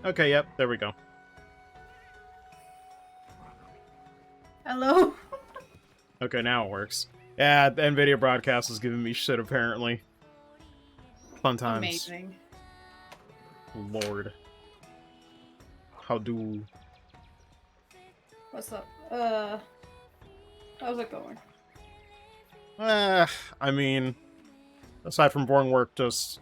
Okay, yep, there we go. Hello? Okay, now it works. Yeah, the NVIDIA broadcast is giving me shit, apparently. Fun times. Amazing. Lord. How do... What's up? How's it going? I mean, aside from boring work, just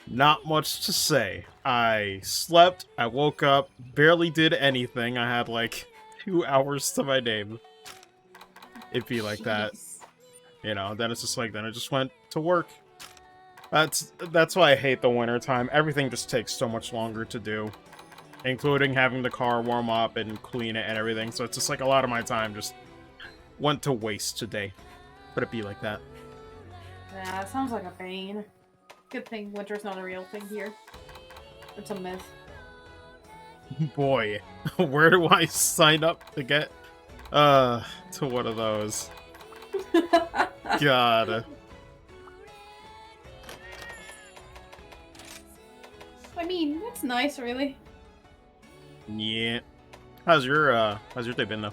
not much to say. I slept, I woke up, barely did anything. I had like 2 hours to my name. It'd be like that. You know, then it's just like, then I just went to work. That's why I hate the winter time. Everything just takes so much longer to do. Including having the car warm up and clean it and everything. So it's just like a lot of my time just went to waste today. But it'd be like that. Yeah, it sounds like a pain. Good thing winter's not a real thing here. It's a myth. Boy, where do I sign up to get, to one of those? God. I mean, it's nice, really. Yeah. How's your day been, though?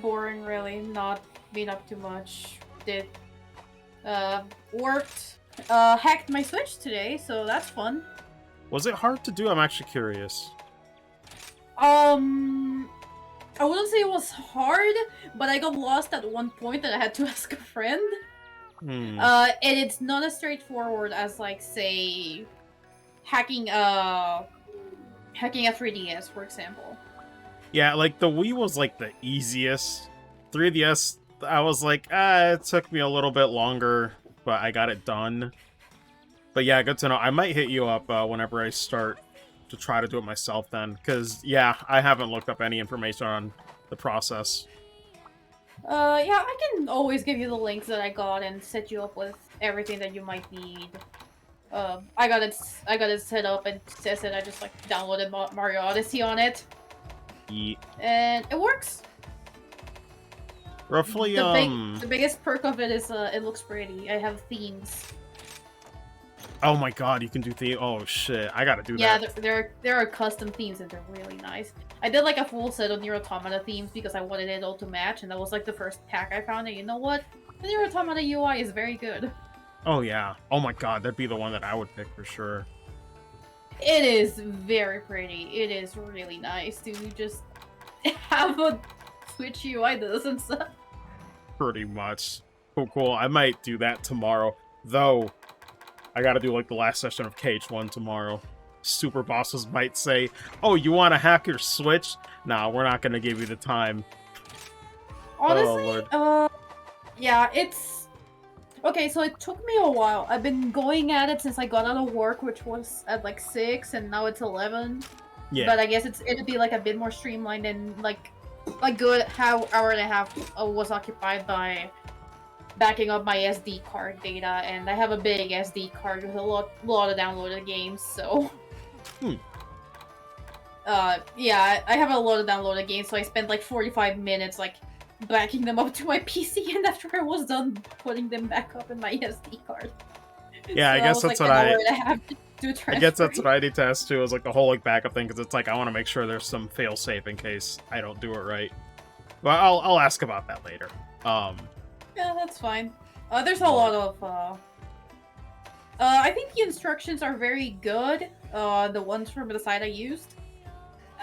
Boring, really. Not been up too much. Did, worked, hacked my Switch today, so that's fun. Was it hard to do? I'm actually curious. I wouldn't say it was hard, but I got lost at one point and I had to ask a friend. Hmm. And it's not as straightforward as, like, say, hacking a 3DS, for example. Yeah, like, the Wii was, like, the easiest. 3DS, I was like, it took me a little bit longer, but I got it done. But yeah, good to know. I might hit you up whenever I start to try to do it myself then. Because, yeah, I haven't looked up any information on the process. Yeah, I can always give you the links that I got and set you up with everything that you might need. I got it set up and tested. I just, like, downloaded Mario Odyssey on it. Yeah. And it works. Roughly, The biggest perk of it is, it looks pretty. I have themes. Oh my god, you can do oh shit, I gotta do yeah, that. Yeah, there are custom themes and they're really nice. I did like a full set of Nier Automata themes because I wanted it all to match, and that was like the first pack I found, and you know what? The Nier Automata UI is very good. Oh yeah. Oh my god, that'd be the one that I would pick for sure. It is very pretty. It is really nice to just have a Switch UI that doesn't suck. Pretty much. Cool. I might do that tomorrow. Though, I gotta do like the last session of KH1 tomorrow. Super bosses might say, oh, you want to hack your Switch? Nah, we're not gonna give you the time. Honestly, yeah, it's... Okay, so it took me a while. I've been going at it since I got out of work, which was at like 6, and now it's 11. Yeah. But I guess it'd be like a bit more streamlined, and like a good hour and a half was occupied by backing up my SD card data, and I have a big SD card with a lot of downloaded games, so... Yeah, I have a lot of downloaded games, so I spent like 45 minutes, like, backing them up to my PC, and after I was done putting them back up in my SD card. Yeah, so I guess that's like what I guess that's what I need to ask too, is like the whole like backup thing, because it's like I want to make sure there's some fail-safe in case I don't do it right. Well, I'll ask about that later. Yeah, that's fine. There's a lot of, I think the instructions are very good, the ones from the site I used.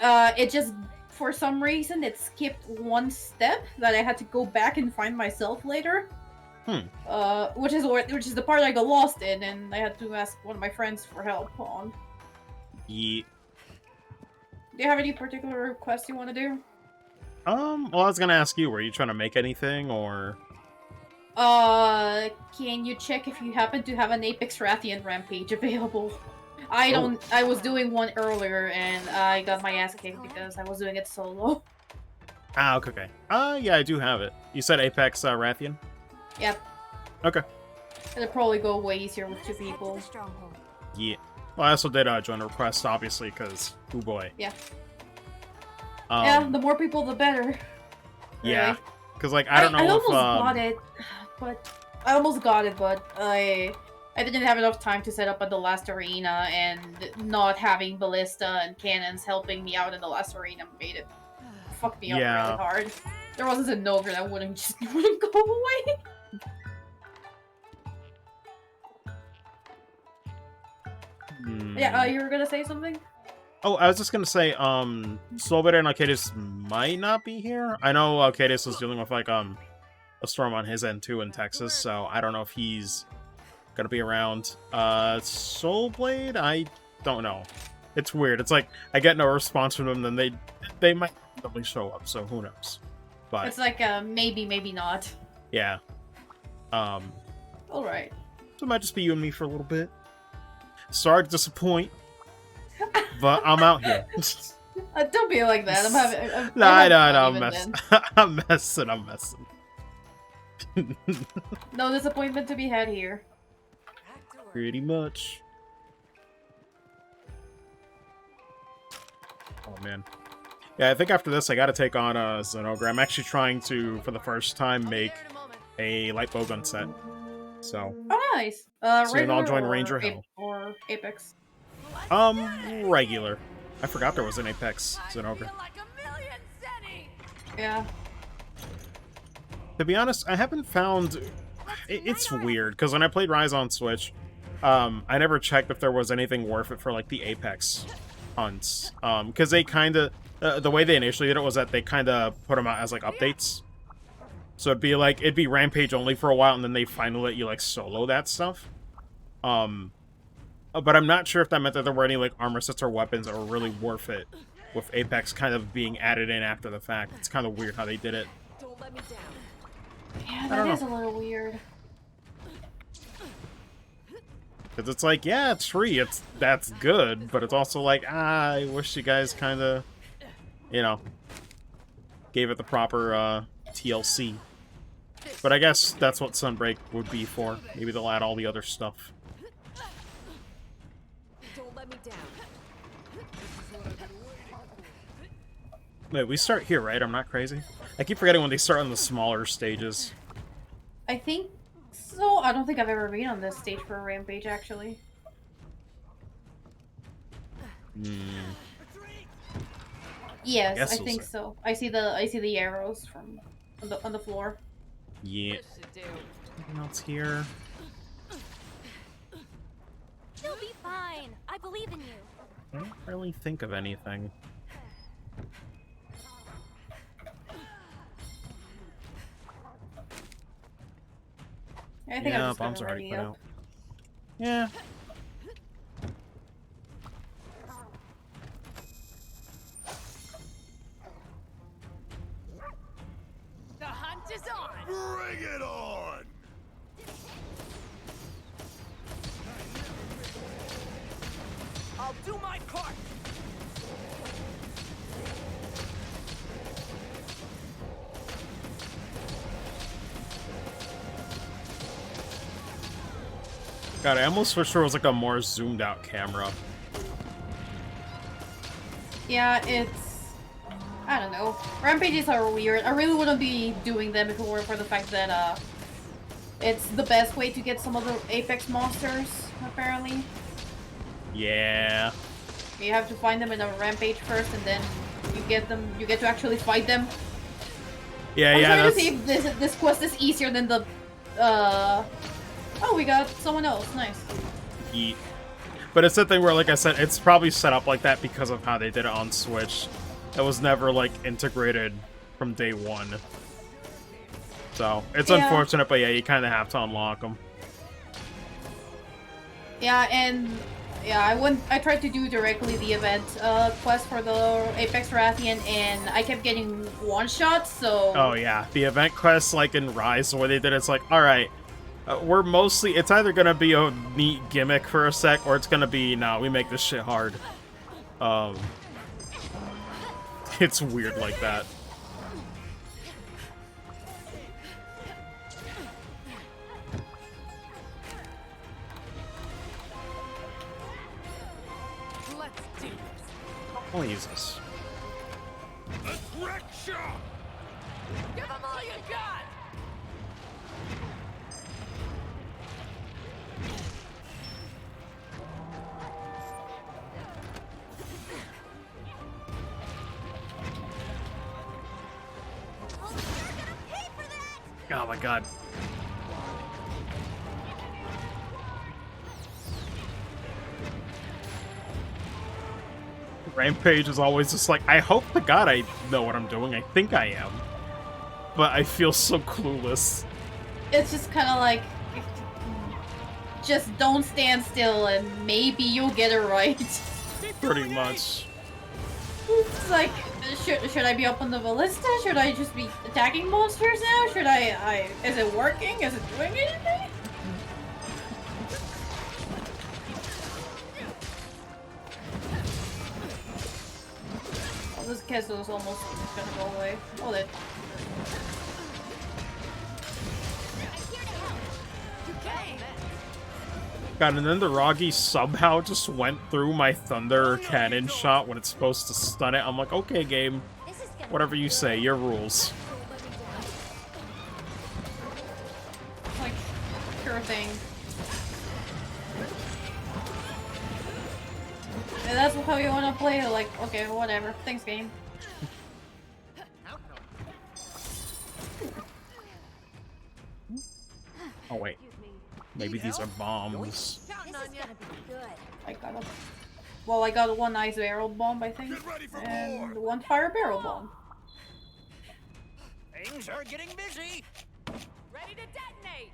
It just, for some reason, it skipped one step that I had to go back and find myself later. Which is the part I got lost in, and I had to ask one of my friends for help on. Yeah. Do you have any particular requests you want to do? Well, I was gonna ask you, were you trying to make anything, or... Can you check if you happen to have an Apex Rathian Rampage available? I was doing one earlier, and I got my ass kicked because I was doing it solo. Ah, okay. Yeah, I do have it. You said Apex Rathian? Yep. Okay. It'll probably go way easier with 2 people. Yeah. Well, I also did join a request, obviously, because, oh boy. Yeah. Yeah, the more people, the better. Really. Yeah. Because, like, I don't know if... I almost got it, but I didn't have enough time to set up at the last arena, and not having ballista and cannons helping me out in the last arena made it fuck me up really hard. There wasn't an ogre that wouldn't go away. Yeah, you were gonna say something? Oh, I was just gonna say, Slowbiter and Arcadius might not be here. I know Arcadius was dealing with, like, a storm on his end, too, in Texas, so I don't know if he's gonna be around. Soulblade? I don't know. It's weird. It's like, I get no response from them, then they might probably show up, so who knows. But it's like, maybe, maybe not. Yeah. Alright. So it might just be you and me for a little bit. Sorry to disappoint, but I'm out here. Don't be like that. I'm messing. I'm messing. No disappointment to be had here. Pretty much. Oh man. Yeah, I think after this I gotta take on Zenogre. I'm actually trying to, for the first time, make a light bowgun set. So. Oh, nice. Soon I'll join Ranger Hell. Or Apex. Regular. I forgot there was an Apex Zenogre. Yeah. To be honest, I haven't found... It's weird, because when I played Rise on Switch, I never checked if there was anything worth it for, like, the Apex hunts. Because they kind of... the way they initially did it was that they kind of put them out as, like, updates. So it'd be Rampage only for a while, and then they finally let you, like, solo that stuff. But I'm not sure if that meant that there were any, like, armor sets or weapons that were really worth it, with Apex kind of being added in after the fact. It's kind of weird how they did it. Don't let me down. Yeah, that is a little weird. Because it's like, yeah, it's free, that's good, but it's also like, I wish you guys kind of, you know, gave it the proper, TLC. But I guess that's what Sunbreak would be for. Maybe they'll add all the other stuff. Don't let me down. Wait, we start here, right? I'm not crazy? I keep forgetting when they start on the smaller stages. I think so. I don't think I've ever been on this stage for a Rampage, actually. Yes, I think so. I see the arrows from on the floor. Yeah. Anything else here? You'll be fine. I believe in you. I don't really think of anything. I think I'm just bombs are already put up. out. Yeah. The hunt is on. Bring it on! I'll do my part. God, I almost wish there was like a more zoomed out camera. Yeah, it's... I don't know. Rampages are weird. I really wouldn't be doing them if it weren't for the fact that, it's the best way to get some of the Apex monsters, apparently. Yeah. You have to find them in a Rampage first, and then you get to actually fight them. Yeah, I'm yeah, trying to see if this quest is easier than the, Oh, we got someone else. Nice. Yeet. But it's the thing where, like I said, it's probably set up like that because of how they did it on Switch. It was never, like, integrated from day one. So, it's unfortunate, but yeah, you kind of have to unlock them. Yeah, and... Yeah, I tried to do directly the event quest for the Apex Rathian, and I kept getting one-shots, so... Oh, yeah. The event quests, like in Rise, the way they did it's like, alright, we're mostly... It's either gonna be a neat gimmick for a sec, or it's gonna be, no, we make this shit hard. It's weird like that. Let's do this. I'll use this. Let's wreck shop! Give them all you got. Oh my god. Rampage is always just like, I hope to God I know what I'm doing. I think I am. But I feel so clueless. It's just kind of like, just don't stand still and maybe you'll get it right. Pretty much. It's like, should I be up on the ballista? Should I just be attacking monsters now? Should I is it working? Is it doing anything? Oh, this castle is almost gonna go away. Hold it. God, and then the Ragi somehow just went through my thunder cannon shot when it's supposed to stun it. I'm like, okay, game. Whatever you say, your rules. Like, sure thing. And that's how you wanna play it, like, okay, whatever. Thanks, game. Oh, wait. Maybe these are bombs. I got one ice barrel bomb, I think, Get ready for and more. one fire barrel bomb. Things are getting busy. Ready to detonate.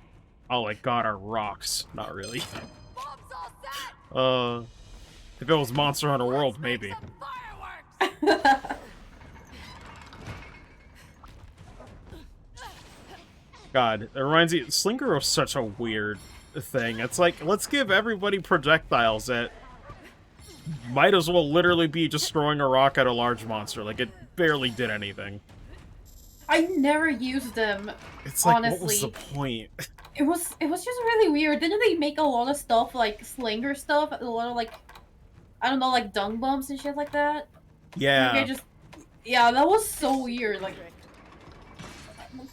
Oh, like God, are rocks. Not really. Bombs all set. If it was Monster Hunter World, Make maybe. some fireworks. God, it reminds me, Slinger was such a weird thing. It's like, let's give everybody projectiles that might as well literally be just throwing a rock at a large monster. Like, it barely did anything. I never used them. It's like, honestly. what was the point? It was just really weird. Didn't they make a lot of stuff like slinger stuff? A lot of like, I don't know, like dung bumps and shit like that. Yeah. Like yeah, that was so weird. Like,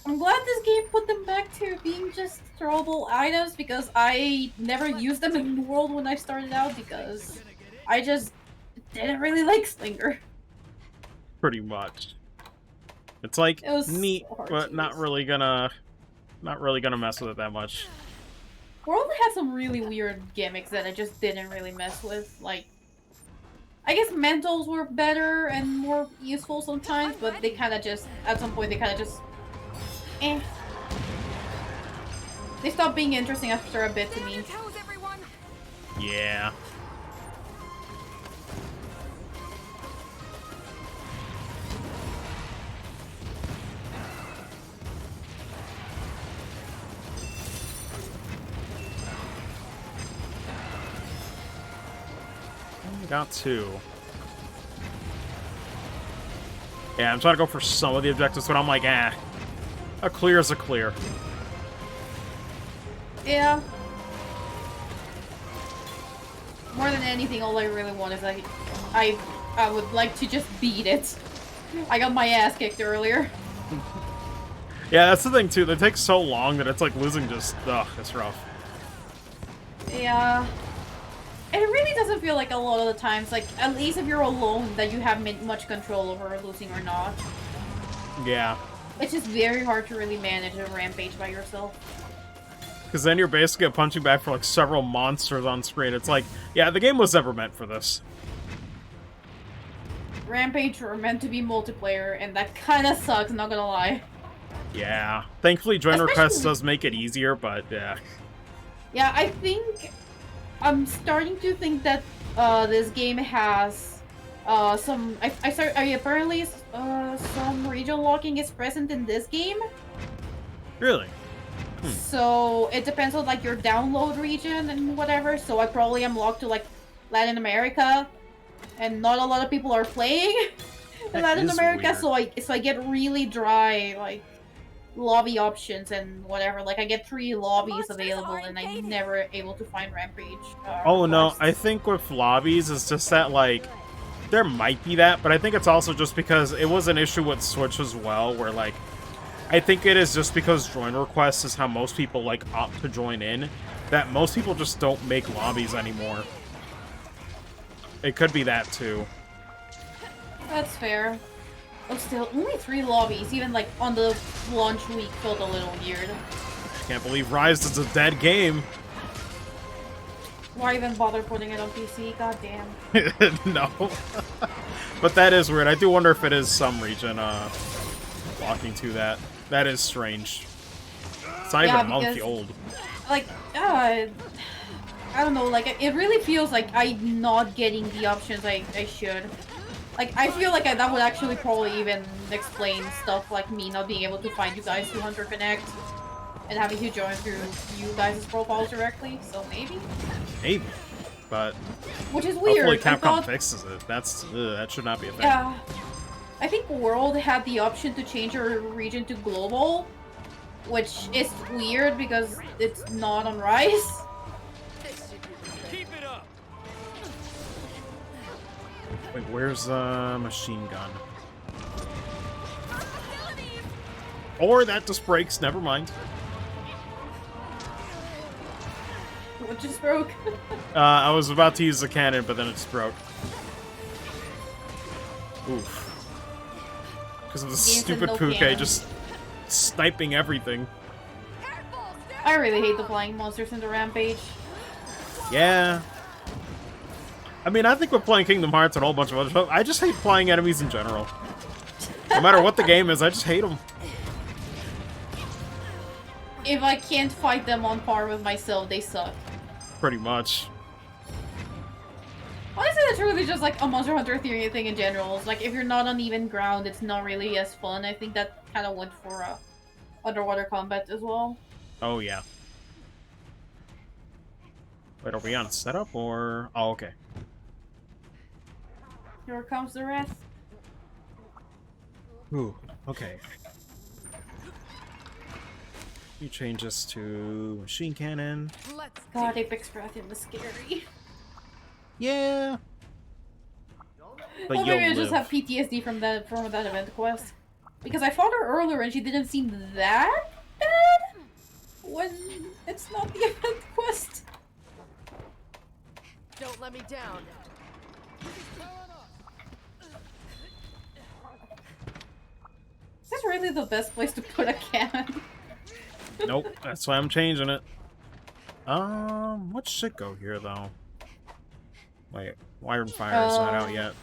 I'm glad this game put them back to being just throwable items because I never used them in the world when I started out because I just didn't really like Slinger. Pretty much. It's like, It was neat, so hard but to not use. really gonna mess with it that much. World had some really weird gimmicks that I just didn't really mess with. Like, I guess mentals were better and more useful sometimes, but they kind of just, at some point, they kind of just, eh. They stopped being interesting after a bit to me. Toes, everyone. Yeah. Got two. Yeah, I'm trying to go for some of the objectives, but I'm like, eh. A clear is a clear. Yeah. More than anything, all I really want is I would like to just beat it. I got my ass kicked earlier. Yeah, that's the thing too. They take so long that it's like losing just, ugh, it's rough. Yeah. It really doesn't feel like a lot of the times, like, at least if you're alone, that you have much control over losing or not. Yeah. It's just very hard to really manage a rampage by yourself. Because then you're basically punching back for like several monsters on screen. It's like, yeah, the game was never meant for this. Rampage were meant to be multiplayer, and that kind of sucks, not gonna lie. Yeah. Thankfully, join Especially- requests does make it easier, but yeah. Yeah, I think I'm starting to think that this game has apparently some region locking is present in this game. Really? So it depends on like your download region and whatever. So I probably am locked to like Latin America, and not a lot of people are playing in That Latin is America. weird. So I get really dry like lobby options and whatever. Like I get 3 lobbies Monsters available, are and I'm invading. never able to find Rampage. Oh no, requests. I think with lobbies, it's just that, like, there might be that, but I think it's also just because it was an issue with Switch as well, where, like, I think it is just because join requests is how most people, like, opt to join in, that most people just don't make lobbies anymore. It could be that, too. That's fair. Oh, still, only 3 lobbies, even like on the launch week, felt a little weird. Can't believe Rise is a dead game. Why even bother putting it on PC? God damn. No. But that is weird. I do wonder if it is some region walking to that. That is strange. It's not even a month old. Like, I don't know, like, it really feels like I'm not getting the options I should. Like, I feel like that would actually probably even explain stuff like me not being able to find you guys through Hunter Connect and having to join through you guys' profiles directly, so maybe? Maybe. But which is weird. hopefully Capcom fixes it. That should not be a thing. Yeah. I think World had the option to change our region to global, which is weird because it's not on Rise. Keep it up. Wait, where's the machine gun? Or that just breaks, never mind. What just broke? I was about to use the cannon, but then it just broke. Oof. Because of the stupid Puke just sniping everything. I really hate the flying monsters in the Rampage. Yeah. I mean, I think we're playing Kingdom Hearts and a whole bunch of other stuff. I just hate flying enemies in general. No matter what the game is, I just hate them. If I can't fight them on par with myself, they suck. Pretty much. Honestly, that's really just like a Monster Hunter theory thing in general. It's like if you're not on even ground, it's not really as fun. I think that kind of went for underwater combat as well. Oh, yeah. Wait, are we on setup or... Oh, okay. Here comes the wrath. Ooh, okay. You change this to machine cannon. God, Apex Wrath was scary. Yeah. But Well, you'll maybe I just live. have PTSD from that event quest. Because I fought her earlier and she didn't seem that bad when it's not the event quest. Don't let me down. Is this really the best place to put a cannon? Nope, that's why I'm changing it. What should go here, though? Wait, Wire and Fire is not out yet.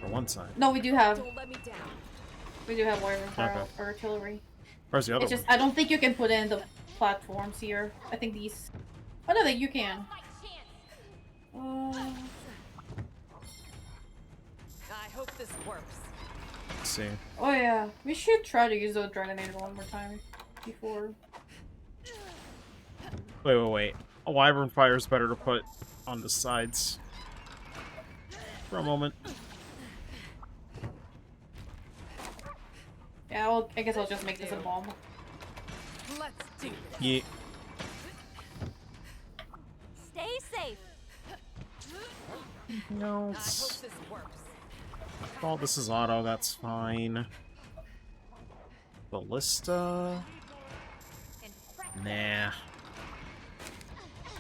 For one side. No, we do have. Don't let me down. We do have Wire and Fire Okay. or artillery. Where's the other It's just, one? I don't think you can put in the platforms here. I think these... Oh no, that you can. I hope this works. Let's see. Oh yeah, we should try to use the Dragonator one more time before. Wait. A Wyvern Fire is better to put on the sides. For a moment. Yeah, I guess I'll just make this a bomb. Let's do this. Yeah. Stay safe. No, I hope it's... this works. Oh, this is auto, that's fine. Ballista? Nah.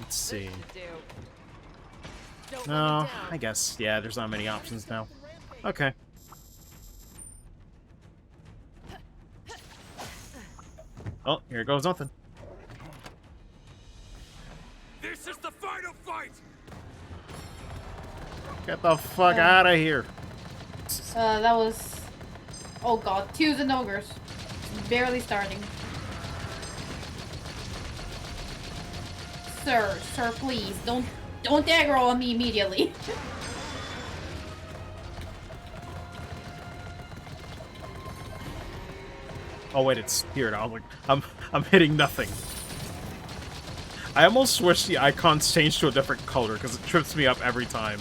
Let's see. Do. Don't No, let me I down. guess. Yeah, there's not many options now. Okay. Oh, here goes nothing. This is the final fight. Get the fuck out of here. That was... Oh god, 2s and ogres. Barely starting. Sir, please, don't aggro on me immediately. Oh wait, it's here now. I'm hitting nothing. I almost wish the icons changed to a different color because it trips me up every time.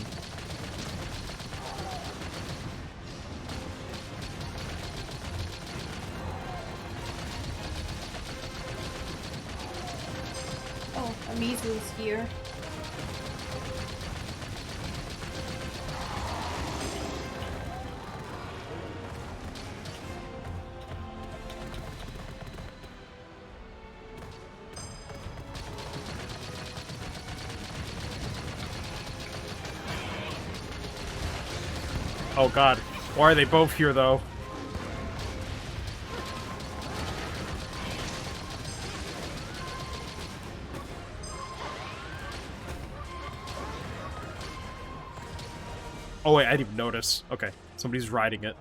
Oh, Amizu's here. Oh god. Why are they both here, though? Oh, wait, I didn't even notice. Okay, somebody's riding it.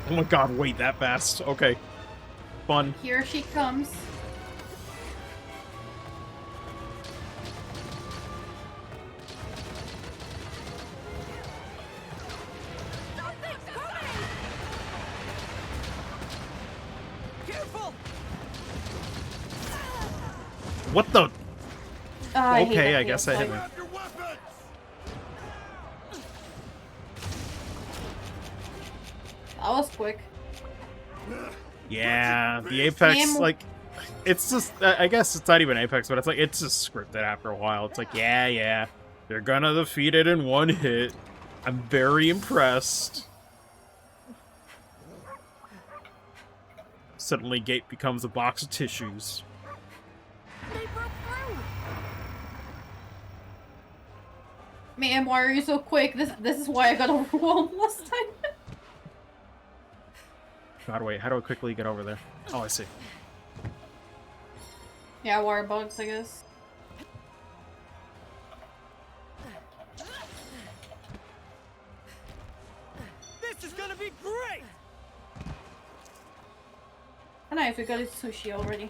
Oh my god, wait, that fast. Okay. Fun. Here she comes. Careful! What the? I hate Okay, that I guess field I hit fight. me. Grab your weapons! That was quick. Yeah, the Apex, Damn. like, it's just, I guess it's not even Apex, but it's like, it's just scripted after a while. It's like, yeah, you're gonna defeat it in one hit. I'm very impressed. Suddenly, Gate becomes a box of tissues. They broke through. Man, why are you so quick? This is why I got overwhelmed last time. God, wait, how do I quickly get over there? Oh, I see. Yeah, wire bugs, I guess. This is gonna be great! Oh, nice, we got his sushi already.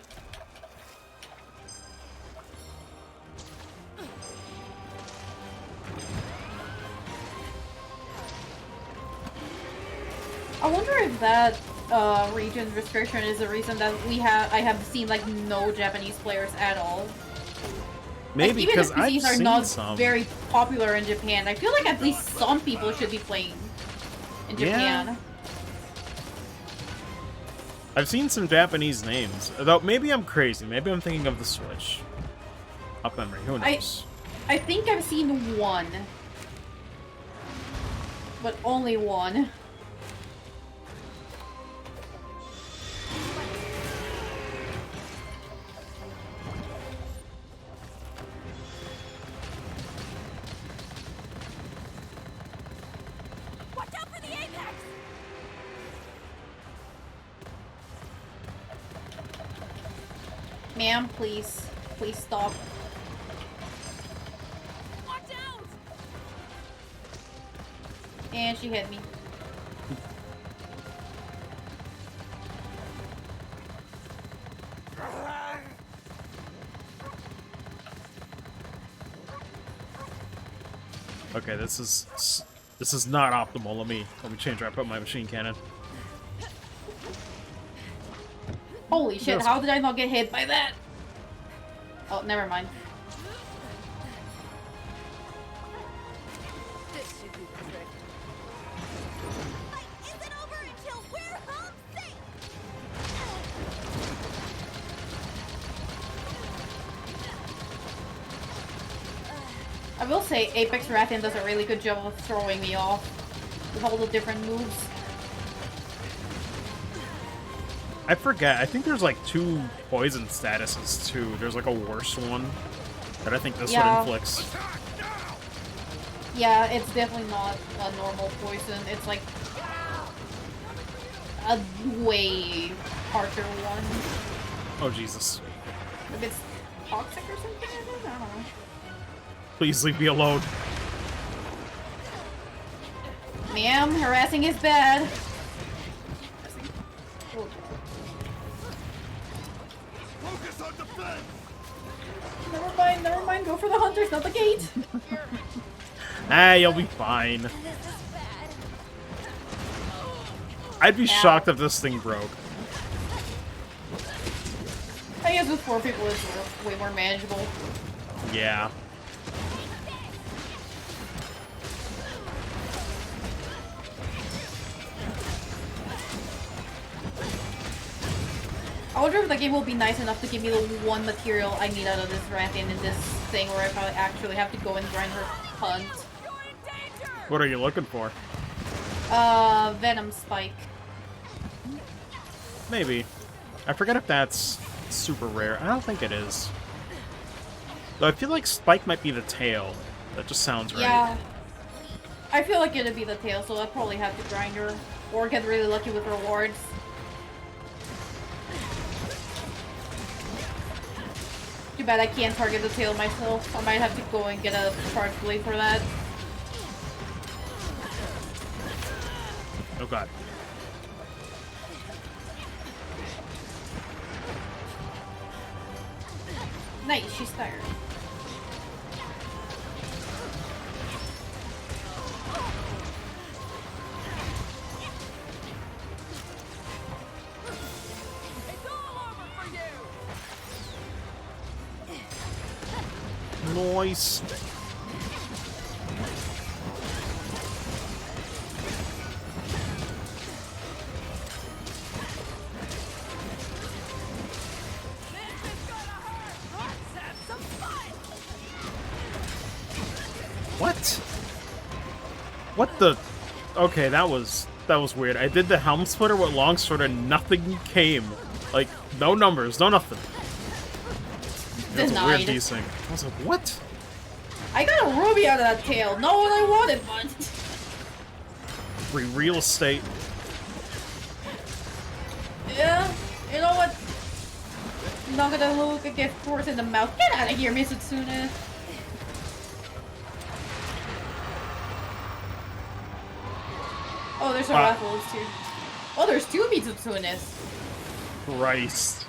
I wonder if that region restriction is the reason that I have seen like no Japanese players at all. Maybe, like, even because if I've PCs are seen not some. very popular in Japan, I feel like at least some people should be playing in Japan. Yeah. I've seen some Japanese names. Though, maybe I'm crazy. Maybe I'm thinking of the Switch. Up memory, who knows? I think I've seen one. But only one. Watch out for the apex. Ma'am, please. Please stop. Watch out. And she hit me. Okay, this is not optimal. Let me change where I put my machine cannon. Holy shit, Yes. how did I not get hit by that? Oh, never mind. This should be the trick. Fight isn't over until we're home safe. I will say Apex Rathian does a really good job of throwing me off with all the different moves. I forget. I think there's like 2 poison statuses too. There's like a worse one that I think this one Yeah. inflicts. Yeah, it's definitely not a normal poison. It's like a way harsher one. Oh Jesus! If it's toxic or something, I don't know. Please leave me alone. Ma'am, harassing is bad. Oh, Focus on defense! never mind, go for the hunters, not the gate. Ah, you'll be fine. This is bad. I'd be Ow. shocked if this thing broke. I guess with 4 people it's way more manageable. Yeah. I wonder if the game will be nice enough to give me the one material I need out of this Rathian in this thing where I probably actually have to go and grind her hunt. You're in danger! What are you looking for? Venom Spike. Maybe. I forget if that's super rare. I don't think it is. Though I feel like Spike might be the tail. That just sounds right. Yeah. I feel like it'd be the tail, so I'd probably have to grind her. Or get really lucky with rewards. Too bad I can't target the tail myself. I might have to go and get a charge blade for that. Oh god. Nice, she's tired. It's all over for you. Nice. This is gonna hurt. Let's have some fun. What? What the? Okay, that was weird. I did the helm splitter with longsword and nothing came. Like, no numbers, no nothing. That's a weird Denied. desync. I was like, what? I got a ruby out of that tail. Not what I wanted, but Free real estate. yeah. You know what? I'm not gonna look a gift horse in the mouth. Get out of here, Mitsune. Oh, there's a raffles too. Oh, there's two Mitsunes. Christ.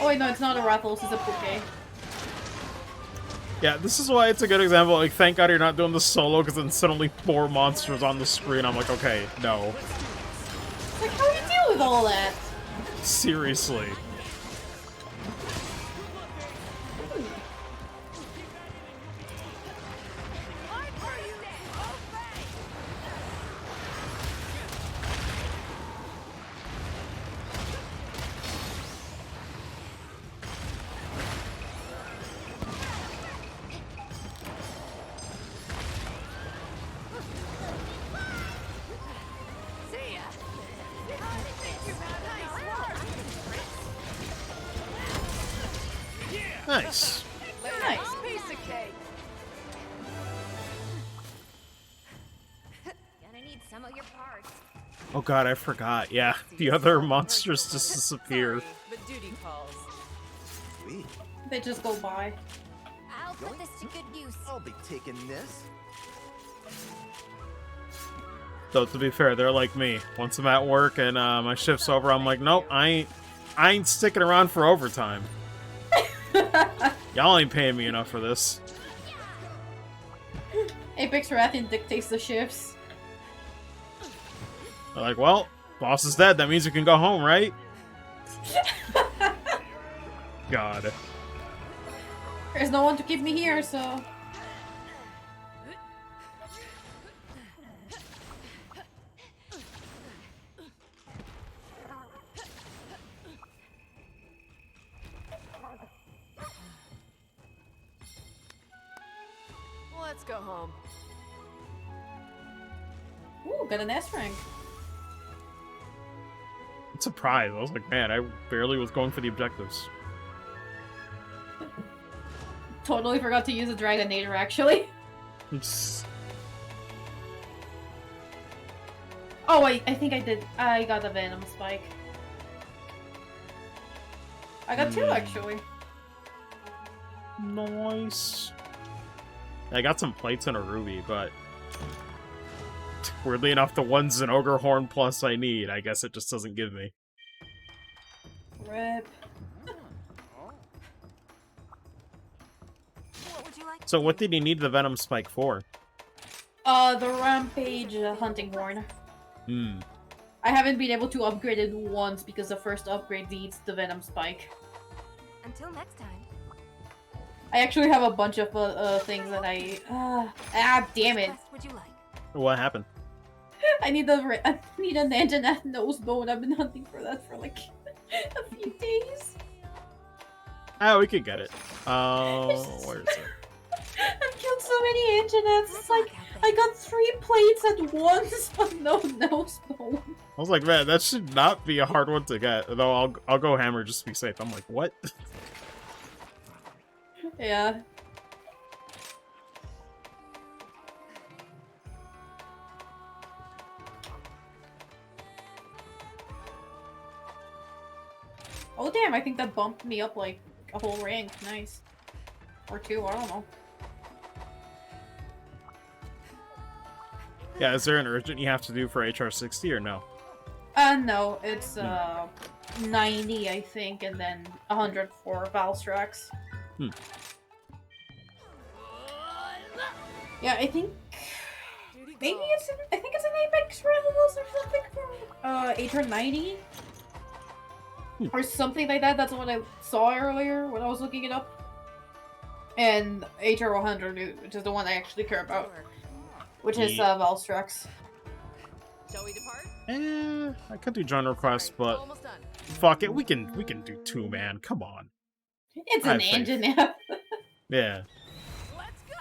Oh wait, no, it's not a raffles. It's a Poke. Yeah, this is why it's a good example. Like, thank God you're not doing this solo, because then suddenly 4 monsters on the screen. I'm like, okay, no. It's like, how do you deal with all that? Seriously. I'm bursting. Obey. See ya. Nice. Nice. Piece of cake. Gonna need some of your parts. Oh god, I forgot. Yeah, the other monsters just disappear. Sorry, but duty calls. Sweet. They just go by. I'll put this to good use. I'll be taking this. Though, to be fair, they're like me. Once I'm at work and my shift's over, I'm like, nope, I ain't sticking around for overtime. Y'all ain't paying me enough for this. Apex Rathian dictates the shifts. They're like, well, boss is dead. That means you can go home, right? God. There's no one to keep me here, so... Let's go home. Ooh, got an S rank. I'm surprised. I was like, man, I barely was going for the objectives. Totally forgot to use a Dragonator, actually. Oh wait, I think I did. I got a Venom Spike. I got two, actually. Nice. I got some plates and a ruby, but weirdly enough, the one's an ogre horn plus I need. I guess it just doesn't give me. Rip. What would you like? So what did he need the venom spike for? The Rampage Hunting Horn. Hmm. I haven't been able to upgrade it once because the first upgrade needs the Venom Spike. Until next time. I actually have a bunch of things that I... damn it. What would you like? What happened? I need an Anjanath nose bone. I've been hunting for that for like a few days. Ah, we could get it. Where is it? I've killed so many Anjanaths. It's like I got 3 plates at once, but no nose bone. I was like, man, that should not be a hard one to get. Though I'll go hammer just to be safe. I'm like, what? Yeah. Oh damn, I think that bumped me up like a whole rank. Nice. Or two, I don't know. Yeah, is there an urgent you have to do for HR60 or no? No, it's 90 I think, and then 100 for Valstrax. Hmm. Yeah, I think Duty maybe calls. it's I think it's an Apex Rivals or something for HR90 or something like that. That's what I saw earlier when I was looking it up. And HR100, which is the one I actually care about, which is Yeah. Valstrax. Shall we depart? I could do join request, but Almost done. fuck it, we can do 2, man. Come on. It's I an have faith. engine. Yeah. Let's go!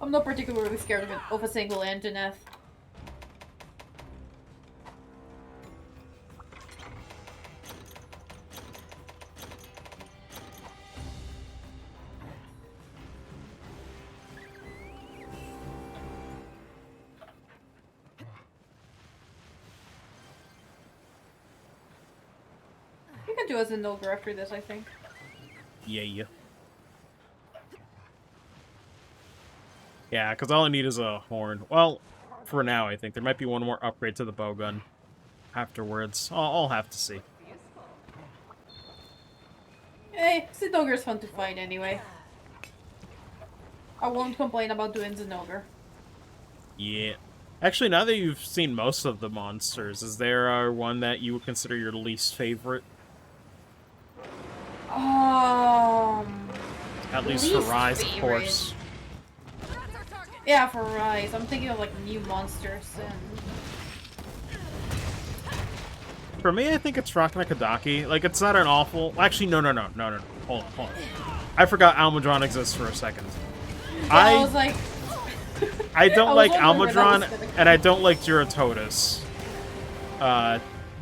I'm not particularly scared of a single engine F. You can do as an ogre after this, I think. Yeah. Yeah, because all I need is a horn. Well, for now, I think. There might be one more upgrade to the bowgun afterwards. I'll have to see. Hey, Zinogre's fun to fight anyway. I won't complain about doing Zinogre. Yeah. Actually, now that you've seen most of the monsters, is there one that you would consider your least favorite? At least for least Rise, of favorite. course. That's our target! Yeah, for Rise. I'm thinking of like new monsters and... For me, I think it's Raknakadaki. Like, it's not an awful... Actually, no. Hold on. I forgot Almudron exists for a second. I was like... I don't I was like wondering where that was Almudron, gonna and I don't like Giratotus.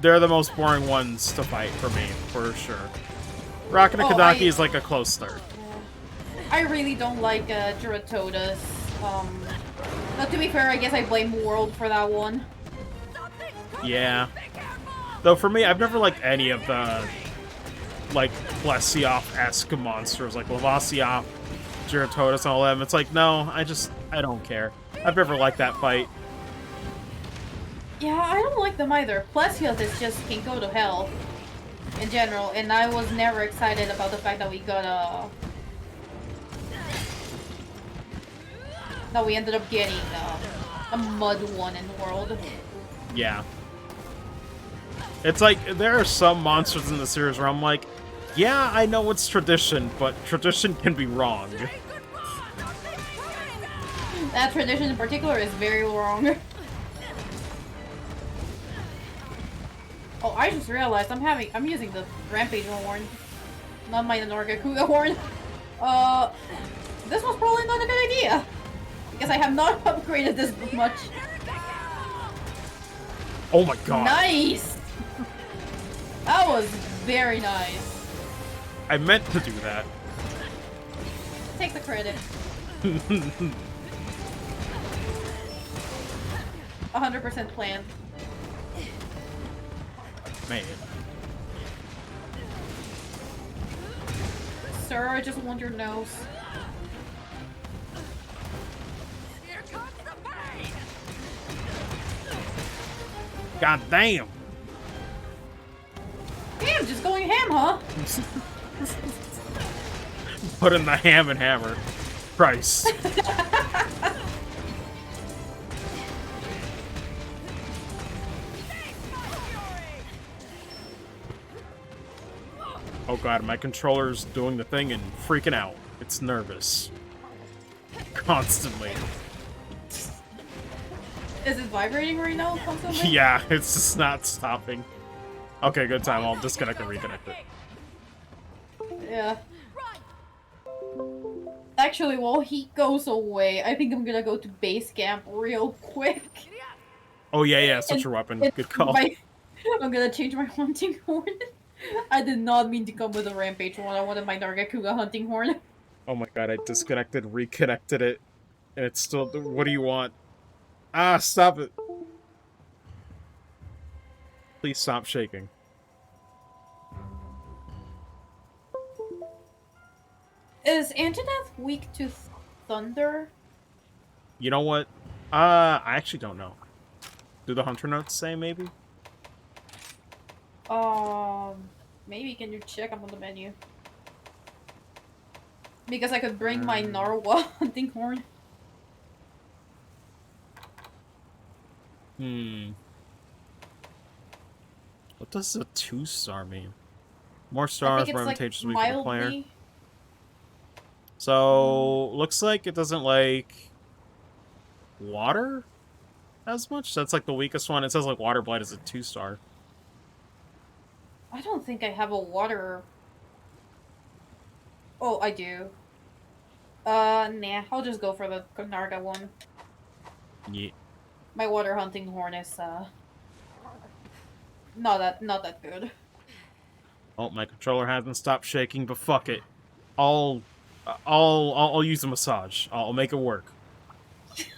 They're the most boring ones to fight for me, for sure. Raknakadaki is like a close third. I really don't like Giratotus. But to be fair, I guess I blame World for that one. Yeah. Though for me, I've never liked any of the, like, Plesioth-esque monsters, like Lavasioth, Giratotus, and all them. It's like, no, I don't care. I've never liked that fight. Yeah, I don't like them either. Plesioth is just can go to hell in general, and I was never excited about the fact that we got that we ended up getting a mud one in World. Yeah. It's like, there are some monsters in the series where I'm like, yeah, I know it's tradition, but tradition can be wrong. That tradition in particular is very wrong. Oh, I just realized I'm using the Rampage horn, not my Norgakuga horn. This was probably not a good idea because I have not upgraded this much. Oh my god. Nice. That was very nice. I meant to do that. Take the credit. 100% planned. Man. Sir, I just want your nose. Here comes the pain! God damn. Damn, just going ham, huh? Put in the ham and hammer. Christ. Oh god, my controller's doing the thing and freaking out. It's nervous. Constantly. Is it vibrating right now constantly? Yeah, it's just not stopping. Okay, good time. I'll disconnect and reconnect it. Yeah. Actually, while he goes away, I think I'm gonna go to base camp real quick. Oh yeah, such a weapon. Good call. I'm gonna change my hunting horn. I did not mean to come with a rampage one. I wanted my Nargacuga hunting horn. Oh my god, I disconnected, reconnected it, and it's still. What do you want? Ah, stop it! Please stop shaking. Is Antoinette weak to thunder? You know what? I actually don't know. Do the hunter notes say maybe? Maybe can you check? I'm on the menu. Because I could bring my narwhal hunting horn. What does a 2-star mean? More I stars, think more it's like advantageous week for the player. mildly. So, looks like it doesn't like water as much. That's like the weakest one. It says like water blight is a 2-star. I don't think I have a water. Oh, I do. Nah, I'll just go for the Narga one. Yeah. My water hunting horn is, not that good. Oh, my controller hasn't stopped shaking, but fuck it. I'll use a massage. I'll make it work.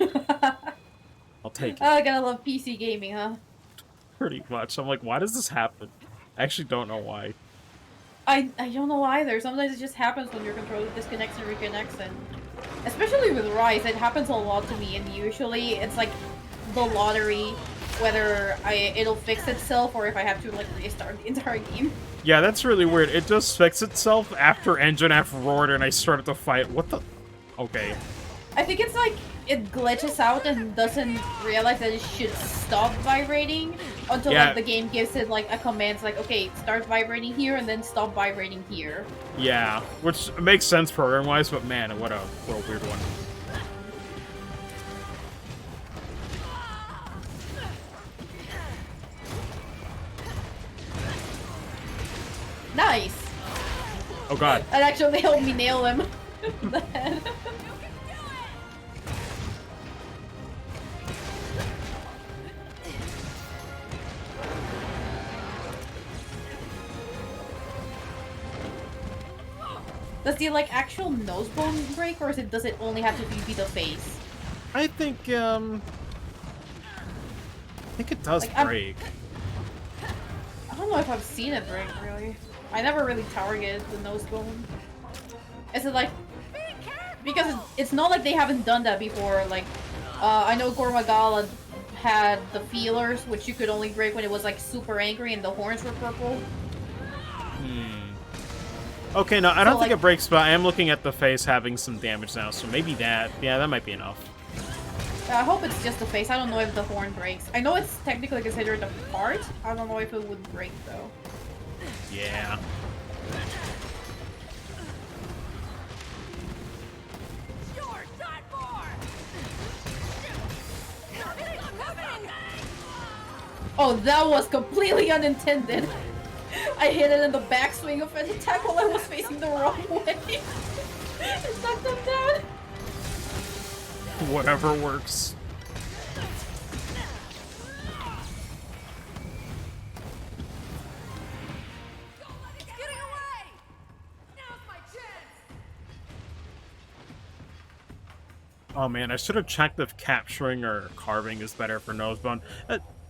I'll take it. I gotta love PC gaming, huh? Pretty much. I'm like, why does this happen? I actually don't know why. I don't know either. Sometimes it just happens when your controller disconnects and reconnects, and especially with Rise, it happens a lot to me. And usually, it's like the lottery, whether it'll fix itself or if I have to like restart the entire game. Yeah, that's really weird. It just fixed itself after Engine F roared and I started to fight. What the? Okay. I think it's like it glitches out and doesn't realize that it should stop vibrating until like the game gives it like a command. It's like, okay, start vibrating here and then stop vibrating here. Yeah, which makes sense program-wise, but man, what a weird one. Nice! Oh god. That actually helped me nail him in the head. Does the like actual nose bone break, or does it only have to be the face? I think it does Like, break. I don't know if I've seen it break, really. I never really targeted the nose bone. Is it like... Because it's not like they haven't done that before, like... I know Gormagala had the feelers, which you could only break when it was like super angry and the horns were purple. Okay, no, I don't So, think like- it breaks, but I am looking at the face having some damage now, so maybe that... Yeah, that might be enough. I hope it's just the face. I don't know if the horn breaks. I know it's technically considered a part. I don't know if it would break, though. Yeah. Oh, that was completely unintended. I hit it in the backswing of an attack while I was facing the wrong way. It knocked him down. Whatever works. Oh man, I should have checked if capturing or carving is better for Nosebone.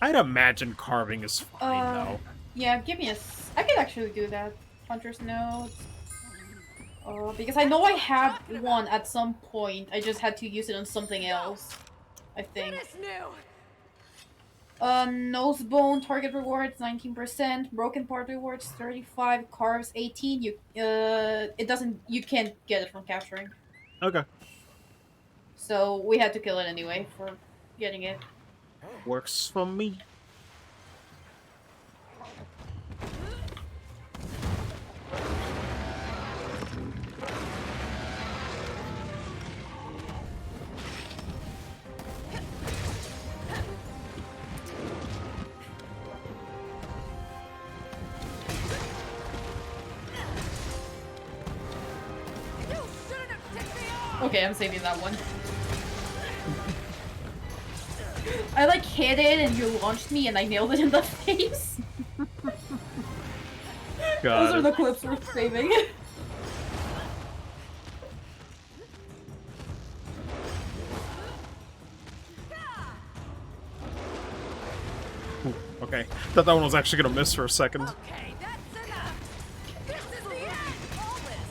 I'd imagine carving is fine, though. Yeah, give me I could actually do that. Hunter's Note. Because I know I had one at some point. I just had to use it on something else. I think. Nosebone target rewards 19%, broken part rewards 35, carves 18. You can't get it from capturing. Okay. So we had to kill it anyway for getting it. Works for me. Okay, I'm saving that one. I like hit it and you launched me and I nailed it in the face. Those are the clips we're saving. Okay. Thought that one was actually gonna miss for a second. Okay, that's enough. This is the end. All this.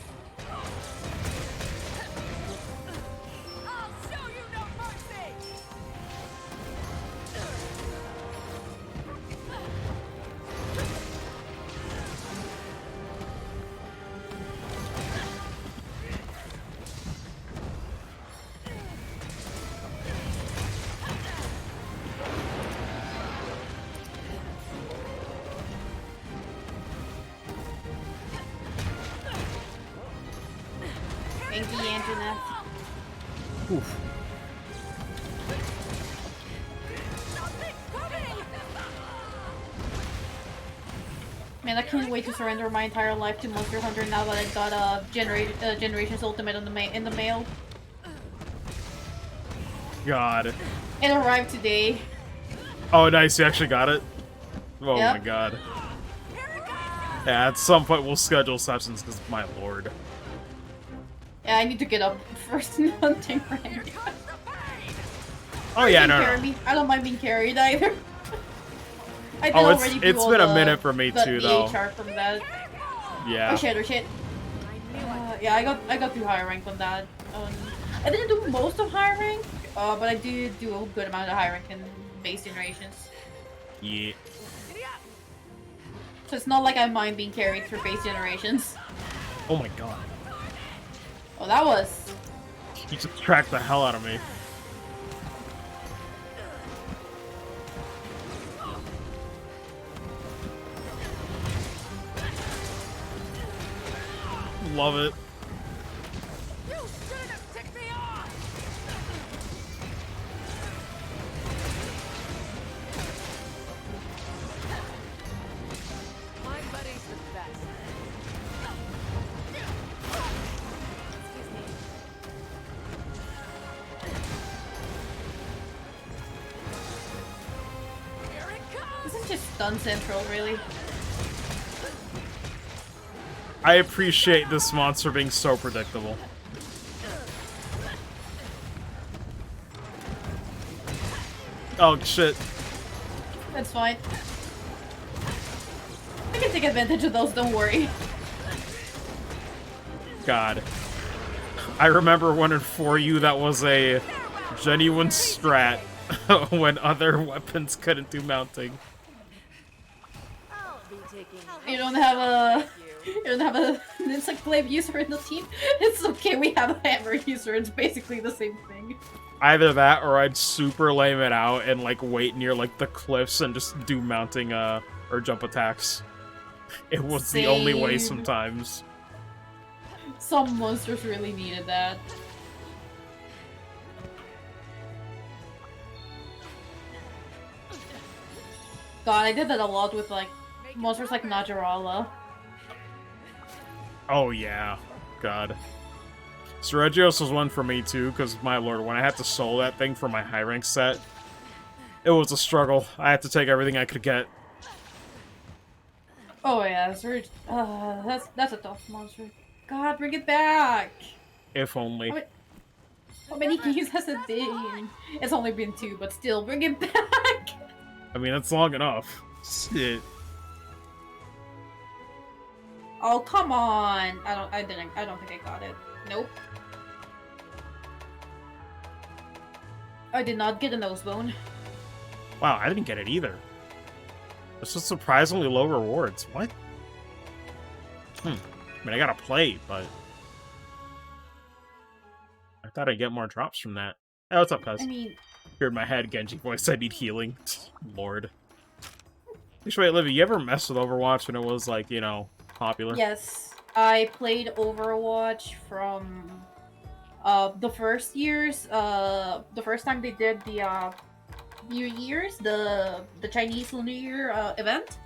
I'll show you no mercy. Thank you, Anjanette. Oof. Man, I can't wait to surrender my entire life to Monster Hunter now that I got Generations Ultimate in the mail. God. It arrived today. Oh, nice. You actually got it? Oh Yep. my god. Yeah, at some point we'll schedule sessions, because my lord. Yeah, I need to get up first in hunting rank. Oh yeah, no, Carry no. me. I don't mind being carried either. I did Oh, already do it's all been a the- minute for me the too, though. EHR from that. Yeah. Oh shit. Yeah, I got through higher rank on that. I didn't do most of higher rank, but I did do a good amount of higher rank in base generations. Yeah. So it's not like I mind being carried through base generations. Oh my god. Oh, that was... You just tracked the hell out of me. Love it. You shouldn't have ticked me off. My buddy's the best. Excuse me. Here it comes. This is just stun central, really. I appreciate this monster being so predictable. Oh shit. That's fine. I can take advantage of those, don't worry. God. I remember when in 4U that was a genuine strat when other weapons couldn't do mounting. I'll be taking. You don't have a Encyclave user in the team? It's okay, we have a hammer user, it's basically the same thing. Either that or I'd super lame it out and like wait near like the cliffs and just do mounting or jump attacks. It was the only way Same. sometimes. Some monsters really needed that. God, I did that a lot with like monsters like Najarala. Oh yeah. God. Regios was one for me too, because my lord, when I had to solo that thing for my high rank set, it was a struggle. I had to take everything I could get. Oh yeah, that's a tough monster. God, bring it back! If only. How many games has it been? It's only been 2, but still, bring it back! I mean, that's long enough. Shit. Oh, come on! I don't think I got it. Nope. I did not get a nose bone. Wow, I didn't get it either. It's just surprisingly low rewards. What? I mean, I gotta play, but... I thought I'd get more drops from that. Hey, what's up, cuz? I mean, Heard my head, Genji voice, I need healing. Lord. Wait, Livy, you ever messed with Overwatch when it was, like, you know, popular? yes. I played Overwatch from the first years, the first time they did the New Year's, the Chinese New Year event.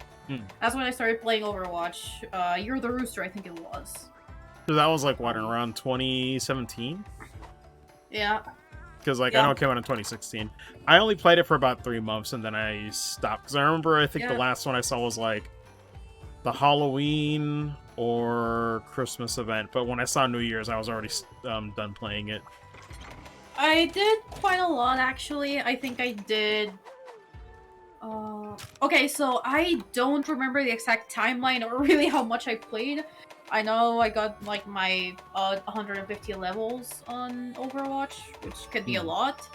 That's when I started playing Overwatch. You're the Rooster, I think it was. So that was, like, what, around 2017? Yeah. Because, like, Yeah. I know it came out in 2016. I only played it for about 3 months, and then I stopped. Because I remember, I think the Yeah. last one I saw was, like, the Halloween or Christmas event. But when I saw New Year's, I was already done playing it. I did quite a lot, actually. I think I did... Okay, so I don't remember the exact timeline or really how much I played. I know I got like my 150 levels on Overwatch, which could be a lot.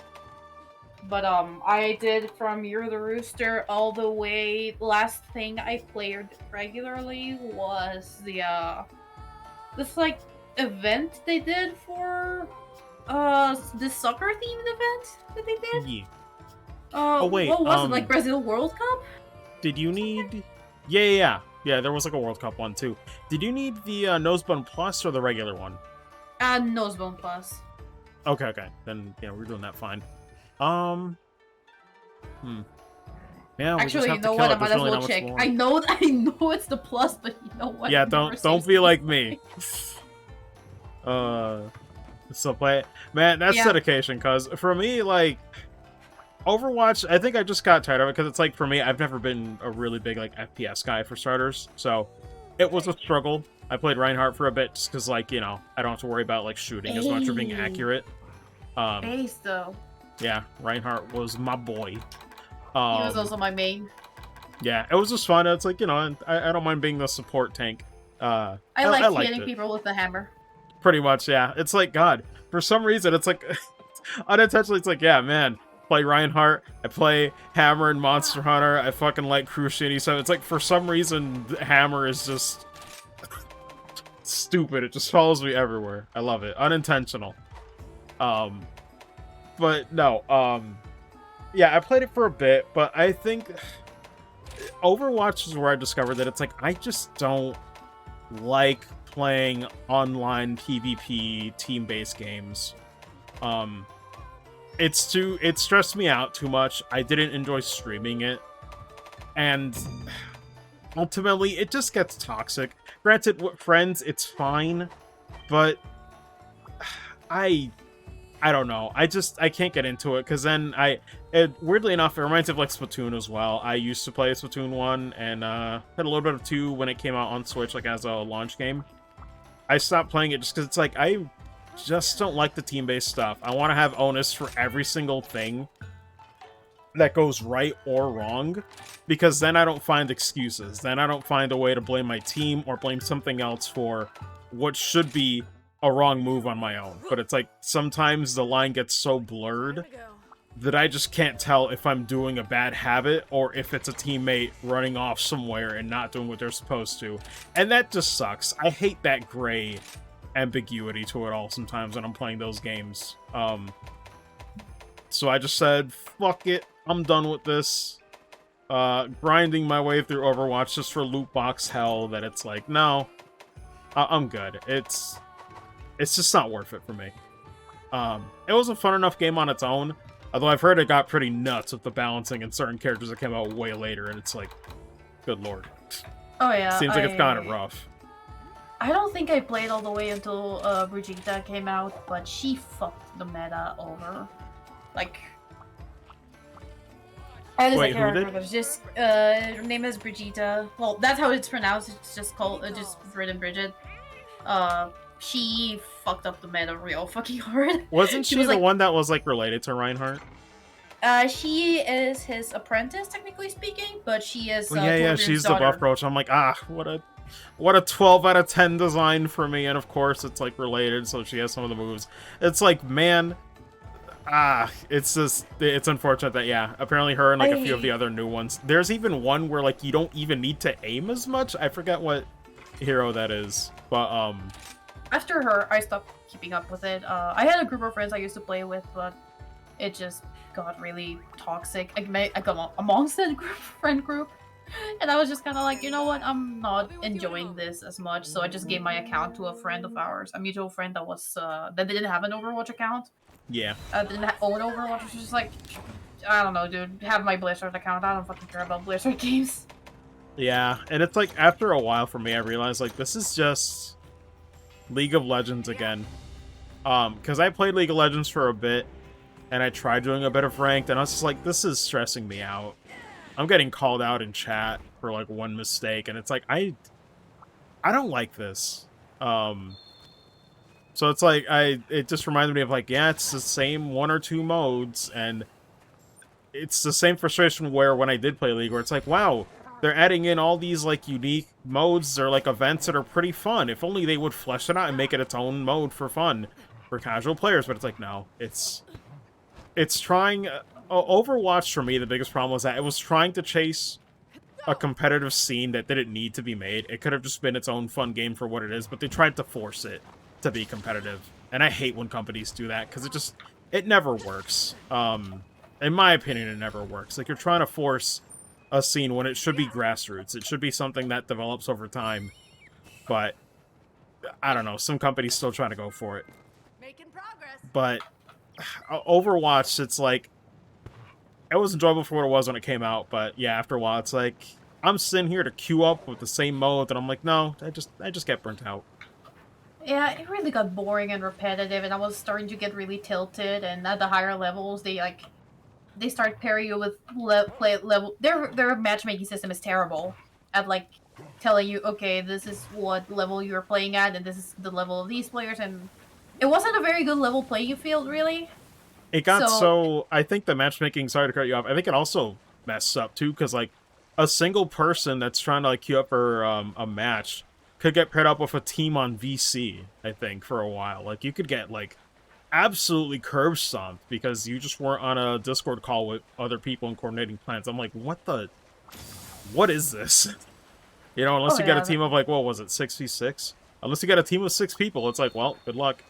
But I did from You're the Rooster all the way. Last thing I played regularly was the this like event they did for this soccer themed event that they did. Yeah. Oh wait, what was it, like Brazil World Cup? Did you need? Yeah. There was like a World Cup one too. Did you need the Nosebone Plus or the regular one? Nosebone Plus. Okay. Then we're doing that fine. Yeah. We Actually, just have you to know kill what? it. I might There's as really well not much check. more. I know it's the plus, but you know what? Yeah, It never don't saves be the like plus. me. So play it. Man, that's Yeah. dedication, cause for me, like Overwatch, I think I just got tired of it because it's like for me, I've never been a really big like FPS guy for starters, so it was a struggle. I played Reinhardt for a bit just because like, I don't have to worry about like shooting as much or being Hey. accurate. Base though. Yeah, Reinhardt was my boy. He was Um, also my main. yeah, it was just fun. It's like, and I don't mind being the support tank. I liked like hitting it. people with the hammer. Pretty much, yeah. It's like, God, for some reason, it's like, unintentionally, it's like, yeah, man, play Reinhardt, I play Hammer and Monster Hunter, I fucking like Cruciani, so it's like, for some reason, Hammer is just stupid. It just follows me everywhere. I love it. Unintentional. But no, yeah, I played it for a bit, but I think Overwatch is where I discovered that it's like, I just don't like playing online PvP team-based games. It stressed me out too much. I didn't enjoy streaming it, and ultimately it just gets toxic. Granted, with friends it's fine, but I don't know. I can't get into it because then weirdly enough, it reminds me of like Splatoon as well. I used to play Splatoon 1 and had a little bit of 2 when it came out on Switch, like as a launch game. I stopped playing it just because it's like, I just don't like the team-based stuff. I want to have onus for every single thing that goes right or wrong, because then I don't find excuses. Then I don't find a way to blame my team or blame something else for what should be a wrong move on my own. But it's like, sometimes the line gets so blurred that I just can't tell if I'm doing a bad habit or if it's a teammate running off somewhere and not doing what they're supposed to. And that just sucks. I hate that gray ambiguity to it all sometimes when I'm playing those games. So I just said, fuck it, I'm done with this. Grinding my way through Overwatch just for loot box hell that it's like, no, I'm good. It's just not worth it for me. It was a fun enough game on its own, although I've heard it got pretty nuts with the balancing and certain characters that came out way later, and it's like, good lord. Oh yeah. Seems like it's kind of rough. I don't think I played all the way until Brigitte came out, but she fucked the meta over. Like, and as Wait, a who character, did? there's just her name is Brigitte. Well, that's how it's pronounced. It's just called just written Bridget. She fucked up the meta real fucking hard. Wasn't she was the like, one that was like related to Reinhardt? She is his apprentice, technically speaking, but she is. Well, yeah, Torbjorn's she's the daughter. buff coach. I'm like, what a 12 out of 10 design for me, and of course it's like related, so she has some of the moves. It's like, man, it's unfortunate that, yeah, apparently her and like a few of the other new ones. There's even one where like you don't even need to aim as much. I forget what hero that is, but After her, I stopped keeping up with it. I had a group of friends I used to play with, but it just got really toxic amongst that friend group. And I was just kind of like, you know what? I'm not enjoying this as much, so I just gave my account to a friend of ours, a mutual friend that was that didn't have an Overwatch account. yeah. Didn't own Overwatch. Which was just like, I don't know, dude. Have my Blizzard account. I don't fucking care about Blizzard games. Yeah, and it's like, after a while for me, I realized like, this is just League of Legends again. Because I played League of Legends for a bit, and I tried doing a bit of ranked, and I was just like, this is stressing me out. I'm getting called out in chat for like one mistake, and it's like, I don't like this. So it's like, it just reminded me of like, yeah, it's the same 1 or 2 modes, and it's the same frustration where when I did play League, where it's like, wow, they're adding in all these like unique modes or like events that are pretty fun. If only they would flesh it out and make it its own mode for fun for casual players. But it's like, no, it's trying. Overwatch for me, the biggest problem was that it was trying to chase a competitive scene that didn't need to be made. It could have just been its own fun game for what it is, but they tried to force it to be competitive. And I hate when companies do that, because it never works. In my opinion, it never works. Like, you're trying to force a scene when it should be grassroots. It should be something that develops over time. But, I don't know, some companies still trying to go for it. Making progress. But, Overwatch, it's like, it was enjoyable for what it was when it came out, but yeah, after a while, it's like, I'm sitting here to queue up with the same mode, and I'm like, no, I just get burnt out. Yeah, it really got boring and repetitive, and I was starting to get really tilted. And at the higher levels, they start pairing you with level. Their matchmaking system is terrible at like telling you, okay, this is what level you're playing at, and this is the level of these players, and it wasn't a very good level playing field, really. It got so I think the matchmaking, sorry to cut you off, I think it also messed up too, because like a single person that's trying to like queue up for a match could get paired up with a team on VC, I think, for a while. Like, you could get like absolutely curb stomped because you just weren't on a Discord call with other people and coordinating plans. I'm like, what is this? You know, unless you get a team of like, what was it, 6v6? Unless you get a team of 6 people, it's like, well, good luck.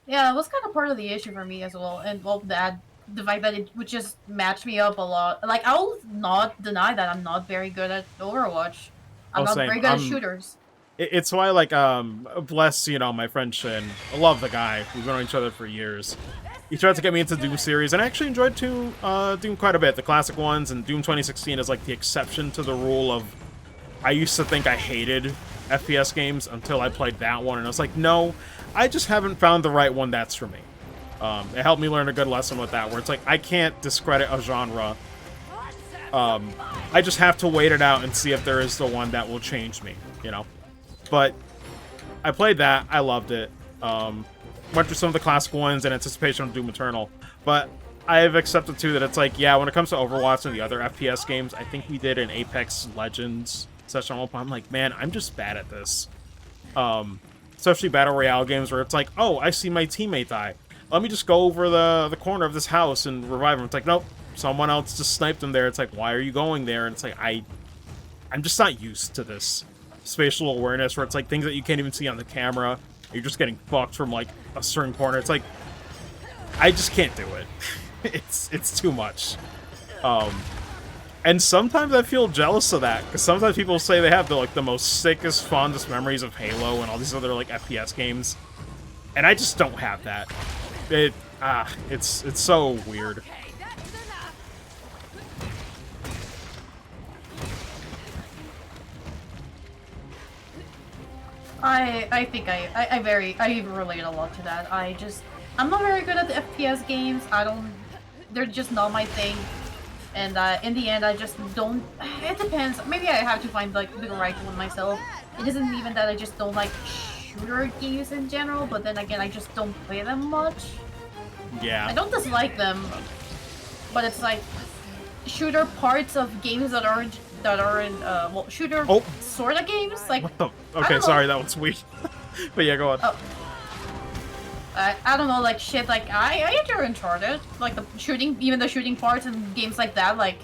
Yeah, it was kind of part of the issue for me as well, and well, the fact that it would just match me up a lot. Like, I will not deny that I'm not very good at Overwatch. I'm not very good at shooters. It's why, like, bless, you know, my friend Shin. I love the guy. We've known each other for years. He tried to get me into Doom series, and I actually enjoyed Doom quite a bit. The classic ones, and Doom 2016 is, like, the exception to the rule of... I used to think I hated FPS games until I played that one, and I was like, no, I just haven't found the right one that's for me. It helped me learn a good lesson with that, where it's like, I can't discredit a genre. I just have to wait it out and see if there is the one that will change me, you know? But I played that. I loved it. Went through some of the classic ones in anticipation of Doom Eternal. But I've accepted, too, that it's like, yeah, when it comes to Overwatch and the other FPS games, I think we did an Apex Legends session. I'm like, man, I'm just bad at this. Especially Battle Royale games where it's like, oh, I see my teammate die. Let me just go over the corner of this house and revive him. It's like, nope, someone else just sniped him there. It's like, why are you going there? And it's like, I'm just not used to this spatial awareness where it's like things that you can't even see on the camera. You're just getting fucked from like a certain corner. It's like, I just can't do it. It's too much. And sometimes I feel jealous of that, because sometimes people say they have the most sickest, fondest memories of Halo and all these other like FPS games, and I just don't have that. It's so weird. I think I relate a lot to that. I'm not very good at the FPS games. They're just not my thing. And in the end, I just don't. It depends. Maybe I have to find like the right one myself. It isn't even that I just don't like shooter games in general, but then again, I just don't play them much. Yeah. I don't dislike them, but it's like shooter parts of games that are in well, shooter sort of games. Like, what the? Okay, sorry, that was weak. But yeah, go on. Oh. I don't know, like shit. Like I enjoy Uncharted, like the shooting, even the shooting parts and games like that, like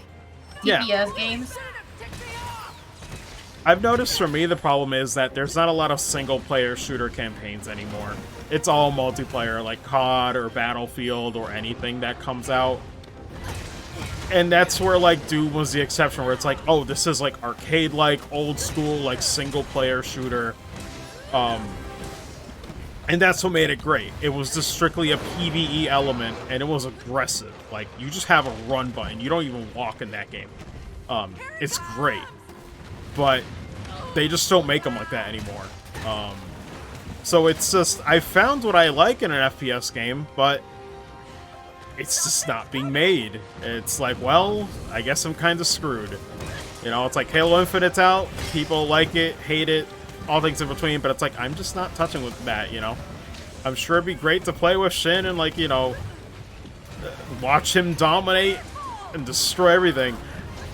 TPS games. I've noticed for me the problem is that there's not a lot of single-player shooter campaigns anymore. It's all multiplayer, like COD or Battlefield or anything that comes out. And that's where, like, Doom was the exception, where it's like, oh, this is, like, arcade-like, old-school, like, single-player shooter. And that's what made it great. It was just strictly a PvE element, and it was aggressive. Like, you just have a run button. You don't even walk in that game. It's great. But they just don't make them like that anymore. So it's just, I found what I like in an FPS game, but it's just not being made. It's like, well, I guess I'm kind of screwed. You know, it's like Halo Infinite's out, people like it, hate it, all things in between, but it's like, I'm just not touching with that, you know? I'm sure it'd be great to play with Shin and, like, you know, watch him dominate and destroy everything.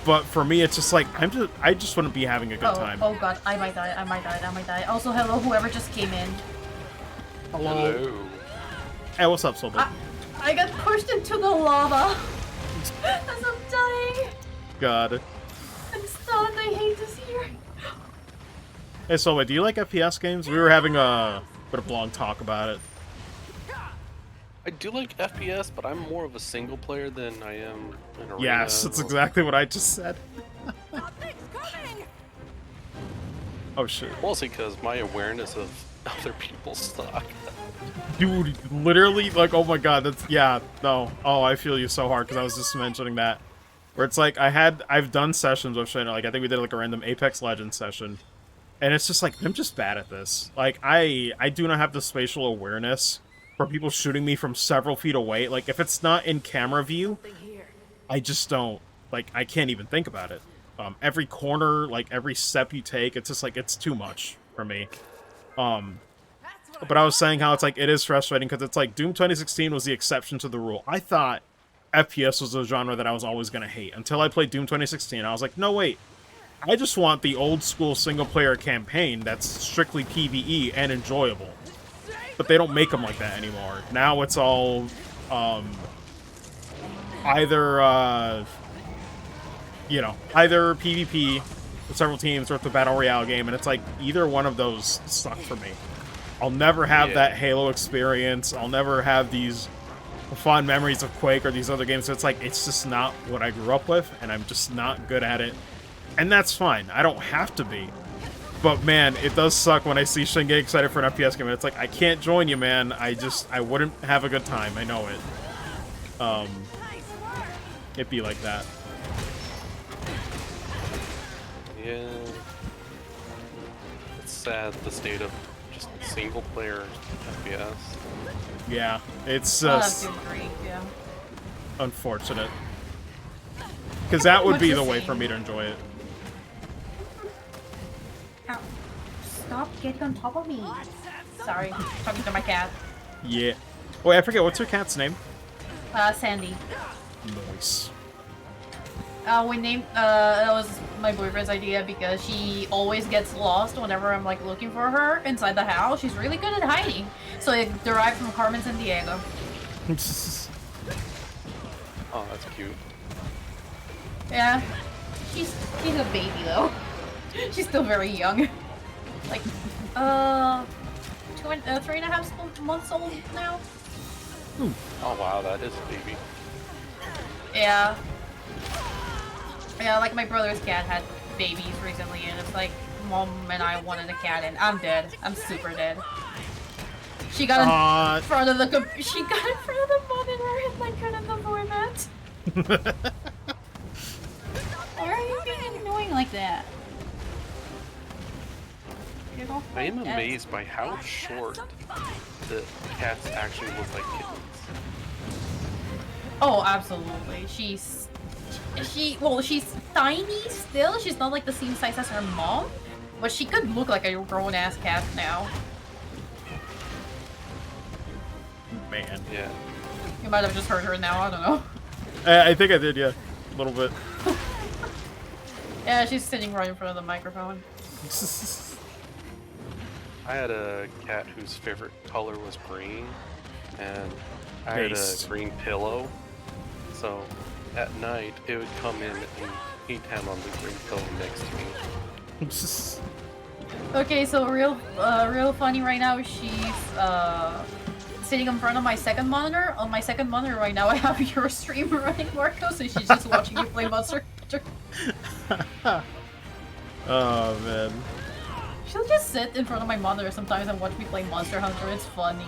But for me, it's just like I just wouldn't be having a good time. Oh god, I might die. Also, hello, whoever just came in. Hello. Hey, what's up, Soulbit? I got pushed into the lava as I'm dying. God. I'm stunned. I hate this here. Hey, Soulbit, do you like FPS games? We were having a bit of a long talk about it. I do like FPS, but I'm more of a single player than I am an arena. Yes, that's exactly what I just said. Oh shit. Mostly because my awareness of other people's stuff. Dude, literally, like, oh my god, that's, yeah, no. Oh, I feel you so hard, because I was just mentioning that. Where it's like, I've done sessions with Shane, like, I think we did, like, a random Apex Legends session. And it's just like, I'm just bad at this. Like, I do not have the spatial awareness for people shooting me from several feet away. Like, if it's not in camera view, I just don't, like, I can't even think about it. Every corner, like, every step you take, it's just like, it's too much for me. But I was saying how it's like, it is frustrating, because it's like, Doom 2016 was the exception to the rule. I thought FPS was a genre that I was always going to hate, until I played Doom 2016. I was like, no, wait. I just want the old-school single-player campaign that's strictly PvE and enjoyable. But they don't make them like that anymore. Now it's all, either, you know, either PvP with several teams or it's a Battle Royale game, and it's like, either one of those suck for me. I'll never have that Halo experience. I'll never have these fond memories of Quake or these other games. So it's like, it's just not what I grew up with, and I'm just not good at it. And that's fine. I don't have to be. But man, it does suck when I see Shin get excited for an FPS game. It's like, I can't join you, man. I wouldn't have a good time. I know it. It'd be like that. Yeah. It's sad, the state of just single player FPS. Yeah, it's Oh, that's great, yeah. unfortunate. Because that would be the way for me to enjoy it. Ow. Stop getting on top of me. Sorry, talking to my cat. Yeah. Wait, I forget, what's your cat's name? Sandy. Nice. We named, that was my boyfriend's idea because she always gets lost whenever I'm, like, looking for her inside the house. She's really good at hiding. So it derived from Carmen Sandiego. Oh, that's cute. Yeah. She's a baby, though. She's still very young. Like, 3.5 months old now? Oh wow, that is a baby. Yeah. Yeah, like my brother's cat had babies recently, and it's like, Mom and I wanted a cat, and I'm dead. I'm super dead. She got in front of the monitor, and I couldn't avoid that. Why are you being annoying like that? I am amazed by how short the cats actually look like kittens. Oh, absolutely. She's tiny still. She's not like the same size as her mom, but she could look like a grown-ass cat now. Man. Yeah. You might have just heard her now. I don't know. I think I did, yeah. A little bit. Yeah, she's sitting right in front of the microphone. I had a cat whose favorite color was green, and I had a green pillow. So at night, it would come in and he'd have on the green pillow next to me. Okay, so real funny right now. She's sitting in front of my second monitor. On my second monitor right now, I have your stream running, Marco. So she's just watching you play Monster Hunter. Oh man. She'll just sit in front of my monitor sometimes and watch me play Monster Hunter. It's funny.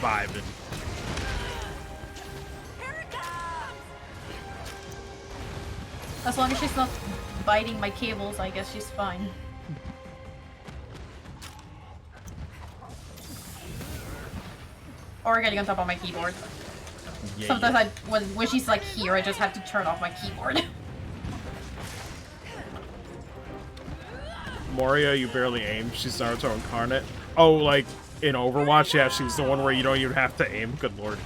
Vibing. As long as she's not biting my cables, I guess she's fine. Or getting on top of my keyboard. Yeah, Sometimes when she's like here, I just have to turn off my keyboard. Moria, you barely aim. She's Naruto incarnate. Oh, like in Overwatch? Yeah, she's the one where you don't even have to aim. Good lord.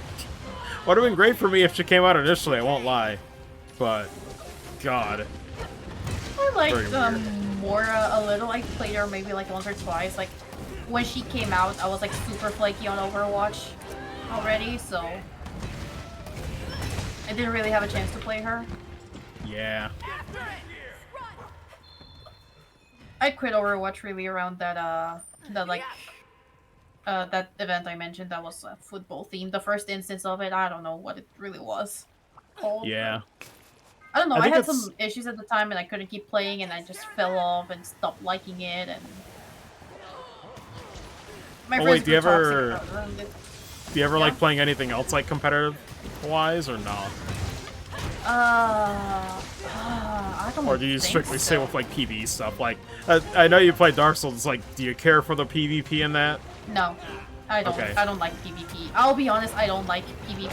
Would have been great for me if she came out initially, I won't lie. But, God. I liked Very weird. Mora a little. I played her maybe like once or twice. Like when she came out, I was like super flaky on Overwatch already, so I didn't really have a chance to play her. Yeah. I quit Overwatch really around that that event I mentioned that was football themed. The first instance of it, I don't know what it really was called. Yeah. I don't know. I I think had it's- some issues at the time, and I couldn't keep playing, and I just fell off and stopped liking it. And my Oh, friends wait, do you were toxic ever- around it. Do you ever Yeah. like playing anything else, like, competitive-wise, or no? I don't. Or do you think strictly stay so. with, like, PvE stuff? Like, I know you play Dark Souls, like, do you care for the PvP in that? No, I don't. Okay. I don't like PvP. I'll be honest. I don't like PvP.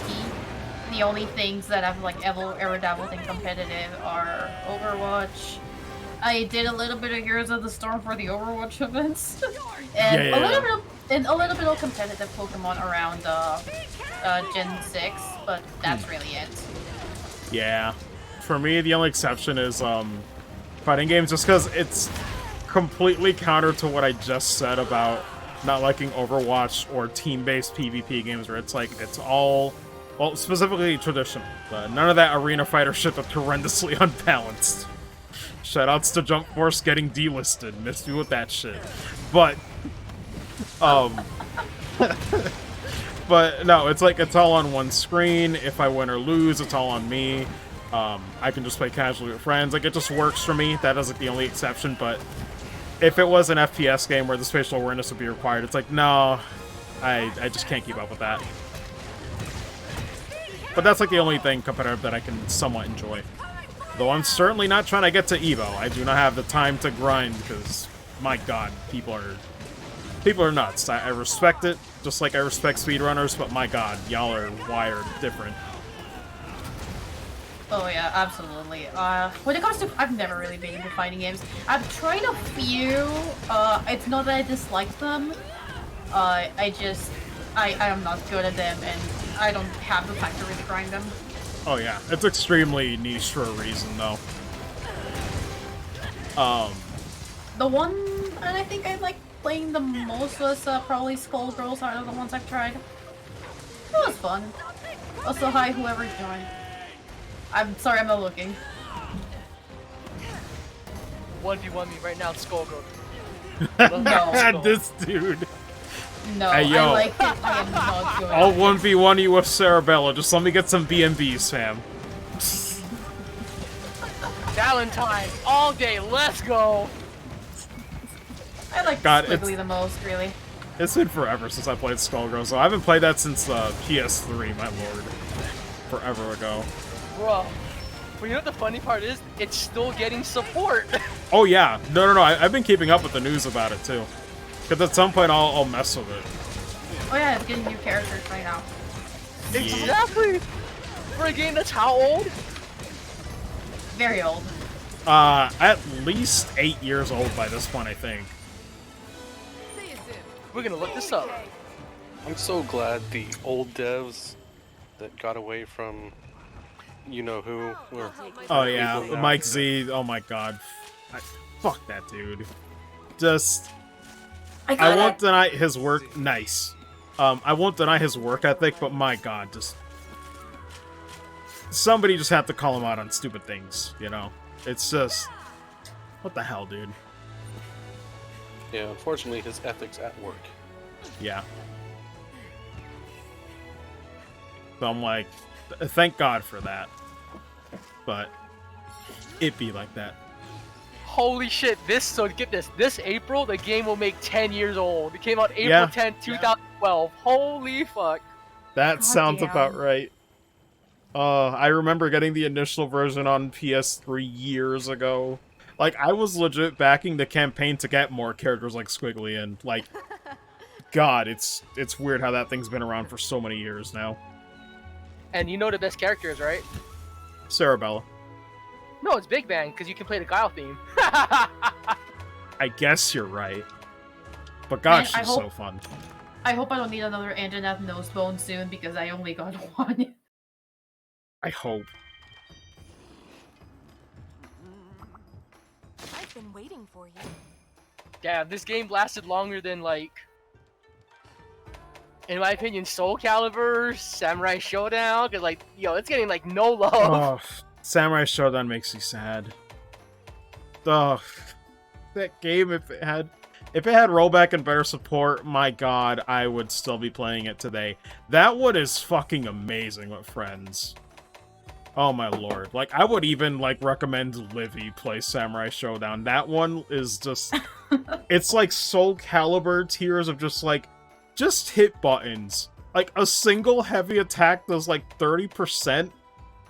The only things that I've like ever dabbled in competitive are Overwatch. I did a little bit of Heroes of the Storm for the Overwatch events, and Yeah. a little bit of competitive Pokemon around Gen 6, but that's really it. Yeah. For me, the only exception is, fighting games, just because it's completely counter to what I just said about not liking Overwatch or team-based PvP games, where it's like, it's all, well, specifically traditional. None of that arena fighter shit that's horrendously unbalanced. Shoutouts to Jump Force getting delisted. Missed me with that shit. But, but no, it's like, it's all on one screen. If I win or lose, it's all on me. I can just play casually with friends. Like, it just works for me. That is like the only exception, but if it was an FPS game where the spatial awareness would be required, it's like, no, I just can't keep up with that. But that's like the only thing competitive that I can somewhat enjoy. Though I'm certainly not trying to get to Evo. I do not have the time to grind because, my god, people are nuts. I respect it, just like I respect speedrunners, but my god, y'all are wired different. Oh yeah, absolutely. When it comes to, I've never really been into fighting games. I've tried a few. It's not that I dislike them. I am not good at them, and I don't have the time to really grind them. Oh yeah, it's extremely niche for a reason, though. The one that I think I like playing the most was probably Skullgirls out of the ones I've tried. It was fun. Also, hi whoever joined. I'm sorry, I'm not looking. 1v1 me right now, Skullgirl. No. This dude. No, Hey, yo. I like it. I am not doing I'll it. 1v1 you with Sarabella. Just let me get some BMBs, fam. Valentine, all day, let's go! I like God, Squiggly it's- the most, really. It's been forever since I played Skullgirls, so I haven't played that since PS3, my lord. Forever ago. Bro. But you know what the funny part is? It's still getting support! Oh yeah, no, I've been keeping up with the news about it too. Because at some point I'll mess with it. Oh yeah, it's getting new characters right now. Exactly! For a game that's how old? Very old. At least 8 years old by this point, I think. We're gonna look this up. I'm so glad the old devs that got away from you know who were Oh yeah, people now. Mike Z. Oh my god, fuck that dude. Just, I won't deny his work. Nice. I won't deny his work ethic, but my god, just somebody just had to call him out on stupid things. You know, it's just, what the hell, dude. Yeah, unfortunately, his ethics at work. Yeah. So I'm like, thank God for that. But it be like that. Holy shit, so get this. This April, the game will make 10 years old. It came out April Yeah. 10th, 2012. Holy fuck. That sounds damn. about right. I remember getting the initial version on PS3 years ago. Like, I was legit backing the campaign to get more characters like Squiggly, and, like, God, it's weird how that thing's been around for so many years now. And you know the best characters, right? Sarabella. No, it's Big Bang, because you can play the Guile theme. I guess you're right. But God, Man, I she's hope- so fun. I hope I don't need another internet nose bone soon because I only got one. I hope. I've been waiting for you. Damn, this game lasted longer than, like, in my opinion, Soul Calibur, Samurai Showdown, cause like, yo, it's getting like no love. Oh, Samurai Showdown makes me sad. Ugh. That game, if it had rollback and better support, my god, I would still be playing it today. That one is fucking amazing with friends. Oh my lord. Like, I would even, like, recommend Livy play Samurai Showdown. That one is just... it's like Soul Calibur tiers of just, like, just hit buttons. Like, a single heavy attack does, like, 30%,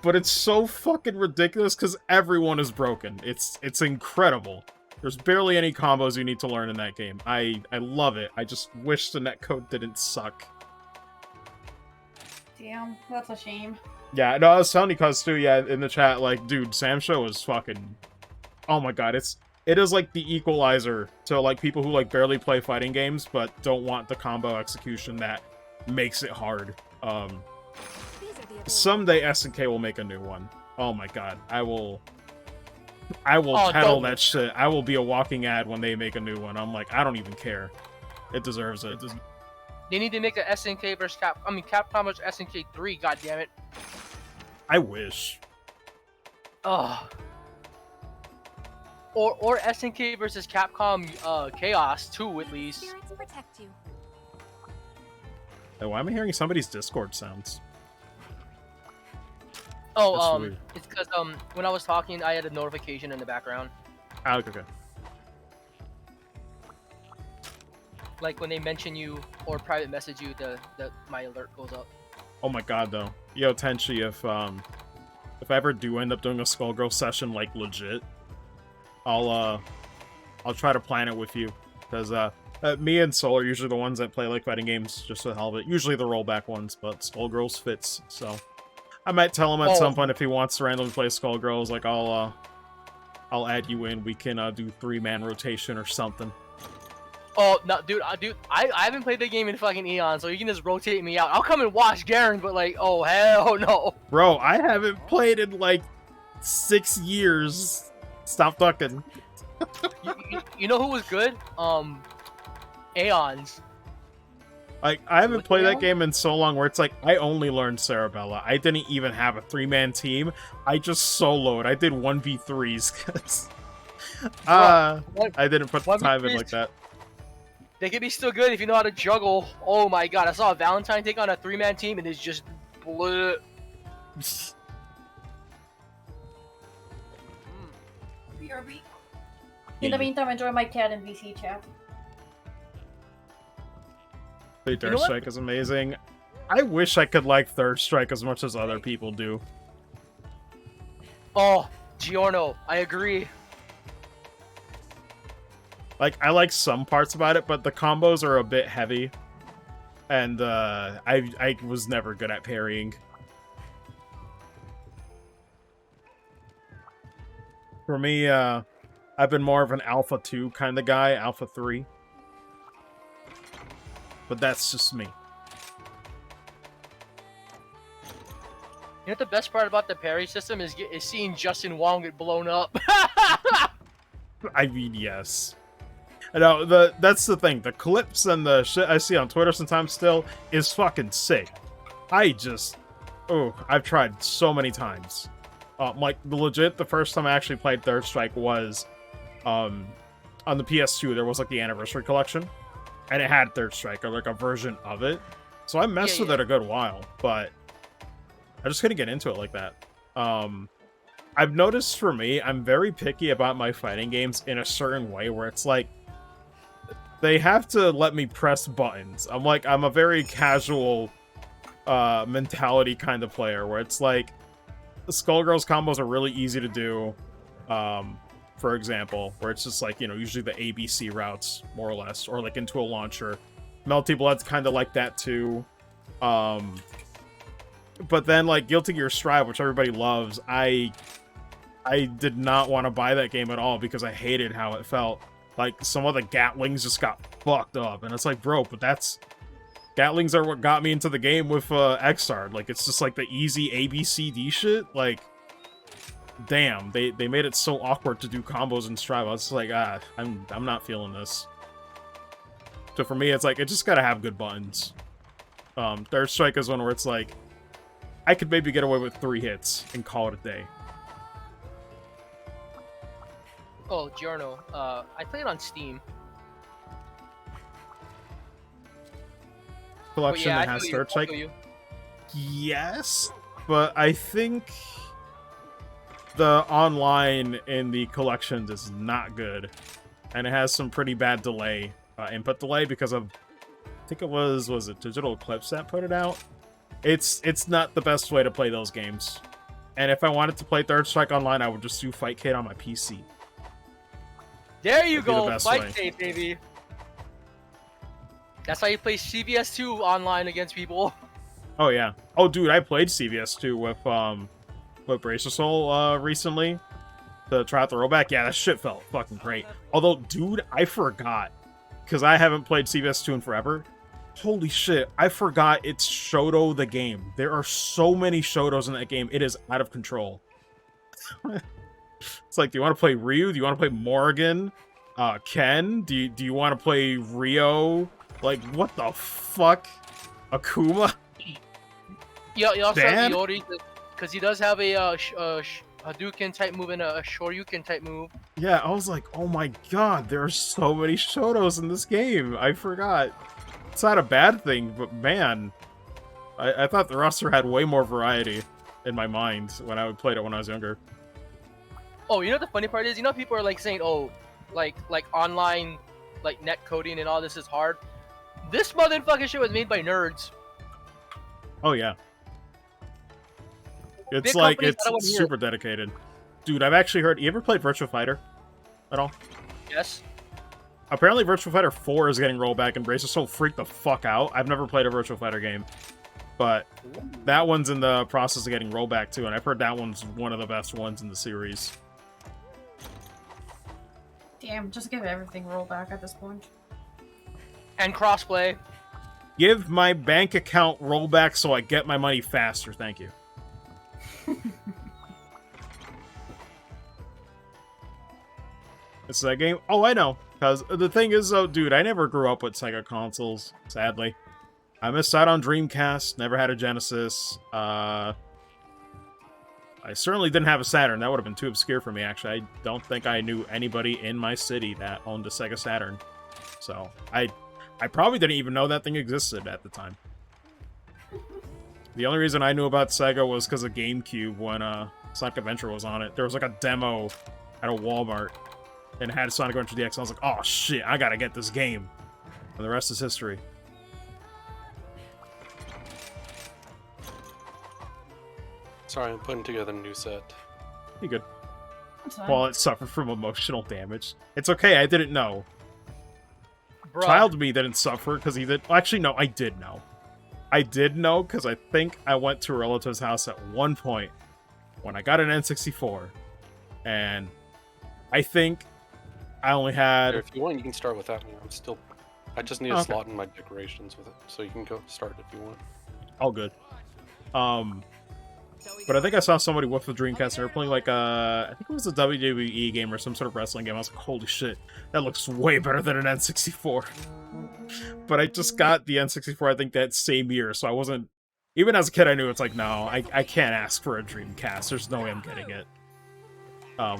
but it's so fucking ridiculous because everyone is broken. It's incredible. There's barely any combos you need to learn in that game. I love it. I just wish the netcode didn't suck. Damn, that's a shame. Yeah, no, I was telling you cuz too, yeah, in the chat, like, dude, Sam Show is fucking... Oh my god, it is like the equalizer to, like, people who, like, barely play fighting games, but don't want the combo execution that makes it hard. Someday SNK will make a new one. Oh my god, I will peddle that shit. I will be a walking ad when they make a new one. I'm like, I don't even care. It deserves it. They need to make a SNK versus Capcom versus SNK 3, goddammit. I wish. Ugh. Or SNK versus Capcom Chaos 2 at least. Spirits protect you. Hey, why am I hearing somebody's Discord sounds? Oh, That's weird. it's because when I was talking, I had a notification in the background. Ah, okay. Like when they mention you or private message you, my alert goes up. Oh my god, though. Yo, Tenchi, if I ever do end up doing a Skullgirl session, like, legit, I'll try to plan it with you. Because, me and Soul are usually the ones that play, like, fighting games just for the hell of it. Usually the rollback ones, but Skullgirls fits, so... I might tell him at some point if he wants to randomly play Skullgirls, like, I'll add you in, we can, do 3-man rotation or something. Oh, no, dude, I haven't played the game in fucking eons, so you can just rotate me out. I'll come and watch Garen, but like, oh, hell no. Bro, I haven't played in like 6 years. Stop ducking. You know who was good? Aeons. Like, I haven't played that game in so long where it's like, I only learned Cerebella. I didn't even have a 3-man team. I just soloed. I did 1v3s because I didn't put the time in like that. They can be still good if you know how to juggle. Oh my god, I saw a Valentine take on a 3-man team and it's just bleh. BRB. In the meantime, enjoy my cat and VC chat. Third Strike is amazing. I wish I could like Third Strike as much as other people do. Oh, Giorno, I agree. Like, I like some parts about it, but the combos are a bit heavy. And, I was never good at parrying. For me, I've been more of an Alpha 2 kind of guy, Alpha 3. But that's just me. You know what the best part about the parry system is seeing Justin Wong get blown up. I mean, yes. No, that's the thing. The clips and the shit I see on Twitter sometimes still is fucking sick. I've tried so many times. Like, the first time I actually played Third Strike was, on the PS2, there was, like, the Anniversary Collection. And it had Third Strike, or, like, a version of it. So I messed with it a good while, but I just couldn't get into it like that. I've noticed for me, I'm very picky about my fighting games in a certain way, where it's like, they have to let me press buttons. I'm a very casual mentality kind of player, where it's like, the Skullgirls combos are really easy to do, for example, where it's just like, you know, usually the ABC routes, more or less, or like into a launcher. Melty Blood's kind of like that too. But then, like, Guilty Gear Strive, which everybody loves, I did not want to buy that game at all because I hated how it felt. Like, some of the Gatlings just got fucked up, and it's like, bro, but that's Gatlings are what got me into the game with Xrd. Like, it's just like the easy ABCD shit. Like, damn, they made it so awkward to do combos in Strive. I was like, I'm not feeling this. So for me, it's like, it just gotta have good buttons. Third Strike is one where it's like, I could maybe get away with 3 hits and call it a day. Oh, Giorno. I play it on Steam. Collection yeah, that has Third Strike? Yes, but I think the online in the collections is not good. And it has some pretty bad delay, input delay, because of, I think it was it Digital Eclipse that put it out? It's not the best way to play those games. And if I wanted to play Third Strike online, I would just do Fightcade on my PC. There you That'd be the go, best way. Fightcade, baby. That's how you play CVS2 online against people. Oh yeah. Oh dude, I played CVS2 with Bracer Soul recently. To try out the rollback. Yeah, that shit felt fucking great. Although, dude, I forgot. Because I haven't played CVS2 in forever. Holy shit, I forgot it's Shoto the game. There are so many Shotos in that game, it is out of control. It's like, do you want to play Ryu? Do you want to play Morgan? Ken? Do you want to play Rio? Like, what the fuck? Akuma? Yeah, you also Dan? have Iori, because he does have a Hadouken type move and a Shoryuken type move. Yeah, I was like, oh my god, there are so many Shotos in this game. I forgot. It's not a bad thing, but man, I thought the roster had way more variety in my mind when I played it when I was younger. Oh, you know what the funny part is? You know people are like saying, oh, like online, like net coding and all this is hard. This motherfucking shit was made by nerds. Oh yeah. It's Big like, companies, I don't wanna it's hear super dedicated. Dude, I've actually heard, you ever played Virtua Fighter at all? Yes. Apparently Virtua Fighter 4 is getting rolled back and Bracer Soul freaked the fuck out. I've never played a Virtua Fighter game. But that one's in the process of getting rolled back too, and I've heard that one's one of the best ones in the series. Damn, just give everything rollback at this point. And crossplay. Give my bank account rollback so I get my money faster, thank you. It's that game? Oh, I know. Because the thing is, though, dude, I never grew up with Sega consoles, sadly. I missed out on Dreamcast, never had a Genesis. I certainly didn't have a Saturn. That would have been too obscure for me, actually. I don't think I knew anybody in my city that owned a Sega Saturn. So, I probably didn't even know that thing existed at the time. The only reason I knew about Sega was because of GameCube when Sonic Adventure was on it. There was like a demo at a Walmart and it had Sonic Adventure DX. I was like, oh shit, I gotta get this game. And the rest is history. Sorry, I'm putting together a new set. Be good. That's fine. While it suffered from emotional damage. It's okay, I didn't know. Bruh. Child me didn't suffer because he did. Well, actually, no, I did know. I did know because I think I went to a relative's house at one point when I got an N64. And I think I only had... Here, if you want, you can start with that one. I just need a slot in my decorations with it, so you can go start if you want. All good. But I think I saw somebody with the Dreamcast. They were playing like I think it was a WWE game or some sort of wrestling game. I was like, holy shit, that looks way better than an N64. But I just got the N64, I think, that same year, so I wasn't... Even as a kid, I knew it's like, no, I can't ask for a Dreamcast. There's no way I'm getting it.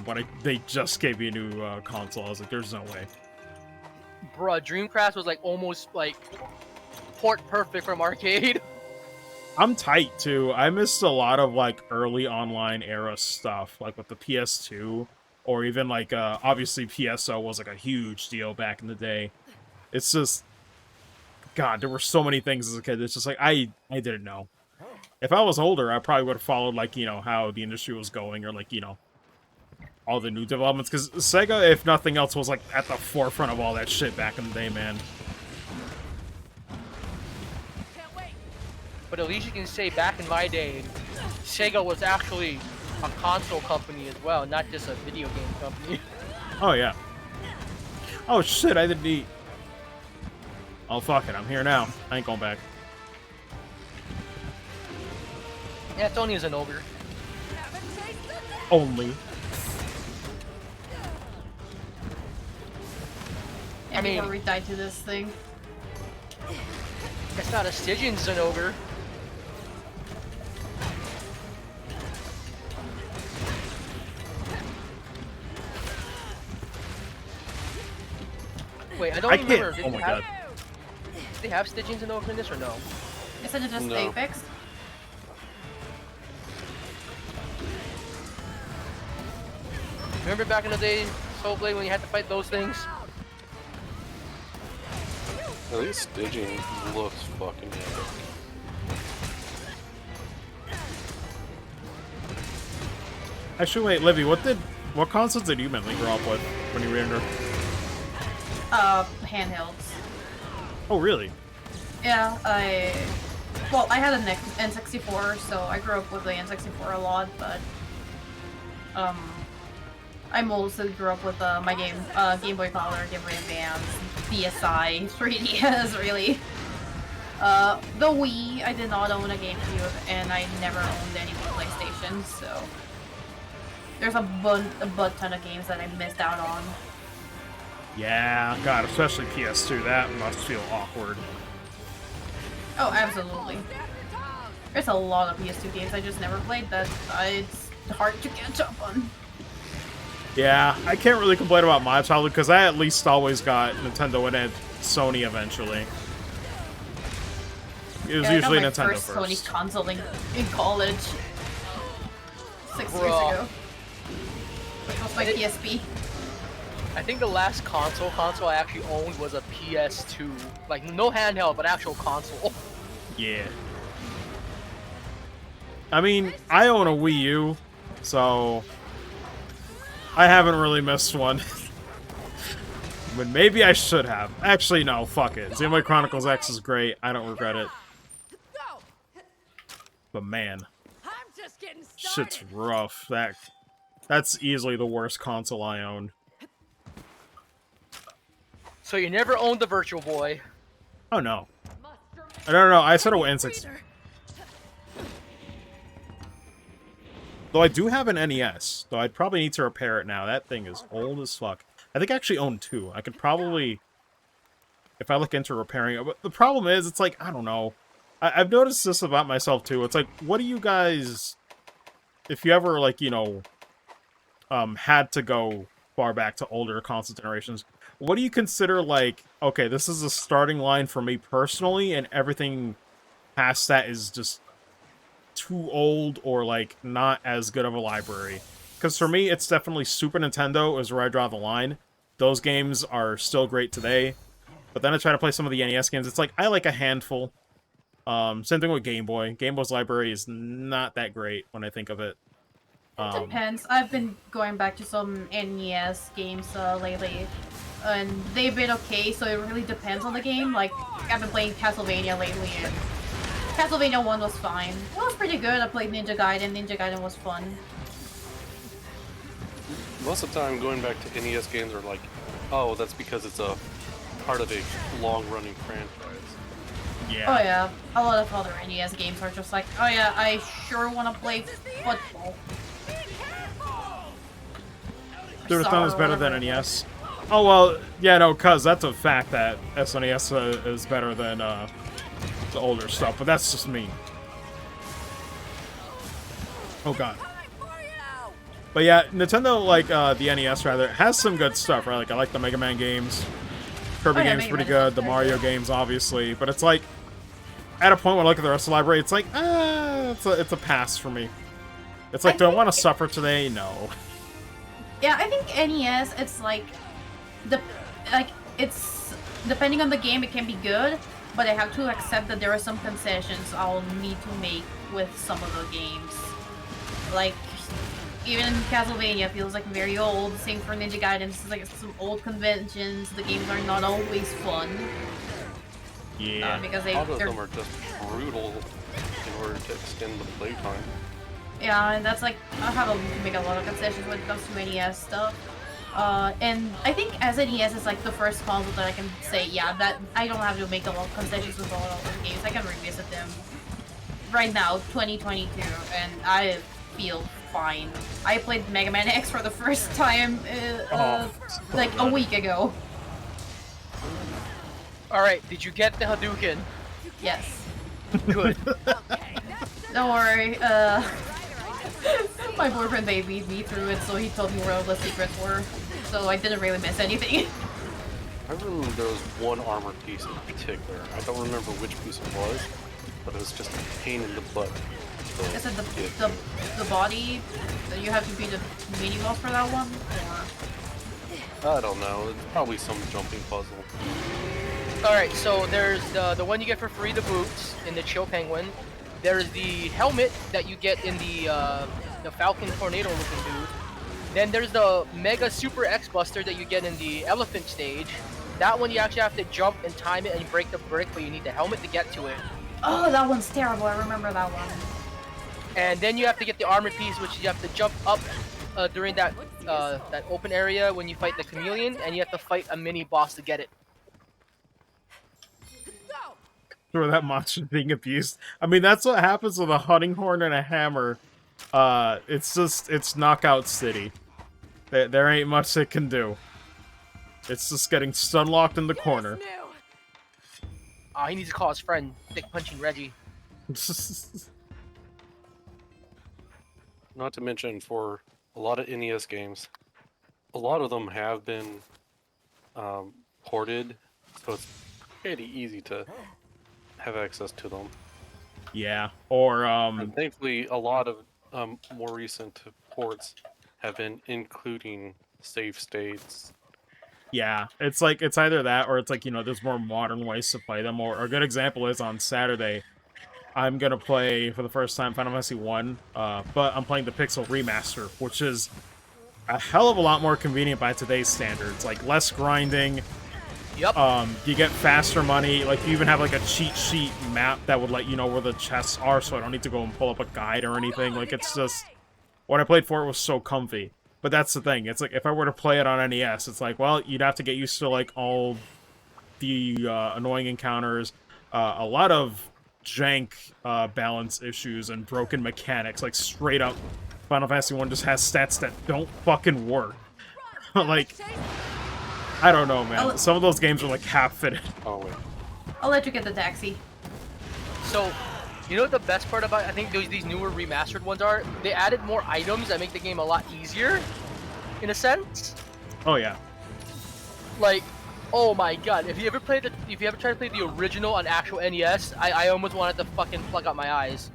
When they just gave me a new console, I was like, there's no way. Bruh, Dreamcast was like almost like port perfect from arcade. I'm tight, too. I missed a lot of, like, early online era stuff, like with the PS2, or even, like, obviously PSO was, like, a huge deal back in the day. It's just... God, there were so many things as a kid. It's just like, I didn't know. If I was older, I probably would have followed, like, you know, how the industry was going, or, like, you know, all the new developments. Because Sega, if nothing else, was, like, at the forefront of all that shit back in the day, man. But at least you can say back in my day, Sega was actually a console company as well, not just a video game company. Oh, yeah. Oh, shit, I didn't eat. Oh, fuck it. I'm here now. I ain't going back. Yeah, Tony is an ogre. Only. Yeah, I mean- before we die to this thing. It's not a Stygian's an ogre. Wait, I don't I can't. remember. Did Oh they my have, god. Did they have Stygian's an ogre in this or no? Isn't it just No. Apex? Remember back in the day, Soul Blade, when you had to fight those things? At least Stygian looks fucking epic. Actually, wait, Livy, what consoles did you mainly grow up with when you were younger? Handhelds. Oh, really? Yeah, well, I had an N64, so I grew up with the N64 a lot, but, I mostly grew up with, my Game Boy Color, Game Boy Advance, DSi, 3DS, really. The Wii, I did not own a GameCube, and I never owned any PlayStation, so there's a butt ton of games that I missed out on. Yeah, God, especially PS2. That must feel awkward. Oh, absolutely. There's a lot of PS2 games I just never played that it's hard to catch up on. Yeah, I can't really complain about my childhood because I at least always got Nintendo and then Sony eventually. It was Yeah, usually I got my Nintendo first Sony first. console in college. 6 years Bruh. ago. Which was my PSP. I think the last console I actually owned was a PS2. Like, no handheld, but actual console. Yeah. I mean, I own a Wii U, so I haven't really missed one. But maybe I should have. Actually, no, fuck it. Xenoblade Chronicles X is great. I don't regret it. Go. But man, I'm just getting started. shit's rough. That's easily the worst console I own. So you never owned the Virtual Boy. Oh no. I don't know. I said it was N6. Though I do have an NES, though I'd probably need to repair it now. That thing is old as fuck. I think I actually own two. I could probably, if I look into repairing it. But the problem is, it's like, I don't know. I've noticed this about myself too. It's like, what do you guys, if you ever, like, you know, had to go far back to older console generations, what do you consider, like, okay, this is a starting line for me personally, and everything past that is just too old or, like, not as good of a library? Because for me, it's definitely Super Nintendo is where I draw the line. Those games are still great today. But then I try to play some of the NES games. It's like, I like a handful. Same thing with Game Boy. Game Boy's library is not that great when I think of it. It depends. I've been going back to some NES games lately, and they've been okay, so it really depends on the game. Like, I've been playing Castlevania lately, and Castlevania 1 was fine. It was pretty good. I played Ninja Gaiden. Ninja Gaiden was fun. Most of the time, going back to NES games are like, oh, that's because it's a part of a long-running franchise. Yeah. Oh yeah, a lot of other NES games are just like, oh yeah, I sure want to play football. Super Sorry, Nintendo is better than whatever. NES. Oh, well, yeah, no, cuz that's a fact that SNES is better than the older stuff, but that's just me. Oh god. But yeah, Nintendo, like, the NES, rather, has some good stuff, right? Like, I like the Mega Man games. Kirby Oh, yeah, games Mega pretty Man is good. The very Mario good. games, obviously. But it's like, at a point when I look at the rest of the library, it's like, it's a pass for me. It's like, I do I think want to suffer today? No. Yeah, I think NES, it's like, it's, depending on the game, it can be good, but I have to accept that there are some concessions I'll need to make with some of the games. Like, even Castlevania feels like very old, same for Ninja Gaiden, it's like some old conventions, the games are not always fun. Yeah. Because A lot of they're them are just brutal in order to extend the playtime. Yeah, and that's like, I have to make a lot of concessions when it comes to NES stuff. And I think SNES is like the first console that I can say, yeah, that I don't have to make a lot of concessions with all of those games. I can revisit them right now, 2022, and I feel fine. I played Mega Man X for the first time like a week ago. Alright, did you get the Hadouken? Yes. Good. Don't worry, my boyfriend babied me through it, so he told me where all the secrets were. So I didn't really miss anything. I remember there was one armor piece in particular. I don't remember which piece it was, but it was just a pain in the butt. Is it the body that you have to beat the mini boss for that one? Or... I don't know. It's probably some jumping puzzle. Alright, so there's the one you get for free, the boots, in the Chill Penguin. There's the helmet that you get in the Falcon Tornado looking dude. Then there's the Mega Super X Buster that you get in the Elephant stage. That one you actually have to jump and time it and you break the brick, but you need the helmet to get to it. Oh, that one's terrible. I remember that one. And then you have to get the armor piece, which you have to jump up during that open area when you fight the chameleon, and you have to fight a mini boss to get it. Or that monster being abused. I mean, that's what happens with a hunting horn and a hammer. It's knockout city. There ain't much it can do. It's just getting stun locked in the corner. He needs to call his friend, Dick Punching Reggie. Not to mention, for a lot of NES games, a lot of them have been ported, so it's pretty easy to have access to them. Yeah, or And thankfully, a lot of more recent ports have been including save states. yeah, it's like it's either that or it's like, you know, there's more modern ways to play them. Or a good example is on Saturday, I'm gonna play for the first time Final Fantasy 1, but I'm playing the Pixel Remaster, which is a hell of a lot more convenient by today's standards. Like less grinding. Yep. You get faster money. Like you even have like a cheat sheet map that would let you know where the chests are, so I don't need to go and pull up a guide or anything. Like it's just what I played for it was so comfy. But that's the thing. It's like if I were to play it on NES, it's like, well, you'd have to get used to like all the annoying encounters, a lot of jank balance issues and broken mechanics. Like straight up, Final Fantasy 1 just has stats that don't fucking work. Like, I don't know, man. Some of those games are like half-fitted. Oh, wait. I'll let you get the taxi. So, you know what the best part about, I think these newer remastered ones are? They added more items that make the game a lot easier, in a sense. Oh, yeah. Like, oh my god, if you ever tried to play the original on actual NES, I almost wanted to fucking plug out my eyes.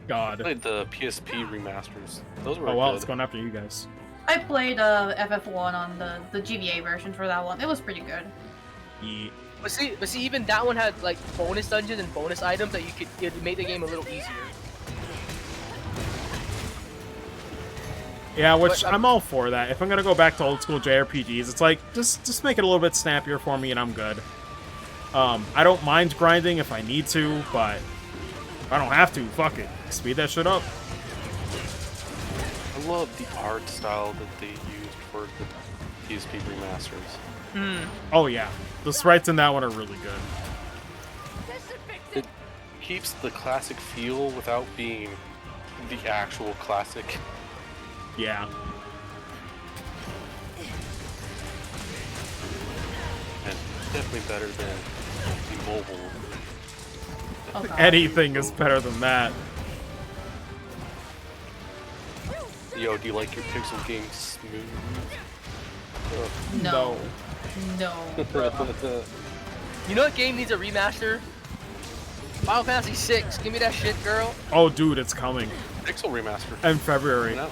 God. I played the PSP remasters. Those were Oh, well, good. it's going after you guys. I played FF1 on the GBA version for that one. It was pretty good. Yeah. But see, even that one had like bonus dungeons and bonus items that it made the game a little easier. Yeah, which I'm all for that. If I'm gonna go back to old school JRPGs, it's like just make it a little bit snappier for me, and I'm good. I don't mind grinding if I need to, but if I don't have to, fuck it, speed that shit up. I love the art style that they used for the PSP remasters. Oh yeah, the sprites in that one are really good. It keeps the classic feel without being the actual classic. Yeah. And definitely better than the mobile. Oh, God. Anything is better than that. Yo, do you like your pixel game smooth? No. No. You know what game needs a remaster? Final Fantasy VI. Give me that shit, girl. Oh, dude, it's coming Pixel remaster. in February. No.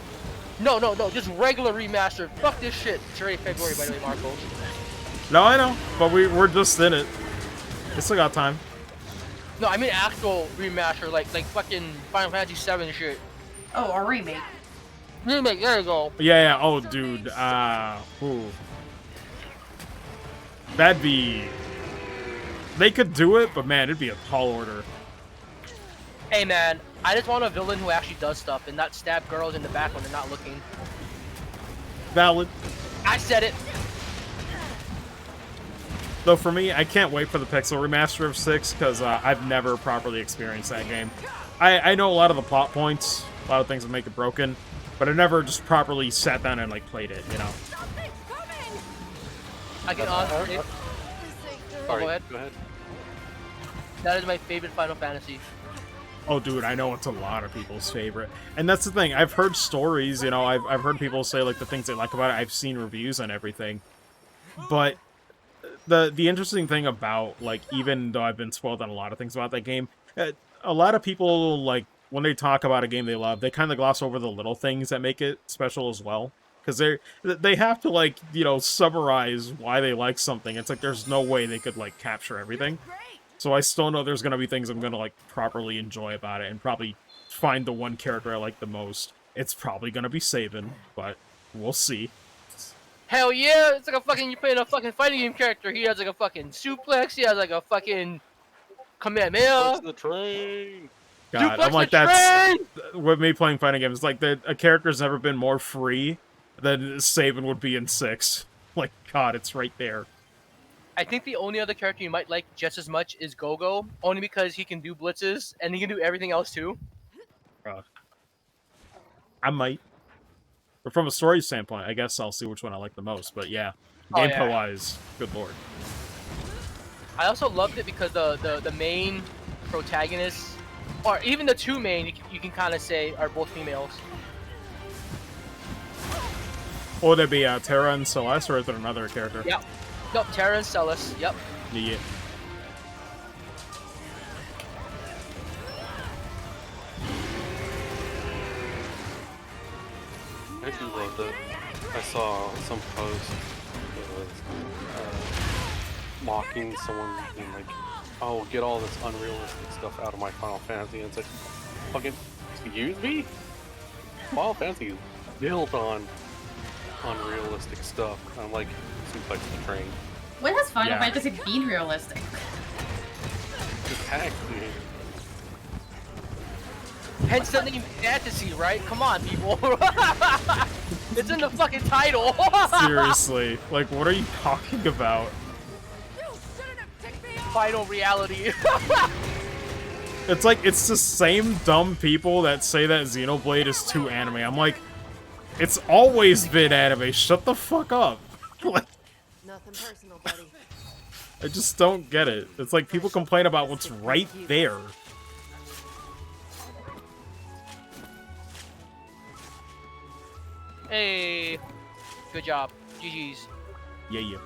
No, just regular remaster. Fuck this shit. It's already February, by the way, Marco. No, I know, but we're just in it. We still got time. No, I mean actual remaster, like fucking Final Fantasy VII shit. Oh, a remake. Remake, there you go. Yeah. Oh, dude. Ooh. That'd be. They could do it, but man, it'd be a tall order. Hey man, I just want a villain who actually does stuff and not stab girls in the back when they're not looking. Valid. I said it. Though for me, I can't wait for the Pixel remaster of 6 because I've never properly experienced that game. I know a lot of the plot points, a lot of things that make it broken, but I never just properly sat down and like played it, you know. I can honestly. Sorry, Go ahead. Go ahead. That is my favorite Final Fantasy. Oh, dude, I know it's a lot of people's favorite. And that's the thing. I've heard stories, you know, I've heard people say, like, the things they like about it. I've seen reviews and everything. But the interesting thing about, like, even though I've been spoiled on a lot of things about that game, a lot of people, like, when they talk about a game they love, they kind of gloss over the little things that make it special as well. Because they have to, like, you know, summarize why they like something. It's like there's no way they could, like, capture everything. So I still know there's going to be things I'm going to, like, properly enjoy about it and probably find the one character I like the most. It's probably going to be Sabin, but we'll see. Hell yeah! It's like a fucking, you're playing a fucking fighting game character. He has like a fucking suplex, he has like a fucking Kamehameha. What's the train? God, Suplex I'm like, the that's... train! With me playing fighting games, it's like a character's never been more free than Sabin would be in 6. Like, God, it's right there. I think the only other character you might like just as much is Gogo, only because he can do blitzes and he can do everything else too. I might. But from a story standpoint, I guess I'll see which one I like the most. But yeah, Oh, yeah. gameplay-wise, good lord. I also loved it because the main protagonists, or even the two main, you can kind of say are both females. Or would it be Terra and Celeste, or is it another character? Yep. Nope, Terra and Celis. Yep. Yeah. I do love that. I saw some post that was mocking someone being like, "Oh, get all this unrealistic stuff out of my Final Fantasy." And it's like, fucking, excuse me? Final Fantasy is built on unrealistic stuff. And I'm like, suplex the train. When has Final Yeah. Fantasy been realistic? Exactly. Hence the name fantasy, right? Come on, people. It's in the fucking title. Seriously. Like, what are you talking about? Final reality. It's like, it's the same dumb people that say that Xenoblade is too anime. I'm like, it's always been anime. Shut the fuck up. Like, Nothing personal, buddy. I just don't get it. It's like people complain about what's right there. Hey, good job. GG's. Yeah.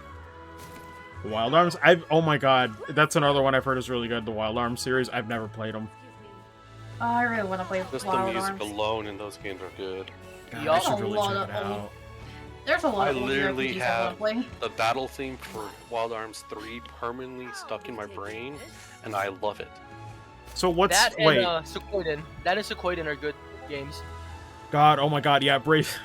The Wild Arms? Oh my god, that's another one I've heard is really good. The Wild Arms series. I've never played them. Oh, I really want to play Just the Wild music Arms. alone in those games are good. God, Yup. I should really A lot check it of out. There's a lot I of old literally RPGs I want to play. have the battle theme for Wild Arms 3 permanently stuck in my brain, and I love it. So what's... That and wait. Suikoden. That and Suikoden are good games. God, oh my god, yeah, Bracer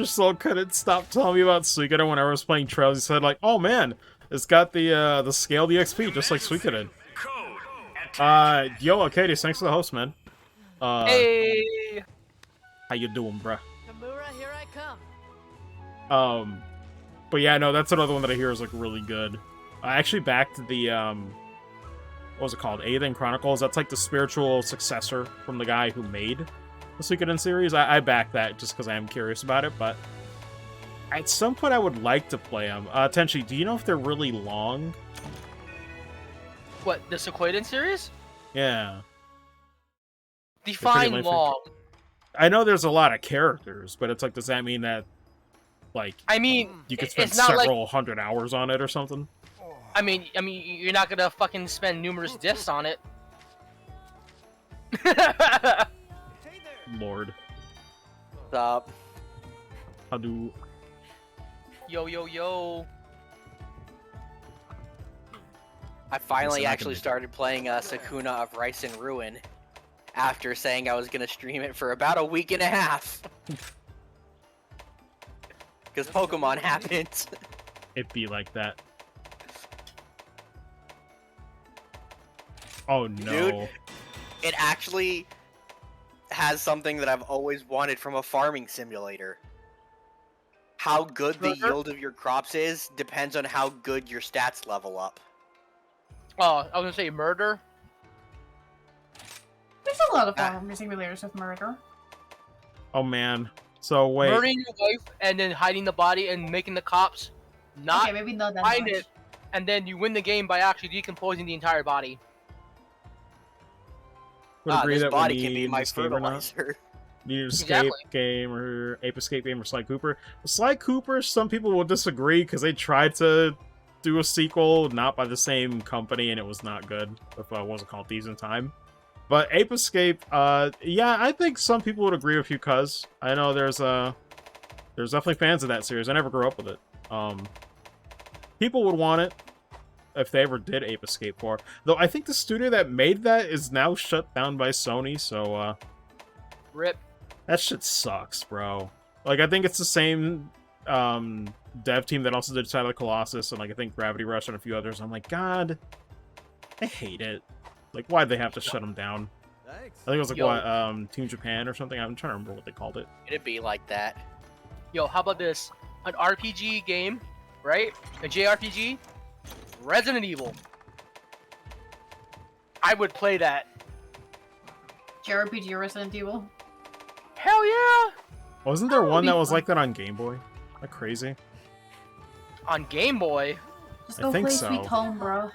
Soul couldn't stop telling me about Suikoden whenever I was playing Trails. He said, like, oh man, it's got the scale DXP, just like Suikoden. Yo, Arcadius, thanks for the host, man. Hey. How you doing, bruh? Kamura, here I come. But yeah, no, that's another one that I hear is, like, really good. I actually backed the, what was it called? Aethan Chronicles. That's, like, the spiritual successor from the guy who made the Suikoden series. I backed that just because I am curious about it, but at some point I would like to play them. Tenchi, do you know if they're really long? What, the Suikoden series? Yeah. Define lengthy. long. I know there's a lot of characters, but it's like, does that mean that, like, I mean, you could spend it's not like, several hundred hours on it or something? I mean, you're not gonna fucking spend numerous discs on it. Lord. Stop. How do... Yo. I finally Listen, I actually can- started playing Sakuna of Rice and Ruin after saying I was gonna stream it for about a week and a half. Because Pokemon happened. It be like that. Oh no. Dude. It actually has something that I've always wanted from a farming simulator. how good the Murder? yield of your crops is depends on how good your stats level up. Oh, I was gonna say murder. There's a lot of Ah. missing simulators of murder. Oh man. So wait. Murdering your wife and then hiding the body and making the cops not Okay, maybe not that find much. it, and then you win the game by actually decomposing the entire body. Would agree This that body we can be need my this game or not. fertilizer. Need an escape Exactly. game or Ape Escape game or Sly Cooper. Sly Cooper, some people will disagree because they tried to do a sequel, not by the same company, and it was not good. If it wasn't called Thieves in Time. But Ape Escape, yeah, I think some people would agree with you, cuz I know there's definitely fans of that series. I never grew up with it. People would want it if they ever did Ape Escape 4. Though I think the studio that made that is now shut down by Sony, so Rip. that shit sucks, bro. Like, I think it's the same dev team that also did Shadow of the Colossus and, like, I think Gravity Rush and a few others. I'm like, God, I hate it. Like, why'd they have to shut them down? Thanks. I think it was like, Yo. what, Team Japan or something? I'm trying to remember what they called it. It'd be like that. Yo, how about this? An RPG game, right? A JRPG? Resident Evil. I would play that. JRPG Resident Evil. Hell yeah! Wasn't there That would one be that was fun. like that on Game Boy? Like crazy? On Game Boy. Just I go think play so. Sweet Home, bro.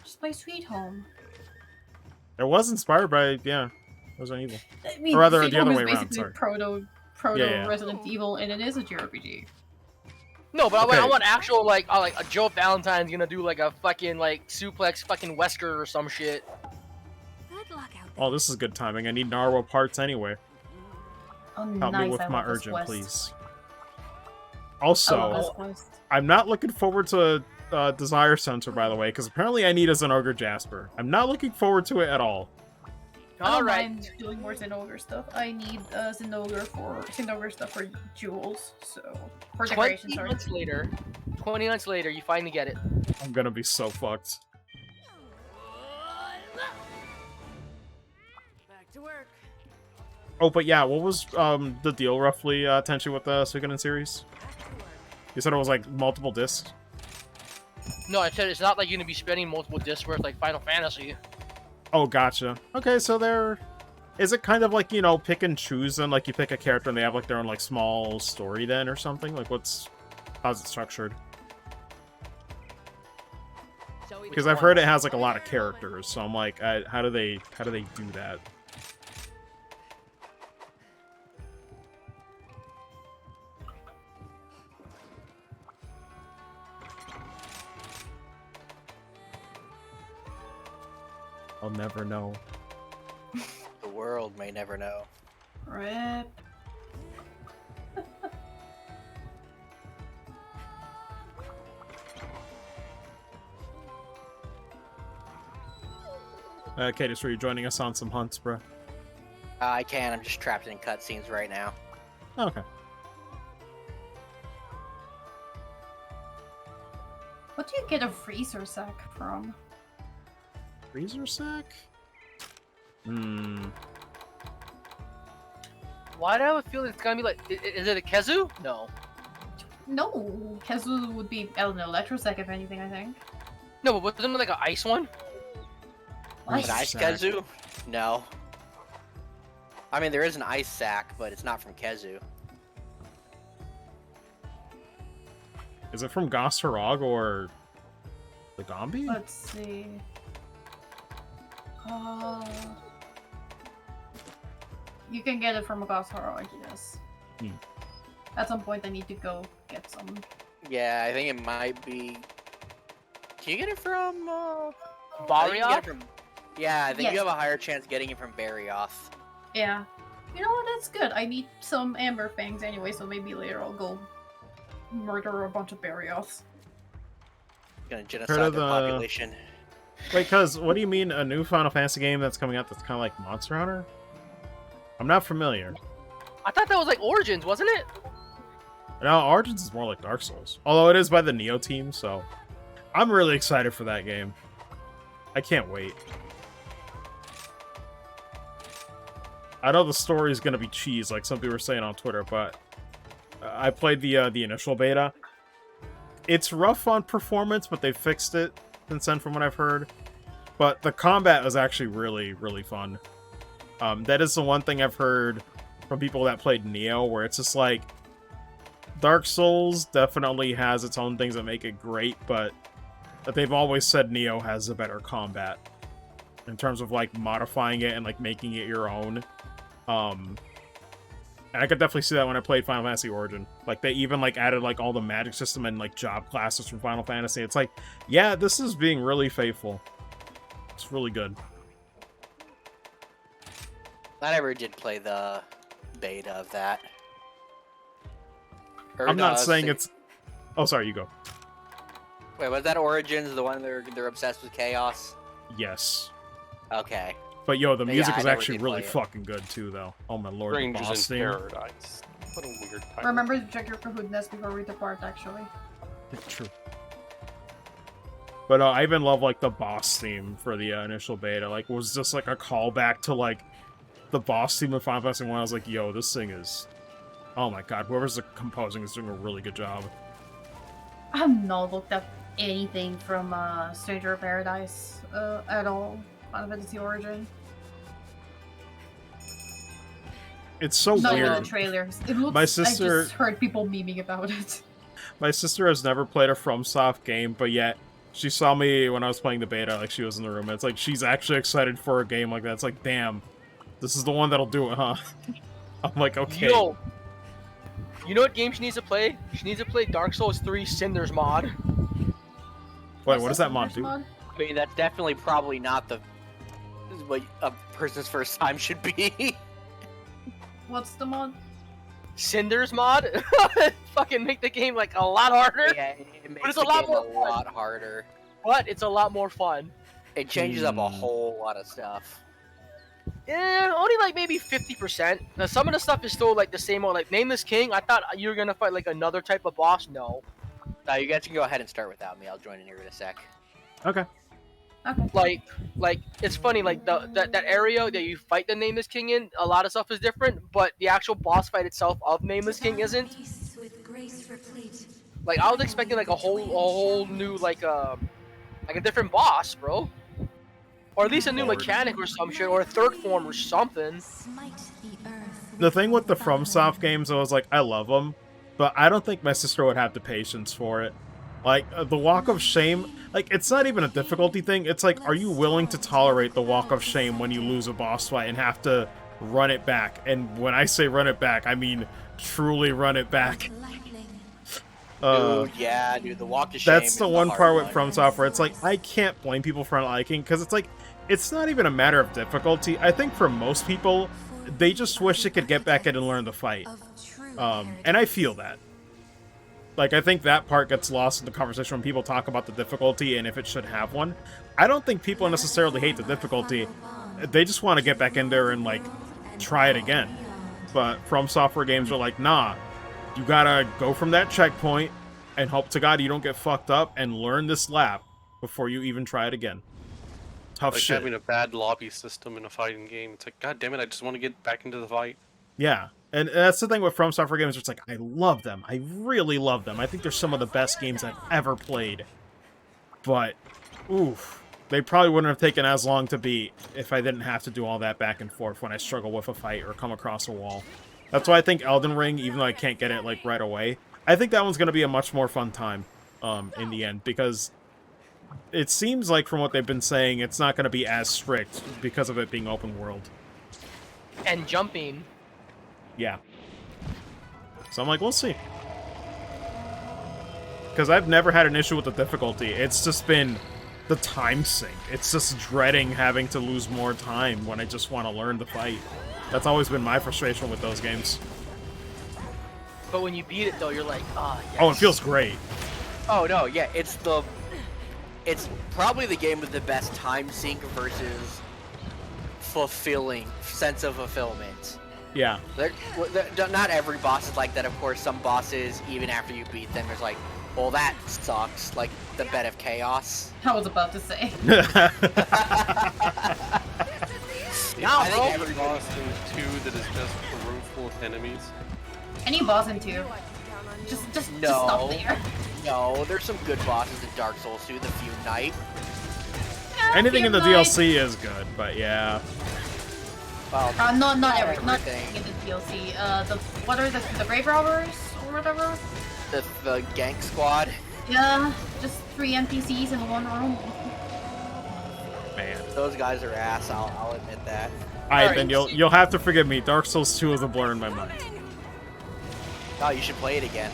Just play Sweet Home. It was inspired by, yeah, Resident Evil. I mean, Or rather, Sweet the other Home way is around, basically sorry. proto Yeah. Resident Evil, and it is a JRPG. No, but Okay. I want actual like a Joe Valentine's gonna do like a fucking like suplex fucking Wesker or some shit. Good luck out there. Oh, this is good timing. I need Narwhal parts anyway. Oh, Help nice. me with I my love this urgent, quest. please. I Also, love this quest. I'm not looking forward to Desire Center, by the way, because apparently I need a Zenogre Jasper. I'm not looking forward to it at all. I don't Alright. mind doing more Zenogre stuff. I need Zenogre stuff for jewels, so for 20 decorations. Sorry. months later, 20 months later, you finally get it. I'm gonna be so fucked. Back to work. Oh, but yeah, what was the deal roughly, Tenchi, with the Suikoden series? You said it was like multiple discs? No, I said it's not like you're gonna be spending multiple discs worth like Final Fantasy. Oh, gotcha. Okay, so there... Is it kind of like, you know, pick and choose, and like you pick a character and they have like their own like small story then or something? Like how's it structured? Because I've heard it has like a lot of characters, so I'm like, how do they do that? I'll never know. The world may never know. Rip. Okay, so you're joining us on some hunts, bro. I can. I'm just trapped in cutscenes right now. Okay. What do you get a freezer sack from? Freezer sack? Hmm. Why do I have a feeling it's gonna be like? Is it a Kezu? No. No, Kezu would be an electro sack if anything. I think. No, but wasn't it like an ice one? Ice An ice sack. Kezu? No. I mean, there is an ice sack, but it's not from Kezu. Is it from Gos Harag or the Gombi? Let's see. You can get it from a Goshara, I guess. Hmm. At some point, I need to go get some. Yeah, I think it might be. Can you get it from? I think you can get Barioth? it from... Yeah, I think Yes. you have a higher chance getting it from Barioth. Yeah. You know what? That's good. I need some Amber Fangs anyway, so maybe later I'll go murder a bunch of Barioths. Gonna Heard genocide of their the- population. Wait, cuz, what do you mean a new Final Fantasy game that's coming out that's kind of like Monster Hunter? I'm not familiar. I thought that was like Origins, wasn't it? No, Origins is more like Dark Souls. Although it is by the Neo team, so... I'm really excited for that game. I can't wait. I know the story is gonna be cheese, like some people were saying on Twitter, but... I played the initial beta. It's rough on performance, but they fixed it since then, from what I've heard. But the combat is actually really, really fun. That is the one thing I've heard from people that played Neo, where it's just like, Dark Souls definitely has its own things that make it great, but they've always said Neo has a better combat in terms of like modifying it and like making it your own. And I could definitely see that when I played Final Fantasy Origin. Like, they even like added like all the magic system and like job classes from Final Fantasy. It's like, yeah, this is being really faithful. It's really good. I never did play the beta of that. Or I'm no, not saying it's... Oh, sorry, you go. Wait, was that Origins, the one they're obsessed with chaos? Yes. Okay. But yo, the Yeah, music I is never actually did really play it. fucking good too, though. Oh my lord, the Strangers boss in theme. Paradise. What a weird title. Remember to check your Kahootness before we depart, actually. True. But I even love like the boss theme for the initial beta. Like, it was just like a callback to like the boss theme of Final Fantasy 1. I was like, yo, this thing is... Oh my god, whoever's composing is doing a really good job. I have not looked up anything from Stranger of Paradise at all. Final Fantasy Origin. It's so Not weird. even the trailers. It looks, My sister- I just heard people memeing about it. My sister has never played a FromSoft game, but yet she saw me when I was playing the beta, like she was in the room. And it's like she's actually excited for a game like that. It's like, damn, this is the one that'll do it, huh? I'm like, okay. Yo, you know what game she needs to play? She needs to play Dark Souls 3 Cinders mod. Wait, what does that mod do? I mean, that's definitely probably not what a person's first time should be. What's the mod? Cinders mod? Fucking make the game like a lot harder. Yeah, it makes it's the a lot game more a fun. lot harder. But it's a lot more fun. It changes up a whole lot of stuff. Yeah, only like maybe 50%. Now some of the stuff is still like the same old. Like Nameless King, I thought you were gonna fight like another type of boss. No. Now you guys can go ahead and start without me. I'll join in here in a sec. Okay. Okay. Like it's funny, like that area that you fight the Nameless King in, a lot of stuff is different, but the actual boss fight itself of Nameless King isn't. Like I was expecting like a whole new like a different boss, bro. Or at least a new mechanic or some shit, or a third form or something. The thing with the FromSoft games, I was like, I love them, but I don't think my sister would have the patience for it. Like, the Walk of Shame, like, it's not even a difficulty thing. It's like, are you willing to tolerate the Walk of Shame when you lose a boss fight and have to run it back? And when I say run it back, I mean truly run it back. Yeah, dude, the Walk of Shame. That's the one part with FromSoft where it's like, I can't blame people for not liking, because it's like, it's not even a matter of difficulty. I think for most people, they just wish they could get back in and learn the fight. And I feel that. Like, I think that part gets lost in the conversation when people talk about the difficulty and if it should have one. I don't think people necessarily hate the difficulty. They just want to get back in there and, like, try it again. But From Software games are like, nah, you gotta go from that checkpoint and hope to God you don't get fucked up and learn this lap before you even try it again. Tough Like shit. having a bad lobby system in a fighting game. It's like, god damn it, I just want to get back into the fight. Yeah. And that's the thing with From Software games, it's like, I love them. I really love them. I think they're some of the best games I've ever played. But, oof, they probably wouldn't have taken as long to beat if I didn't have to do all that back and forth when I struggle with a fight or come across a wall. That's why I think Elden Ring, even though I can't get it, like, right away, I think that one's going to be a much more fun time in the end, because it seems like, from what they've been saying, it's not going to be as strict because of it being open world. And jumping. Yeah. So I'm like, we'll see. Because I've never had an issue with the difficulty. It's just been the time sink. It's just dreading having to lose more time when I just want to learn the fight. That's always been my frustration with those games. But when you beat it, though, you're like, ah, yes. Oh, it feels great. Oh no, yeah, it's probably the game with the best time sink versus fulfilling sense of fulfillment. Yeah. Not every boss is like that, of course. Some bosses, even after you beat them, there's like, well, that sucks. Like the Bed of Chaos. I was about to say. I Every think boss in 2 that is just a room full of enemies. Any boss in 2. Just stop there. No, there's some good bosses in Dark Souls 2, the Feud Knight. Anything in the Feud Knight. DLC is good, but yeah. Well, Not everything everything. in the DLC. What are the grave robbers or whatever? The Gank Squad. Yeah, just 3 NPCs in one room. Man. Those guys are ass, I'll admit that. Alright, then you'll have to forgive me. Dark Souls 2 is a blur in my mind. Oh, you should play it again.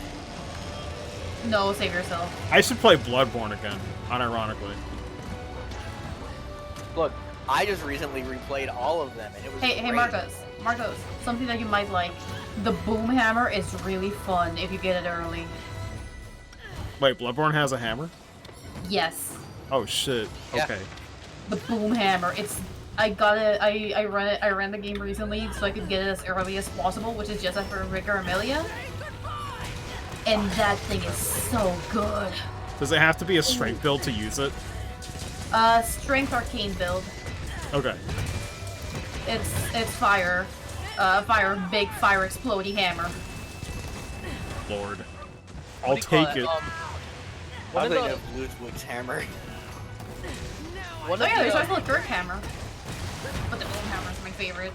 No, save yourself. I should play Bloodborne again, unironically. Look, I just recently replayed all of them, and it was Hey, great. Marcos, something that you might like. The boom hammer is really fun if you get it early. Wait, Bloodborne has a hammer? Yes, Oh shit. Yeah. Okay. the boom hammer. I got it. I ran the game recently so I could get it as early as possible, which is just after Rigor Amelia. And that thing is so good. Does it have to be a strength build to use it? Strength arcane build. Okay. It's fire. Big fire explodey hammer. Lord. What I'll do you call take it? it. I One think of of Ludwig's hammer. the Oh yeah, there's uh, also the Kirk hammer. But the boom hammer is my favorite.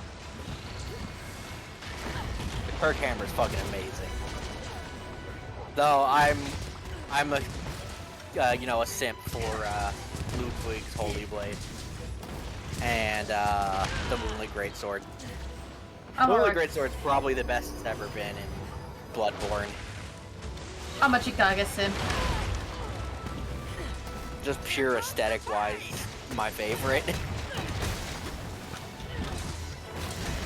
The Kirk hammer is fucking amazing. Though I'm a a simp for Ludwig's Holy Blade and the Moonlit Greatsword. Moonlit Greatsword's probably the best it's ever been in Bloodborne. I'm a Chicago simp. Just pure aesthetic wise, my favorite.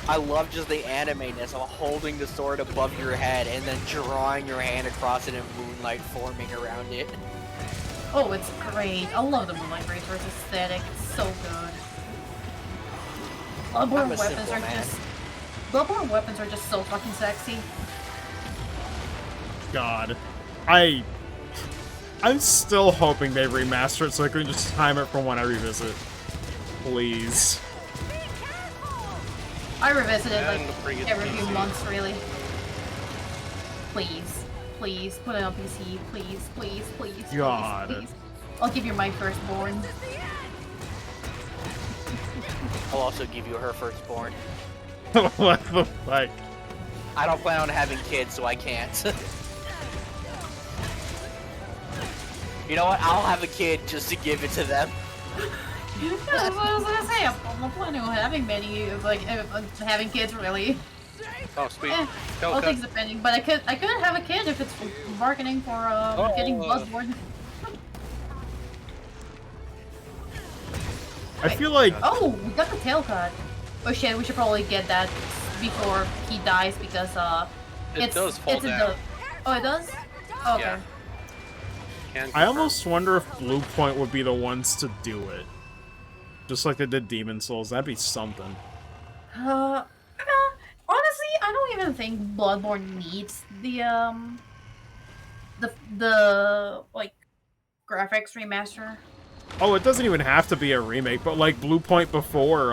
I love just the anime-ness of holding the sword above your head and then drawing your hand across it and moonlight forming around it. Oh, it's great. I love the Moonlight Greatsword's aesthetic. It's so good. I'm Bloodborne a weapons simple are man. just... Bloodborne weapons are just so fucking sexy. God. I'm still hoping they remaster it so I can just time it from when I revisit. Please. I revisit it And like bring it to every few PC. months, really. Please. Please, put it on PC. Please, please, please, God. please, please. I'll give you my firstborn. I'll also give you her firstborn. What the fuck? I don't plan on having kids, so I can't. You know what? I'll have a kid just to give it to them. Yeah, that's what I was gonna say. I'm not planning on having many, having kids, really. Oh, sweet. Eh, Go, all go. things depending, but I could have a kid if it's marketing for getting Bloodborne. I feel like Oh, we got the tail cut. Oh shit, we should probably get that before he dies because It does fall it's down. Oh, it does? Oh, okay. Yeah. Can I confirm. almost wonder if Blue Point would be the ones to do it. Just like they did Demon Souls, that'd be something. Honestly, I don't even think Bloodborne needs the like graphics remaster. Oh, it doesn't even have to be a remake, but like Blue Point before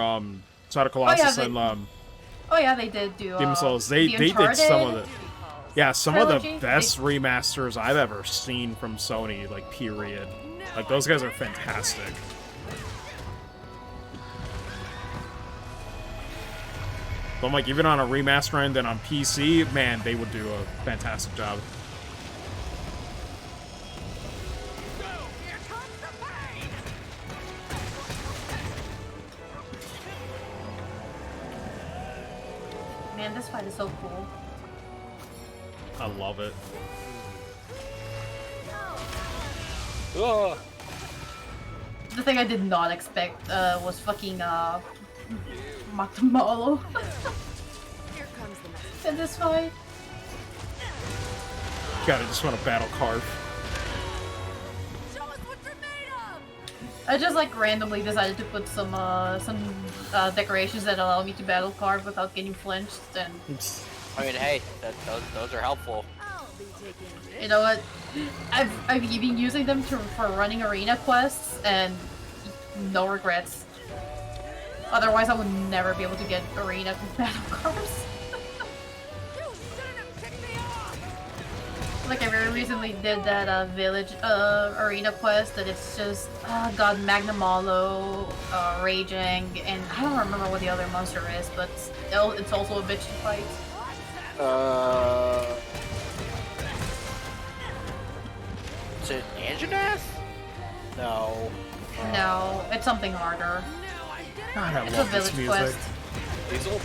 Shadow of Colossus they- and Oh yeah, they did do Demon Souls. They the did some of Uncharted. the some of the trilogy, best remasters I've ever seen from Sony, like period. Like those guys are fantastic. But I'm like, even on a remaster end and on PC, man, they would do a fantastic job. Man, this fight is so cool. I love it. Ugh. The thing I did not expect was fucking Matamalo Here comes the message. in this fight. God, I just want to battle Carve. Show us what you're made of! I just like randomly decided to put some decorations that allow me to battle Carve without getting flinched, and I mean, hey, those are helpful. I'll be taking this. you know what? I've been using them for running arena quests, and no regrets. Otherwise, I would never be able to get arena battle cards. You shouldn't have kicked me off! Like I very recently did that village arena quest that it's just God Magnamalo, Raging, and I don't remember what the other monster is, but it's also a bitch to fight. Is it Anjanath? No. No, it's something harder. God, I It's a love this village music. quest. Hazel?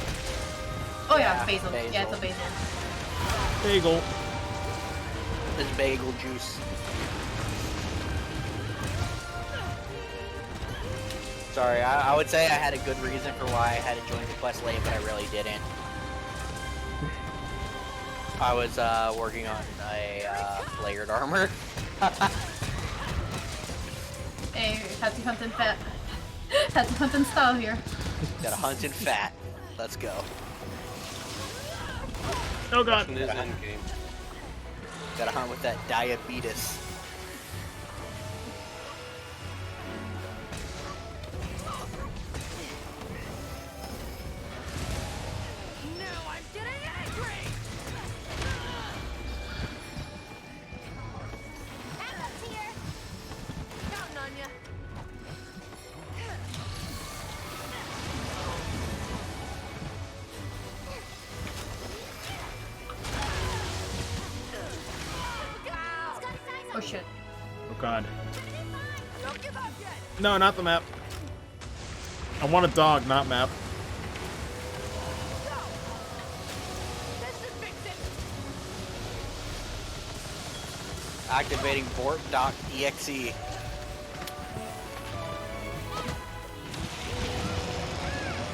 Oh yeah, Yeah, basil. Yeah, it's a basil. basil. Bagel. This bagel juice. Sorry, I would say I had a good reason for why I had to join the quest late, but I really didn't. I was working on a layered armor. Hey, Happy Hunting Fat. Happy Hunting style here. Got a hunting fat. Let's go. Oh god. Russian is in game. Gotta hunt with that diabetes. Now I'm getting angry! Arrows here. Counting on ya. Oh shit. Oh god. Don't give up yet! No, not the map. I want a dog, not map. This should fix it! Activating Bork.exe.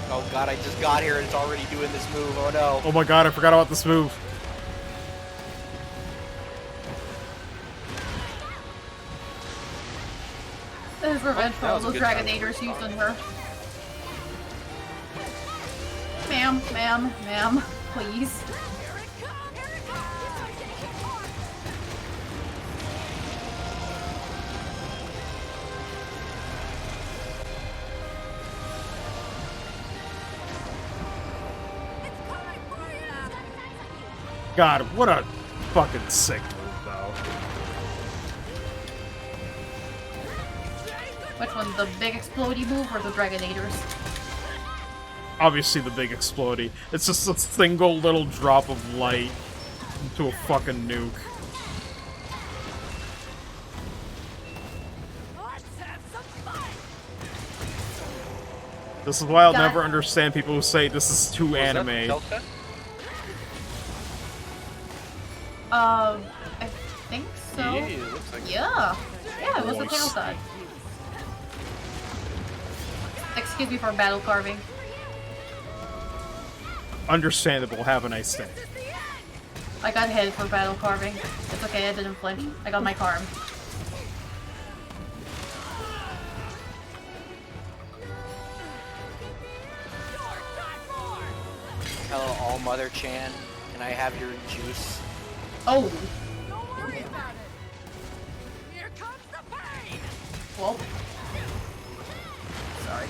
Oh god, I just got here and it's already doing this move. Oh no. Oh my god, I forgot about this move. This is revenge for that all was a those good time. Dragonators used on her. Ma'am, ma'am, ma'am, please. Here it comes! Here it comes! Take it hard! It's coming for you! God, what a fucking sick move, though. Which one, the big explodey move or the Dragonators? Obviously the big explodey. It's just a single little drop of light into a fucking nuke. Let's have some fun! This is why I'll God. never understand people who say this is too Was that anime. Delta? I think so. Yeah, it looks like Yeah. Yeah, it was the Nice. tail side. Excuse me for battle carving. Understandable, have a nice day. I got hit for battle carving. It's okay, I didn't flinch. I got my carb. Hello, All Mother Chan. Can I have your juice? Oh, Don't worry about it! Here comes the pain! well. Sorry.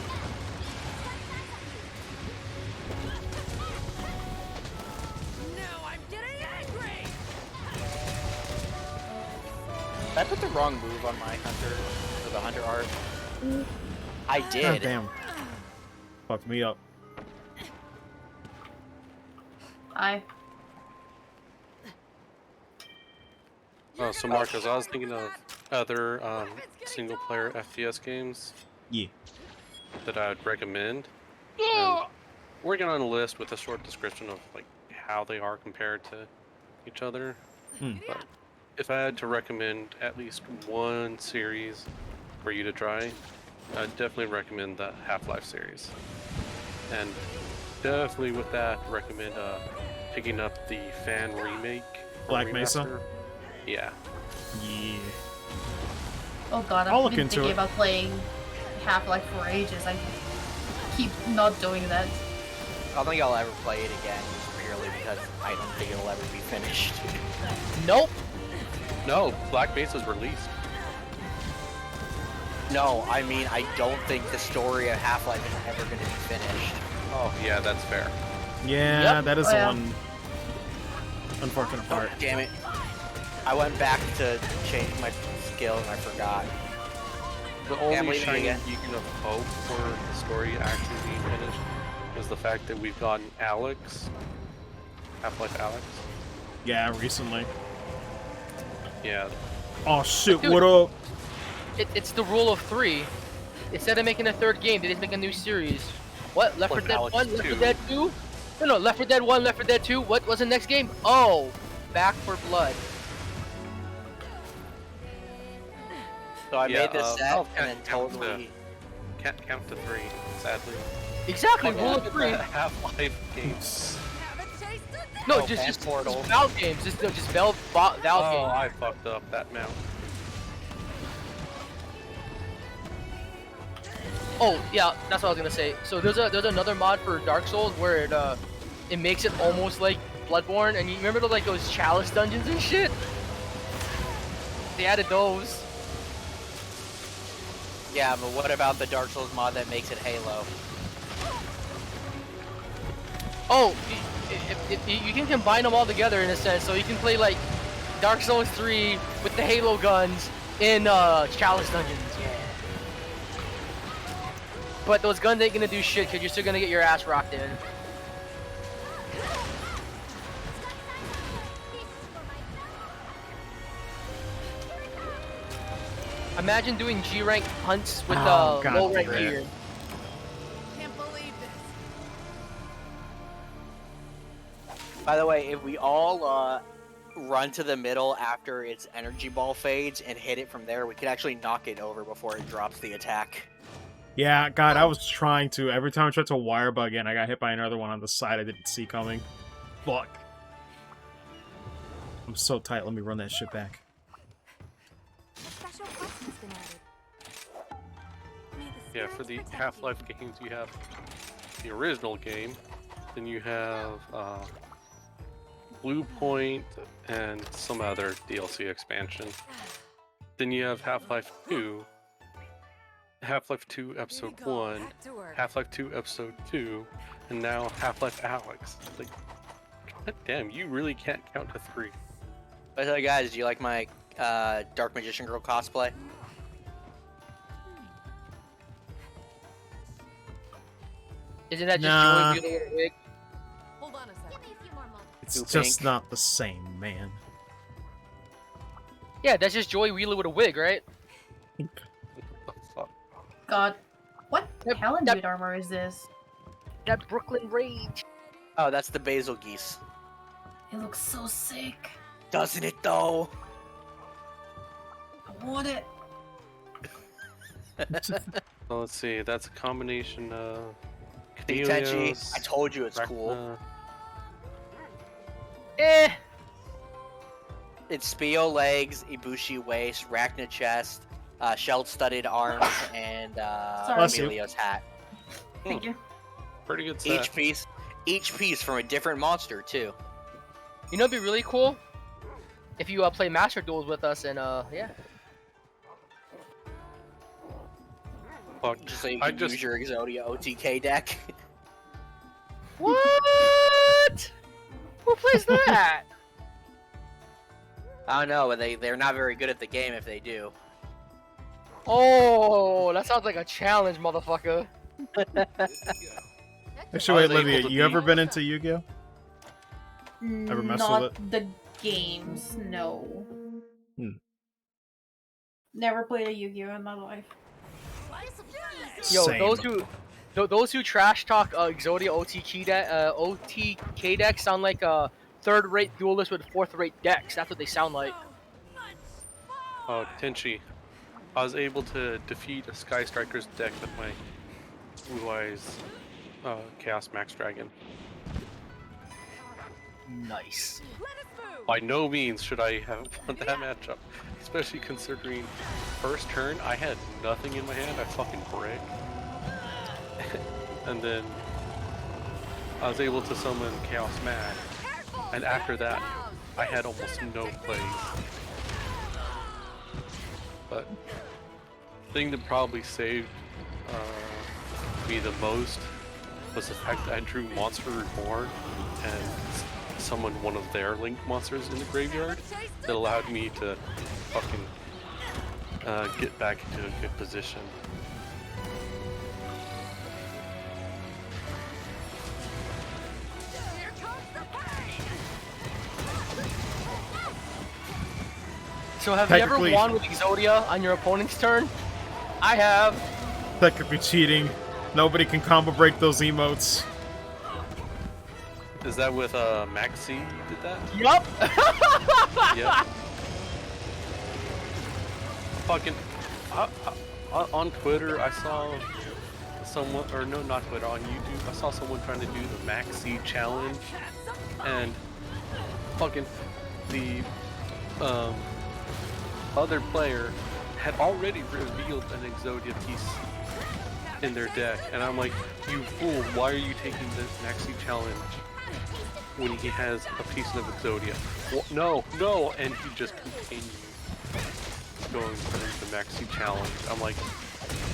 Now I'm getting angry! Did I put the wrong move on my hunter for the hunter art? I God did. damn. Fucked me up. I. Oh, so Marcus, I was thinking of other single-player FPS games Yeah. that I'd recommend. And working on a list with a short description of like how they are compared to each other. But if I had to recommend at least one series for you to try, I'd definitely recommend the Half-Life series. And definitely with that, recommend picking up the fan remake. or Black Mesa? remaster. Yeah. Yeah. Oh god, I'll I've look been into thinking it. about playing Half-Life for ages. I keep not doing that. I don't think I'll ever play it again, just purely because I don't think it'll ever be finished. Nope. No, Black Mesa's released. No, I mean, I don't think the story of Half-Life is ever going to be finished. Oh, yeah, that's fair. Yeah, Yep. that is Oh, the yeah. one unfortunate part. Damn it. I went back to change my skill and I forgot. The Can't only believe it shining again. beacon of hope for the story actually being finished is the fact that we've gotten Alex, Half-Life Alex. Yeah, recently. Yeah, Oh shit, Dude. what up? It's the rule of 3. Instead of making a 3rd game, they just make a new series. What? Left 4 Plus Dead Alex 1, Left 4 2. Dead 2? No, Left 4 Dead 1, Left 4 Dead 2. What was the next game? Oh, Back for Blood. So I made this set Valve and then can't count totally. can't count to 3, sadly. Exactly, Fuck rule all of the 3. Half-Life games. Have a taste of this. No, Oh, just and Portal. Valve games. Just Valve Oh, games. I fucked up that mount. Oh yeah, that's what I was gonna say. So there's another mod for Dark Souls where it makes it almost like Bloodborne, and you remember like those chalice dungeons and shit? They added those. Yeah, but what about the Dark Souls mod that makes it Halo? Oh, you can combine them all together in a sense. So you can play like Dark Souls 3 with the Halo guns in chalice dungeons. Yeah. But those guns ain't gonna do shit because you're still gonna get your ass rocked in. Imagine doing G rank hunts with Oh, God low rank damn it. gear. Can't believe this. By the way, if we all run to the middle after its energy ball fades and hit it from there, we could actually knock it over before it drops the attack. Yeah, God, I was trying to. Every time I tried to wire bug in, I got hit by another one on the side I didn't see coming. Fuck. I'm so tight, let me run that shit back. A special quest has been added. May the Yeah, for spirits the protect you. Half-Life games, you have the original game, then you have Blue Point and some other DLC expansion. Then you have Half-Life 2, Half-Life 2 Episode 1, Back to work. Half-Life 2 Episode 2, and now Half-Life Alex. Like, god damn, you really can't count to 3. By the way, guys, do you like my Dark Magician Girl cosplay? Isn't that just Nah. Joey Wheeler with a wig? Hold on a second. Give me a few more moments. It's Too just pink. not the same, man. Yeah, that's just Joey Wheeler with a wig, right? What the fuck? God. What Yep, hell yep. dude armor is this? That Brooklyn Rage. Oh, that's the Basil Geese. It looks so sick. Doesn't it though? I want it. Well, let's see, that's a combination of Tenchi, Cadelios, I told you it's cool. Rachna. Eh. It's Spio legs, Ibushi waist, Rachna chest, shell-studded arms, and Bless you. Emilio's hat. Thank you. Pretty good set. Each piece from a different monster too. You know, it'd be really cool if you play Master Duels with us and yeah. Just so you can use your Exodia OTK deck. What? Who plays that? I don't know, but they're not very good at the game if they do. Oh, that sounds like a challenge, motherfucker. Actually, wait, was able Livia, to you ever beat- been into Yu-Gi-Oh? Ever messed with Not the games, no. Hmm. Never played a Yu-Gi-Oh in my life. Yo, Same. those who trash talk Exodia OTK decks sound like third-rate duelists with fourth-rate decks. That's what they sound like. Oh, Tenchi. I was able to defeat a Sky Strikers deck with my Blue Eyes Chaos Max Dragon. Nice. By no means should I have won that matchup, especially considering first turn I had nothing in my hand, I fucking brick. And then I was able to summon Chaos Max, and after that I had almost no plays. But the thing that probably saved me the most was the fact that I drew Monster Reborn and summon one of their Link monsters in the graveyard that allowed me to fucking get back into a good position. Here comes the pain! So have you ever Technically- won with Exodia on your opponent's turn? I have. Technically cheating. Nobody can combo break those emotes. Is that with Maxi you did that? Yup. Yeah. Fucking on Twitter, I saw someone, or no, not Twitter, on YouTube, I saw someone trying to do the Maxi challenge, and fucking the other player had already revealed an Exodia piece in their deck, and I'm like, you fool! Why are you taking this Maxi challenge when he has a piece of Exodia? Well, no, and he just continued going for the Maxi challenge. I'm like,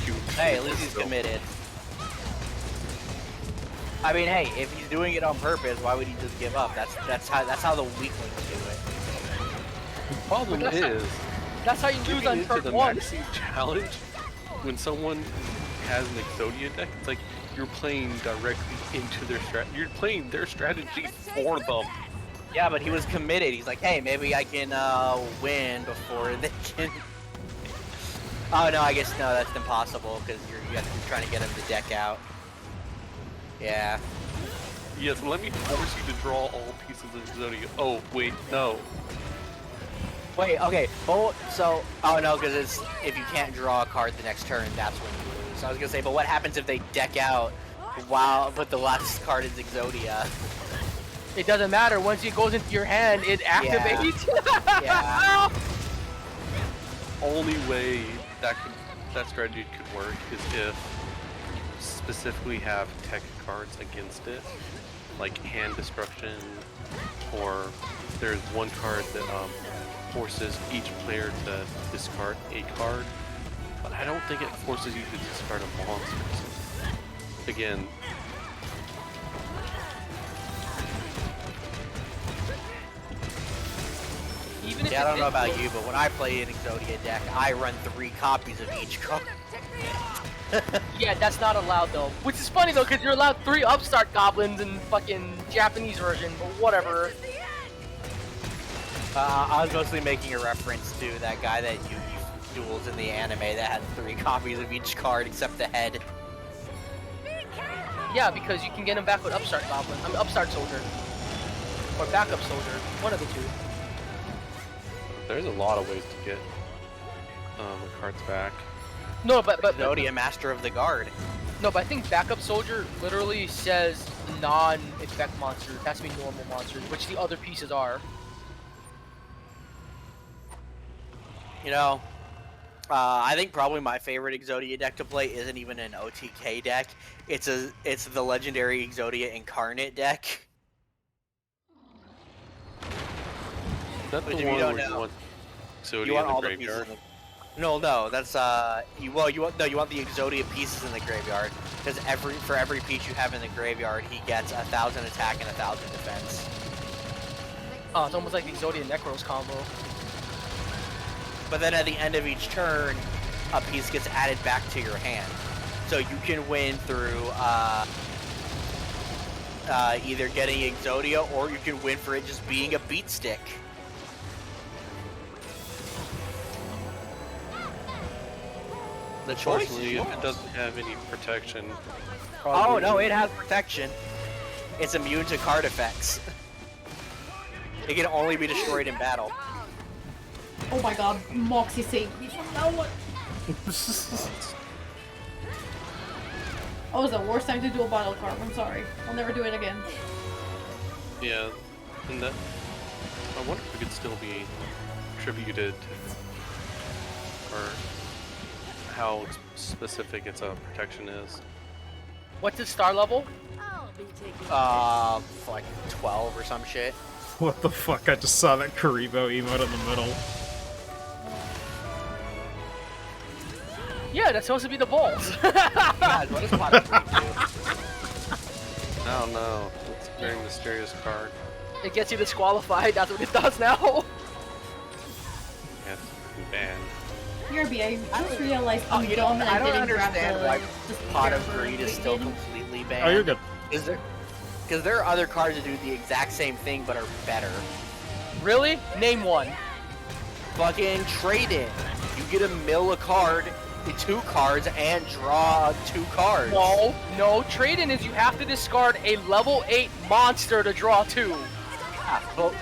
you. Hey, at least he's committed. I mean, hey, if he's doing it on purpose, why would he just give up? That's how the weaklings do it. The problem is, That's how you lose giving on into turn the 1. Maxi challenge when someone has an Exodia deck. It's like you're playing directly into their strategy. You're playing their strategy for them. Yeah, but he was committed. He's like, hey, maybe I can win before they can. Oh no, I guess no, that's impossible because you're trying to get him to deck out. Yeah. Yes, let me force you to draw all pieces of Exodia. Oh wait, no. Wait, okay. Oh, so oh no, because it's if you can't draw a card the next turn, that's when you lose. I was gonna say, but what happens if they deck out while but the last card is Exodia? It doesn't matter. Once it goes into your hand, it activates. Yeah. Only way that strategy could work is if you specifically have tech cards against it, like hand destruction, or there's one card that forces each player to discard a card, but I don't think it forces you to discard a monster. Again, Even if Yeah, I don't know it- about you, but when I play an Exodia deck, I run 3 copies of each card. Yeah, that's not allowed though. Which is funny though, because you're allowed 3 upstart goblins in fucking Japanese version, but whatever. I was mostly making a reference to that guy that you duels in the anime that had 3 copies of each card except the head. Yeah, because you can get him back with upstart goblin. I mean, upstart soldier. Or backup soldier. One of the two. there's a lot of ways to get the cards back. No, but Exodia, Master of the Guard. no, but I think backup soldier literally says non-effect monsters. It has to be normal monsters, which the other pieces are. You know, I think probably my favorite Exodia deck to play isn't even an OTK deck. It's the legendary Exodia Incarnate deck. That's Which the if you one don't where know, you want Exodia you want in the all the pieces. graveyard. No, that's you want the Exodia pieces in the graveyard because for every piece you have in the graveyard, he gets 1,000 attack and 1,000 defense. Oh, it's almost like the Exodia Necros combo. But then at the end of each turn, a piece gets added back to your hand. So you can win through either getting Exodia or you can win for it just being a beat stick. The choice is Unfortunately, if yours. it doesn't have any protection. Oh probably- no, it has protection. It's immune to card effects. It can only be destroyed in battle. Oh my god, Moxie saved me from that one. Oh, it's the worst time to do a battle card. I'm sorry. I'll never do it again. Yeah, and that. I wonder if it could still be attributed to, or how specific its protection is. What's its star level? I'll be taking Like 12 or some shit. What the fuck? I just saw that Karibo emote in the middle. Yeah, that's supposed to be the balls. God, what is Pot 3 do? I don't know. It's a very mysterious card. It gets you disqualified. That's what it does now. Yes, banned. BRB, I just realized I'm You know, dumb and I don't didn't grab understand the why just Pot of grab the Greed is still bacon. completely banned. Oh, you're good. Because there are other cards that do the exact same thing but are better. Really? Name one. Fucking trade in. You get to mill a card, 2 cards, and draw 2 cards. No. Trade-in is you have to discard a level 8 monster to draw 2. Yeah, but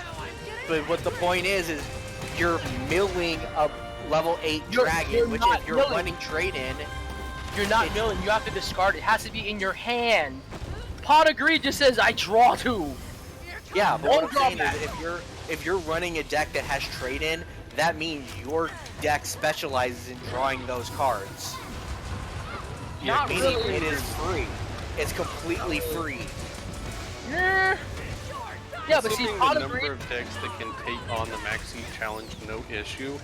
what the point is you're milling a level 8 dragon, you're which not if you're milling. running trade-in, You're not milling. You have to discard it. It has to be in your hand. Pot of Greed just says I draw 2. yeah, but what I'm saying drawback. is if you're running a deck that has trade-in, that means your deck specializes in drawing those cards. Not Meaning really. it is free. It's completely free. Yeah, but see, Considering Pot the of number Greed. of decks that can take on the Maxi Challenge no issue,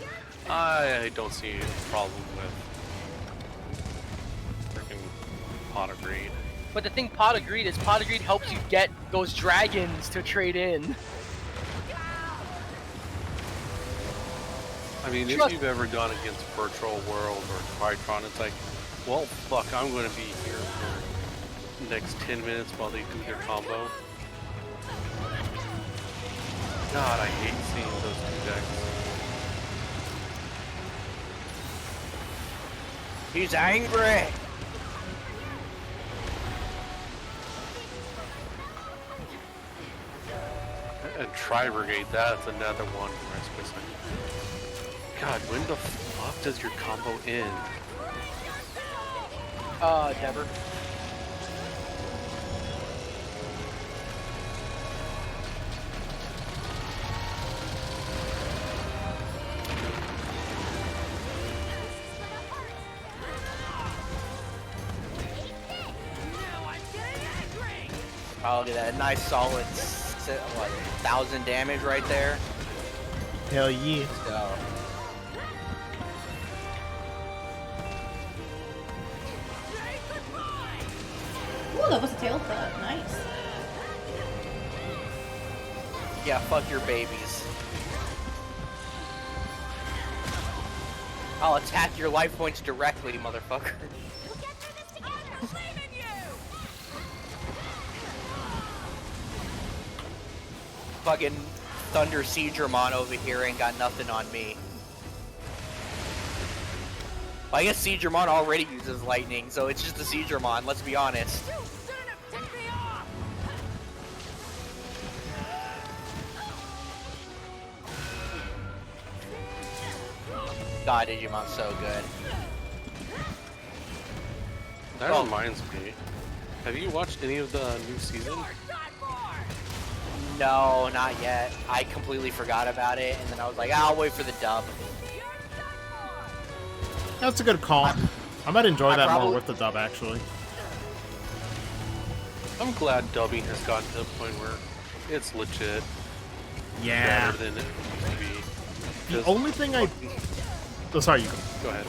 I don't see a problem with freaking Pot of Greed. But the thing Pot of Greed is Pot of Greed helps you get those dragons to trade in. I mean, Trust- if you've ever gone against Virtual World or Tritron, it's like, well, fuck, I'm going to be here for the next 10 minutes while they do their combo. God, I hate seeing those 2 decks. He's angry. And Tri-Brigade, that's another one where I was like, God, when the fuck does your combo end? Never. Oh, look at that nice solid, 1,000 damage right there. Hell yeah. So, Ooh, that was a tail cut. Nice. yeah, fuck your babies. I'll attack your life points directly, motherfucker. Fucking Thunder Siegramon over here ain't got nothing on me. Well, I guess Siegramon already uses lightning, so it's just a Siegramon, let's be honest. God, Digimon's so good. That Oh. reminds me, have you watched any of the new season? No, not yet. I completely forgot about it, and then I was like, I'll wait for the dub. That's a good call. I might enjoy I that probably- more with the dub, actually. I'm glad dubbing has gotten to the point where it's legit Yeah. better than it used to be. The Just only thing I... Oh, sorry, you go. go ahead.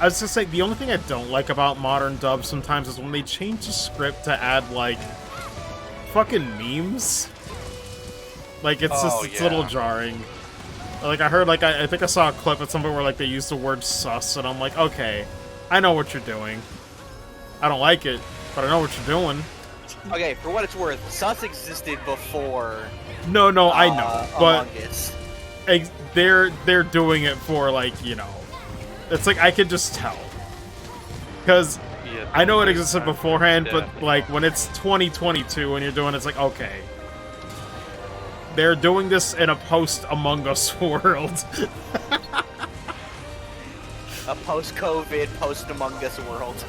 I was just saying, the only thing I don't like about modern dubs sometimes is when they change the script to add, like, fucking memes. Like, it's Oh, it's a little yeah. jarring. Like, I heard, like, I think I saw a clip at some point where, like, they used the word sus, and I'm like, okay, I know what you're doing. I don't like it, but I know what you're doing. Okay, for what it's worth, Sus existed before No, I know, but Among Us. they're doing it for, like, you know, it's like I could just tell. Because Yeah, I know it there's existed time for beforehand, but death. like when it's 2022 and you're doing it, it's like, okay. They're doing this in a post Among Us world. A post-COVID, post-Among Us world.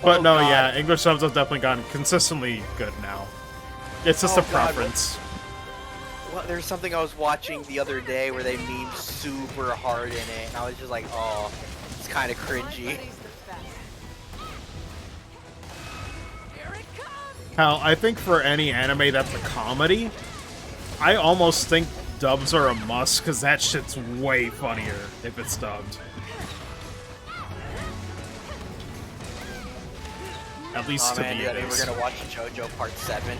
But Oh, no, God. yeah, English subs have definitely gotten consistently good now. It's just Oh, a God, preference. Well, there's something I was watching the other day where they memed super hard in it, and I was just like, oh, it's kind of cringy. Hell, I think for any anime that's a comedy, I almost think dubs are a must, because that shit's way funnier if it's dubbed. At least Oh to man, me dude, I it think is. we're gonna watch JoJo Part 7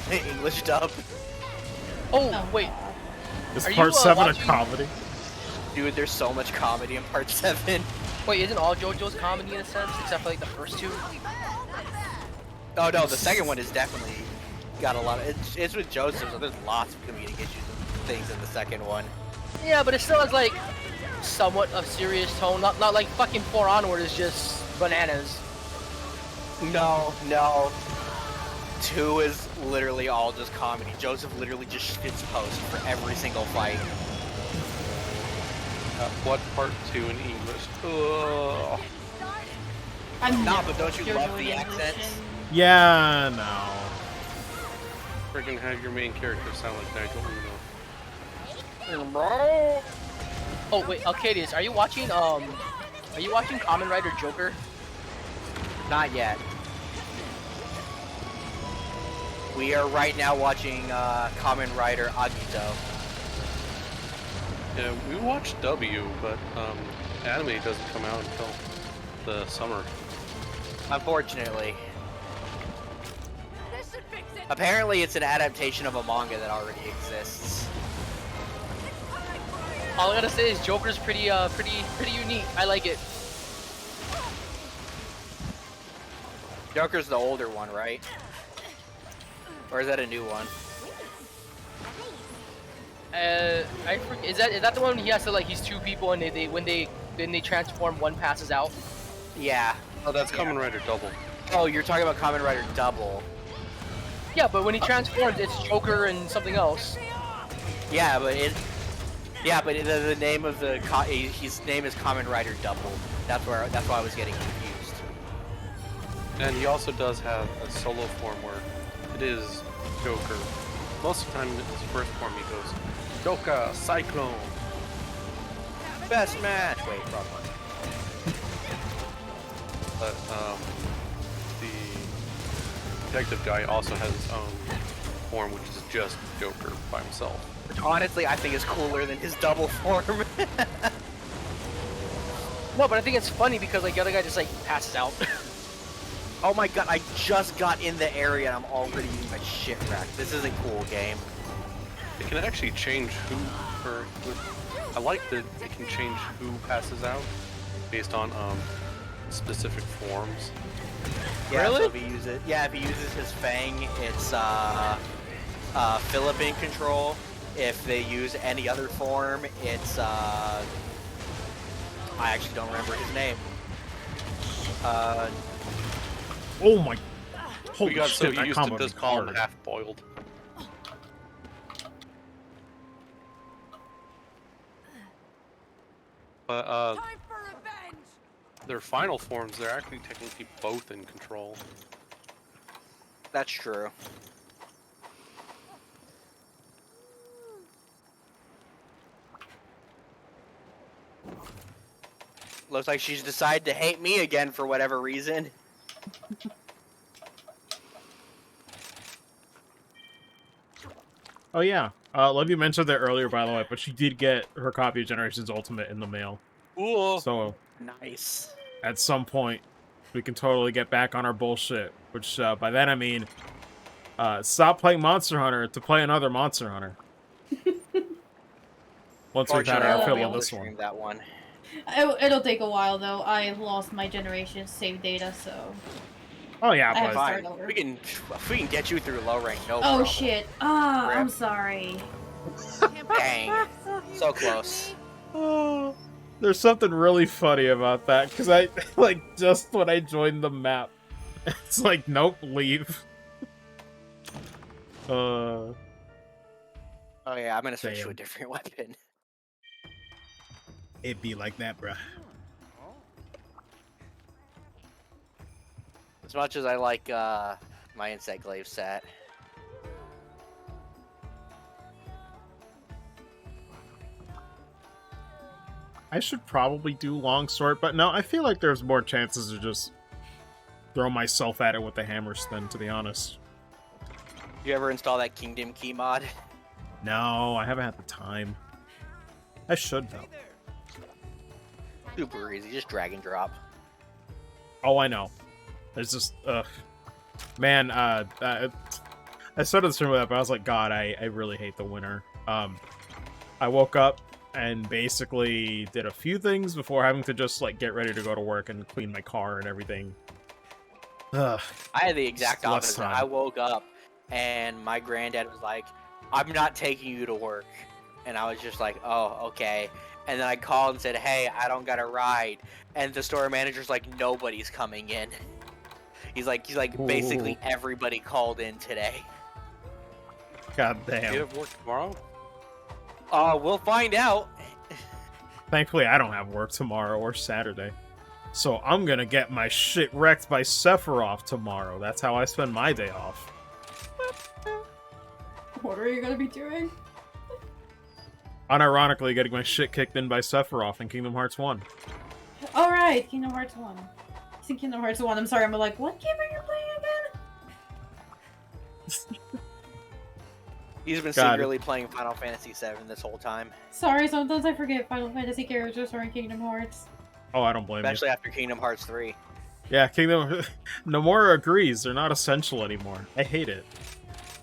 the English dub. Oh, wait. God. Is Are you, part 7 watching- a comedy? Dude, there's so much comedy in Part 7. Wait, isn't all JoJo's comedy in a sense, except for like the first two? Oh no, the second one is definitely got a lot of. It's with Joseph, so there's lots of comedic issues and things in the second one. Yeah, but it still has like somewhat of serious tone. Not like fucking For Honor where it's just bananas. No. 2 is literally all just comedy. Joseph literally just spits post for every single fight. What part 2 in English? Ugh. I'm Nah, never but don't you JoJo love in the English accents? and- Yeah, no. Freaking have your main character sound like Nigel Uno. Oh wait, Arcadius, are you watching Kamen Rider Joker? Not yet. We are right now watching Kamen Rider Agito. Yeah, we watched W, but anime doesn't come out until the summer. Unfortunately. This should fix it. Apparently it's an adaptation of a manga that already exists. All I gotta say is Joker's pretty unique. I like it. Joker's the older one, right? Or is that a new one? I forget, is that the one he has to like he's two people and when they transform one passes out? Yeah. Oh, that's Kamen Rider Double. Oh, you're talking about Kamen Rider Double. Yeah, but when he transforms, it's Joker and something else. Yeah, but the name of his name is Kamen Rider Double. That's why I was getting confused. And he also does have a solo form where it is Joker. Most of the time in his first form he goes, Joker, Cyclone. Best match. Wait, wrong one. But the detective guy also has his own form, which is just Joker by himself. Which honestly I think is cooler than his double form. No, but I think it's funny because like the other guy just like passes out. Oh my god, I just got in the area and I'm already getting my shit wrecked. This is a cool game. It can actually change who, I like that it can change who passes out based on specific forms. Yeah, Really? so if he uses his Fang, it's Philippine control. If they use any other form, it's I actually don't remember his name. Oh my. Holy We got shit, so that used to combo just is call him hard. half boiled. But Time for revenge. their final forms, they're actually technically both in control. That's true. Looks like she's decided to hate me again for whatever reason. Oh yeah. Love you mentioned that earlier, by the way, but she did get her copy of Generations Ultimate in the mail. Ooh. So Nice. at some point, we can totally get back on our bullshit. Which by that I mean, stop playing Monster Hunter to play another Monster Hunter. Once we've had Fortunately, I our won't fill be of able to this stream one. that one. It'll take a while though. I lost my generation save data, so. Oh yeah, I have but start Fine. over. We can get you through low rank, no Oh problem. shit. Ah, Rip. I'm sorry. Dang. So close. oh, there's something really funny about that because I like just when I joined the map, it's like nope, leave. Oh yeah, I'm gonna switch to a Damn. different weapon. It be like that, bruh. As much as I like my insect glaive set. I should probably do longsword, but no, I feel like there's more chances to just throw myself at it with the hammers than, to be honest. You ever install that Kingdom Key mod? No, I haven't had the time. I should, though. Super easy, just drag and drop. Oh, I know. There's just, man, I started the stream with that, but I was like, God, I really hate the winter. I woke up and basically did a few things before having to just, like, get ready to go to work and clean my car and everything. Ugh. I had the exact Less opposite. time. I woke up and my granddad was like, I'm not taking you to work. And I was just like, oh, okay. And then I called and said, hey, I don't got a ride. And the store manager's like, nobody's coming in. He's like, basically everybody called in today. God Do you damn. have work tomorrow? We'll find out. Thankfully, I don't have work tomorrow or Saturday. So I'm gonna get my shit wrecked by Sephiroth tomorrow. That's how I spend my day off. What are you gonna be doing? Unironically, getting my shit kicked in by Sephiroth in Kingdom Hearts 1. Alright, Kingdom Hearts 1. It's in Kingdom Hearts 1. I'm sorry, I'm like, what game are you playing again? He's been Got it. secretly playing Final Fantasy VII this whole time. Sorry, sometimes I forget Final Fantasy characters are in Kingdom Hearts. Oh, I don't blame Especially after Kingdom Hearts 3. you. Yeah, Kingdom... Nomura agrees. They're not essential anymore. I hate it.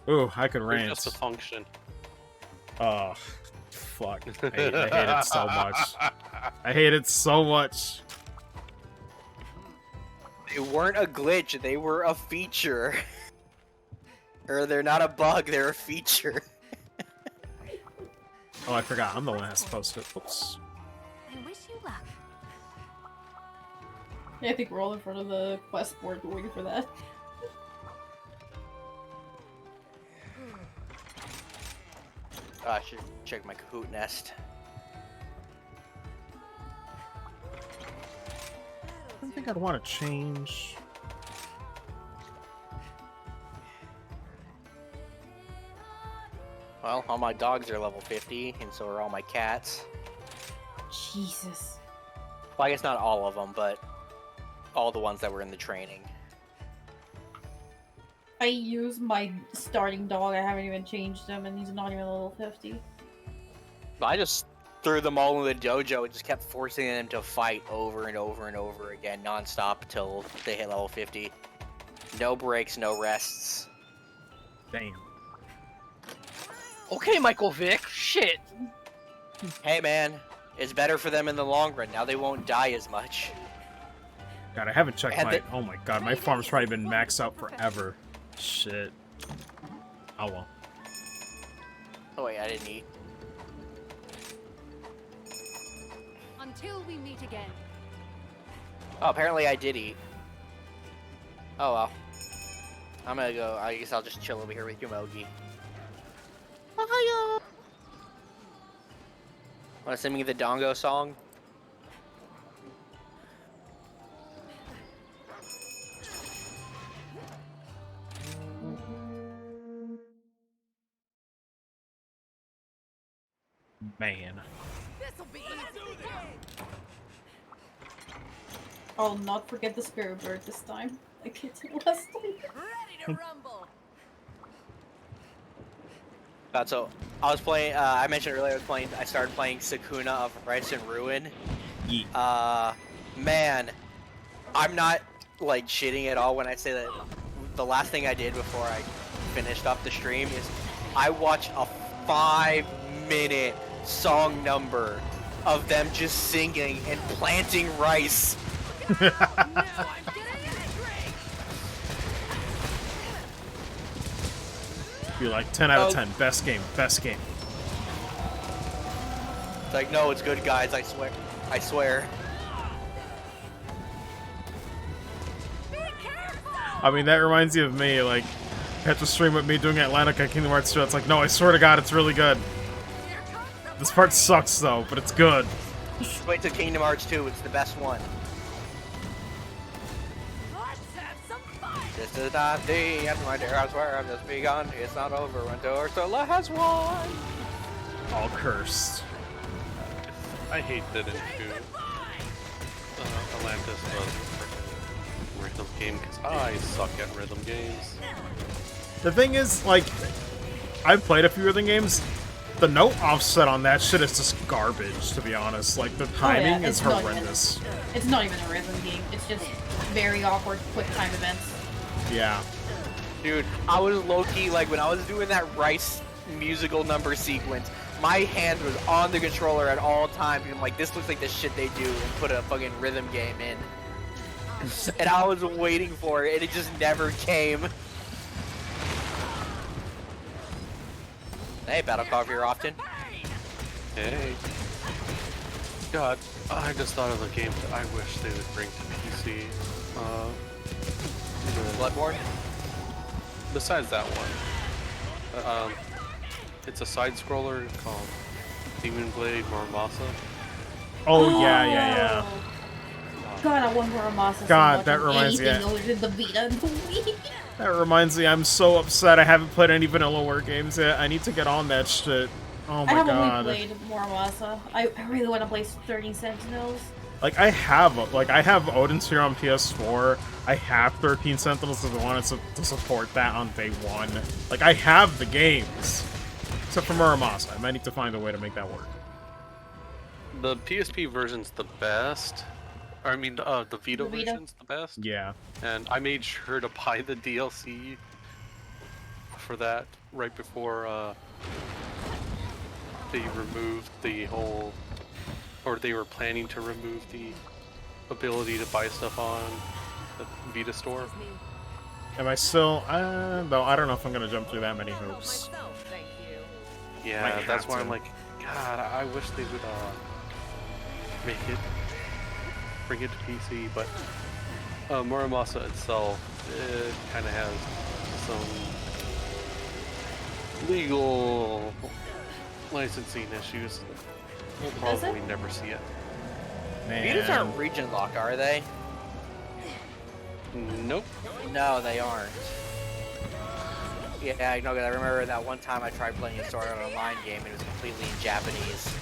Ooh, I could They're rant. just a function. Oh, fuck. I hate it so much. I hate it so much. They weren't a glitch, they were a feature. Or they're not a bug, they're a feature. Oh, I forgot. I'm the one that's supposed to... Oops. I wish you luck. Yeah, I think we're all in front of the quest board waiting for that. I should check my Kahoot nest. I don't think I'd want to change... Well, all my dogs are level 50, and so are all my cats. Jesus. Well, I guess not all of them, but all the ones that were in the training. I use my starting dog, I haven't even changed him, and he's not even level 50. But I just threw them all in the dojo and just kept forcing them to fight over and over and over again, non-stop, till they hit level 50. No breaks, no rests. Damn. Okay, Michael Vick. Shit. Hey man, it's better for them in the long run. Now they won't die as much. God, I haven't checked And my... the- Oh my god, my farm's probably been maxed out forever. Shit. Oh well. Oh wait, I didn't eat. Until we meet again. Oh, apparently I did eat. Oh well. I'm gonna go. I guess I'll just chill over here with Yomogi. Wanna sing me the Dongo song? Man. This'll be easy. I'll not forget the spirit bird this time. Like it's last time. Ready to rumble. So I was playing. I mentioned earlier I started playing Sakuna of Rice and Ruin. Yeet. Man, I'm not like shitting at all when I say that. The last thing I did before I finished up the stream is I watched a 5-minute song number of them just singing and planting rice. Now I'm getting angry. Be like 10 out of 10. Best game. Best game. It's like, no, it's good, guys. I swear. I swear. Be careful. I mean, that reminds you of me, like, had to stream with me doing Atlantica Kingdom Hearts 2. It's like, no, I swear to God, it's really good. Here comes the This part sucks, though, but it's good. Wait till Kingdom Hearts 2. It's the best one. Let's have some fun. This is not the end, my dear. I swear I've just begun. It's not over until Ursula has won. All cursed. I hate that in Atlantis was a rhythm game because I suck at rhythm games. The thing is, like, I've played a few rhythm games. the note offset on that shit is just garbage, to be honest. Like, the timing is it's not horrendous. It's not even a rhythm game. It's just very awkward quick time events. Yeah. Dude, I was low-key, like, when I was doing that Rice musical number sequence, my hand was on the controller at all times, and I'm like, this looks like the shit they do, and put a fucking rhythm game in. And I was waiting for it, and it just never came. Hey, Battle Carve here often. Hey. God, I just thought of a game that I wish they would bring to PC. Bloodborne? Besides that one. It's a side-scroller called Demon Blade Muramasa. Oh, yeah. God, I want Muramasa so God, much that on reminds me. anything other than the Vita and the Wii. That reminds me, I'm so upset I haven't played any Vanillaware games yet. I need to get on that shit. Oh my I haven't god. only played Muramasa. I really want to play 13 Sentinels. Like, I have Odin Sphere on PS4. I have 13 Sentinels because I wanted to support that on day one. Like, I have the games. Except for Muramasa. I might need to find a way to make that work. The PSP version's the best. I mean, the Vita version's the best. Yeah. And I made sure to buy the DLC for that right before they removed the whole, or they were planning to remove the ability to buy stuff on the Vita store. Am I still? No, I don't know if I'm gonna jump through that many hoops. Yeah, Might that's have why to. I'm like, God, I wish they would bring it to PC, but Muramasa itself, it kind of has some legal licensing issues. We'll Does it? probably never see it. Vitas aren't region locked, are they? Nope. No, they aren't. Yeah, I know. I remember that one time I tried playing a Sword Art Online game and it was completely in Japanese.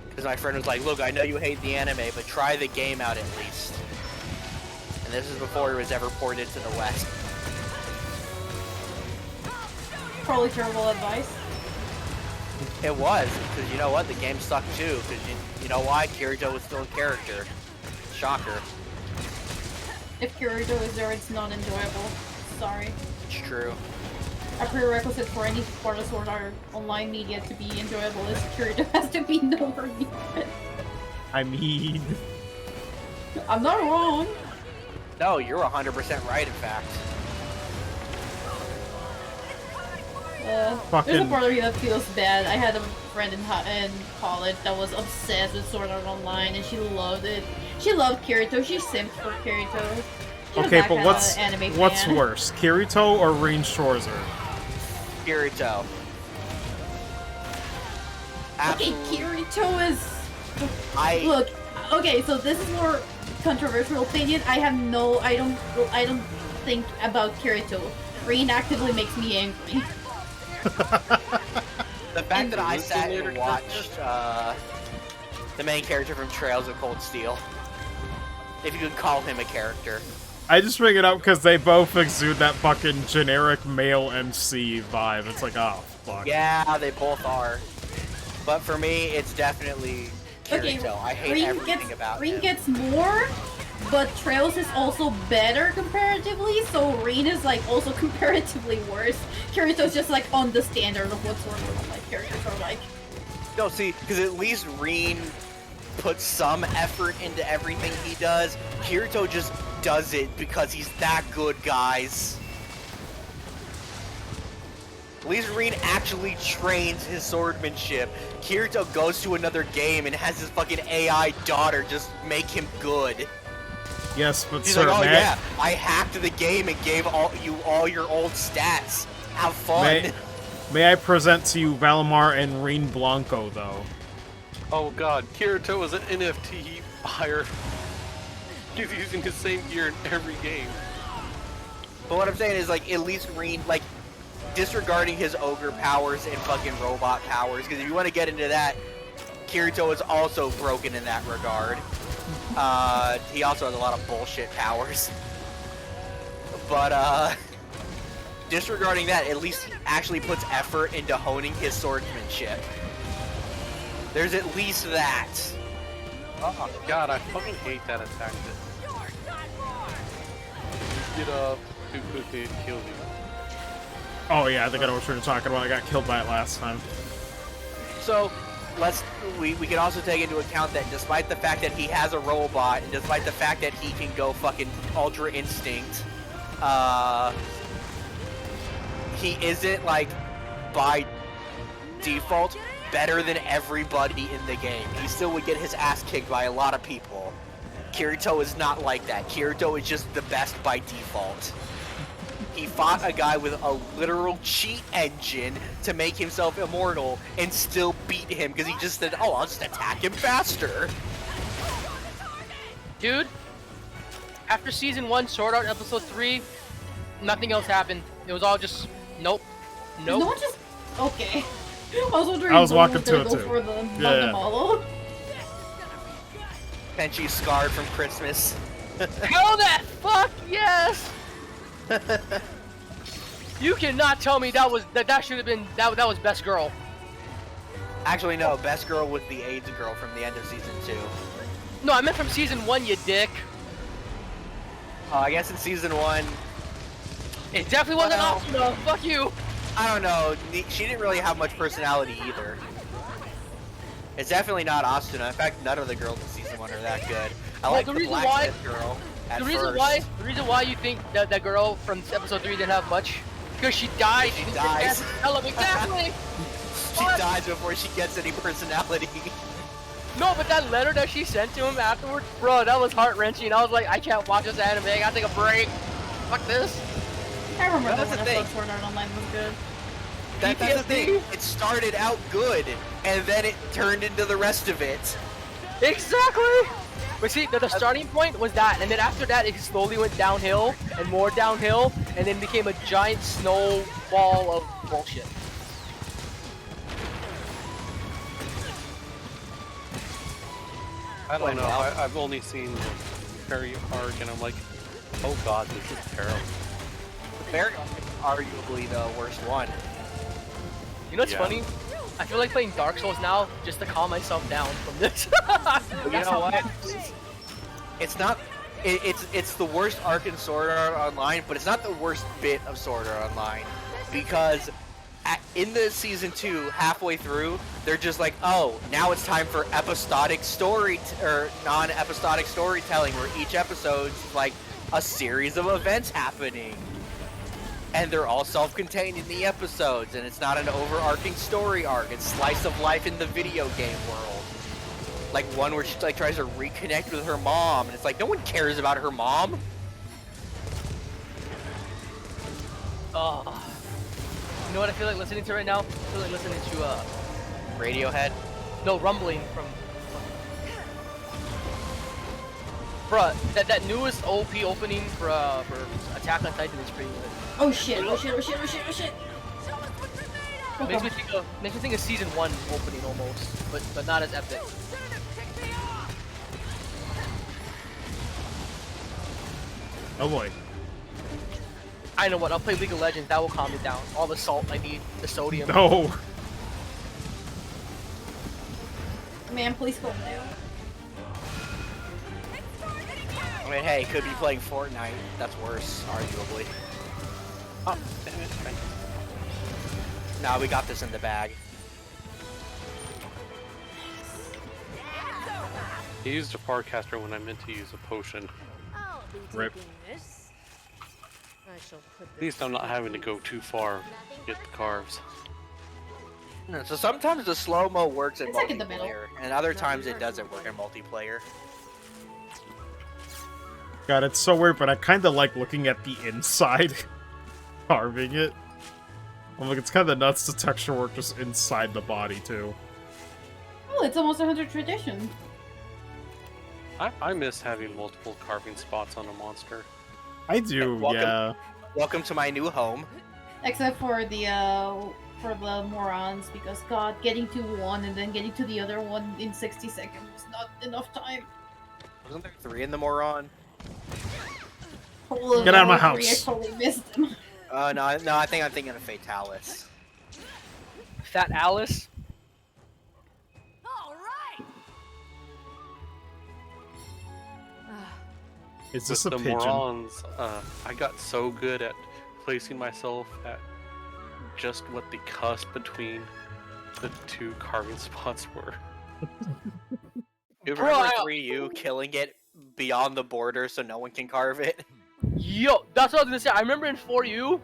Because my friend was like, "Look, I know you hate the anime, but try the game out at least." And this is before it was ever ported to the West. Probably terrible advice. It was, because you know what? The game sucked too. Because you know why? Kirito was still a character. Shocker. If Kirito is there, it's not enjoyable. Sorry. It's true. A prerequisite for any part of Sword Art Online media to be enjoyable is Kirito has to be nowhere near it. I mean, I'm not wrong. No, you're 100% right, in fact. There's a Fucking- part of me that feels bad. I had a friend in college that was obsessed with Sword Art Online, and she loved it. She loved Kirito. She simped for Kirito. She was okay, that but kinda anime what's fan. worse, Kirito or Rain Schwarzer? Kirito. Okay, Absolutely. Kirito is. I Look, okay, so this is more controversial opinion. I don't think about Kirito. Rain actively makes me angry. The fact that I sat and watched the main character from Trails of Cold Steel, if you could call him a character. I just bring it up because they both exude that fucking generic male MC vibe. It's like, oh, fuck. Yeah, they both are. But for me, it's definitely Kirito. I hate everything about Rain him. gets more, but Trails is also better comparatively, so Rain is like also comparatively worse. Kirito's just like on the standard of what Sword Art Online characters are like. No, see, because at least Reen puts some effort into everything he does. Kirito just does it because he's that good, guys. At least Reen actually trains his swordmanship. Kirito goes to another game and has his fucking AI daughter just make him good. Yes, but He's sir, like, oh may yeah, I hacked the game and gave you all your old stats. Have fun. may I present to you Valimar and Rain Blanco, though? Oh god, Kirito is an NFT buyer. He's using his same gear in every game. But what I'm saying is, like, at least Reen, like, disregarding his ogre powers and fucking robot powers, because if you want to get into that, Kirito is also broken in that regard. He also has a lot of bullshit powers. But, disregarding that, at least he actually puts effort into honing his swordsmanship. There's at least that. Oh god, I fucking hate that attack. Get up too quickly, it kills you. Oh yeah, I think I know what you're talking about. I got killed by it last time. So, we can also take into account that despite the fact that he has a robot, and despite the fact that he can go fucking Ultra Instinct, he isn't, like, by default, better than everybody in the game. He still would get his ass kicked by a lot of people. Kirito is not like that. Kirito is just the best by default. He fought a guy with a literal cheat engine to make himself immortal and still beat him because he just said, oh, I'll just attack him faster. Dude, after Season 1, Sword Art Episode 3, nothing else happened. It was all just, nope. Nope. No one just... Okay. I was wondering I was if someone walking gonna to it go too. for the Yeah. Guatemala. And she's scarred from Christmas. Hell that fuck yes! You cannot tell me that should have been that was best girl. Actually, no. Best girl was the AIDS girl from the end of Season 2. No, I meant from Season 1, you dick. I guess in Season 1... It definitely wasn't Well- Asuna. Fuck you. I don't know. She didn't really have much personality either. It's definitely not Asuna. In fact, none of the girls in Season 1 are that good. I like the blacksmith girl at The reason first. why you think that girl from Episode 3 didn't have much, because she died. She didn't dies. Tell him exactly. She dies before she gets any personality. No, but that letter that she sent to him afterwards, bro, that was heart wrenching. I was like, I can't watch this anime. I gotta take a break. Fuck this. I remember That's when the I thing. thought Sword Art Online was good. That's the PTSD? thing. It started out good, and then it turned into the rest of it. Exactly. But see, the starting point was that, and then after that, it slowly went downhill and more downhill, and then became a giant snowball of bullshit. I don't know, I've only seen the Fairy arc and I'm like, oh god, this is terrible. The Fairy arc is arguably the worst one. You know what's Yeah. funny? I feel like playing Dark Souls now just to calm myself down from this. But you know what? It's not. It's the worst arc in Sword Art Online, but it's not the worst bit of Sword Art Online because in the season 2, halfway through, they're just like, oh, now it's time for episodic story or non-episodic storytelling, where each episode's like a series of events happening. And they're all self-contained in the episodes, and it's not an overarching story arc. It's slice of life in the video game world. Like one where she like tries to reconnect with her mom, and it's like no one cares about her mom. Oh. You know what I feel like listening to right now? I feel like listening to Radiohead. no, rumbling from. Bruh, that newest OP opening for Attack on Titan is pretty good. Oh shit, oh shit, oh shit, oh shit, oh shit. Makes me think of season 1 opening almost, but not as epic. Oh boy. I know what, I'll play League of Legends, that will calm me down. All the salt I need, the sodium. No. Man, please calm down. I mean, hey, could be playing Fortnite. That's worse, arguably. Oh, damn it. Thanks. Nah, we got this in the bag. He used a Farcaster when I meant to use a potion. I'll be Rip. taking this. I shall put At least I'm not having to go too far to get the carves. So sometimes the slow-mo works in It's like in the middle. multiplayer, and other times it doesn't work in multiplayer. God, it's so weird, but I kind of like looking at the inside, carving it. I'm like, it's kind of nuts the texture work just inside the body, too. Oh, it's almost 100 tradition. I miss having multiple carving spots on a monster. I do, Welcome. yeah. Welcome to my new home. Except for the morons, because god, getting to one and then getting to the other one in 60 seconds was not enough time. Wasn't there 3 in the Moron? Get out of my I house. totally missed them. No, I think I'm thinking of Fatalis. Fat Alice. All right. Is With this a the pigeon? morons, I got so good at placing myself at just what the cusp between the two carving spots were. You Bro, remember I- 3U killing it beyond the border so no one can carve it? Yo, that's what I was gonna say. I remember in 4U,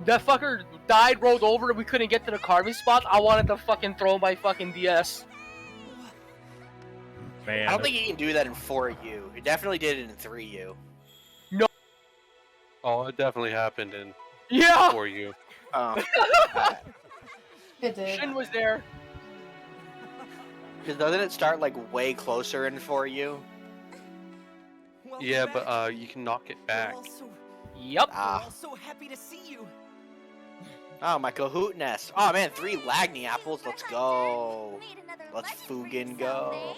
that fucker died, rolled over, and we couldn't get to the carving spots. I wanted to fucking throw my fucking DS. Man, I don't think you can do that in 4U. You definitely did it in 3U. Oh, it definitely happened in Yeah! for you. Oh. It did. Shin was there. Because doesn't it start like way closer in 4U? Yeah, but you can knock it back. Yep. Ah. so happy to see you. Oh, my Kahoot nest. Oh man, 3 Lagny apples. Let's go. Let's Fugan go.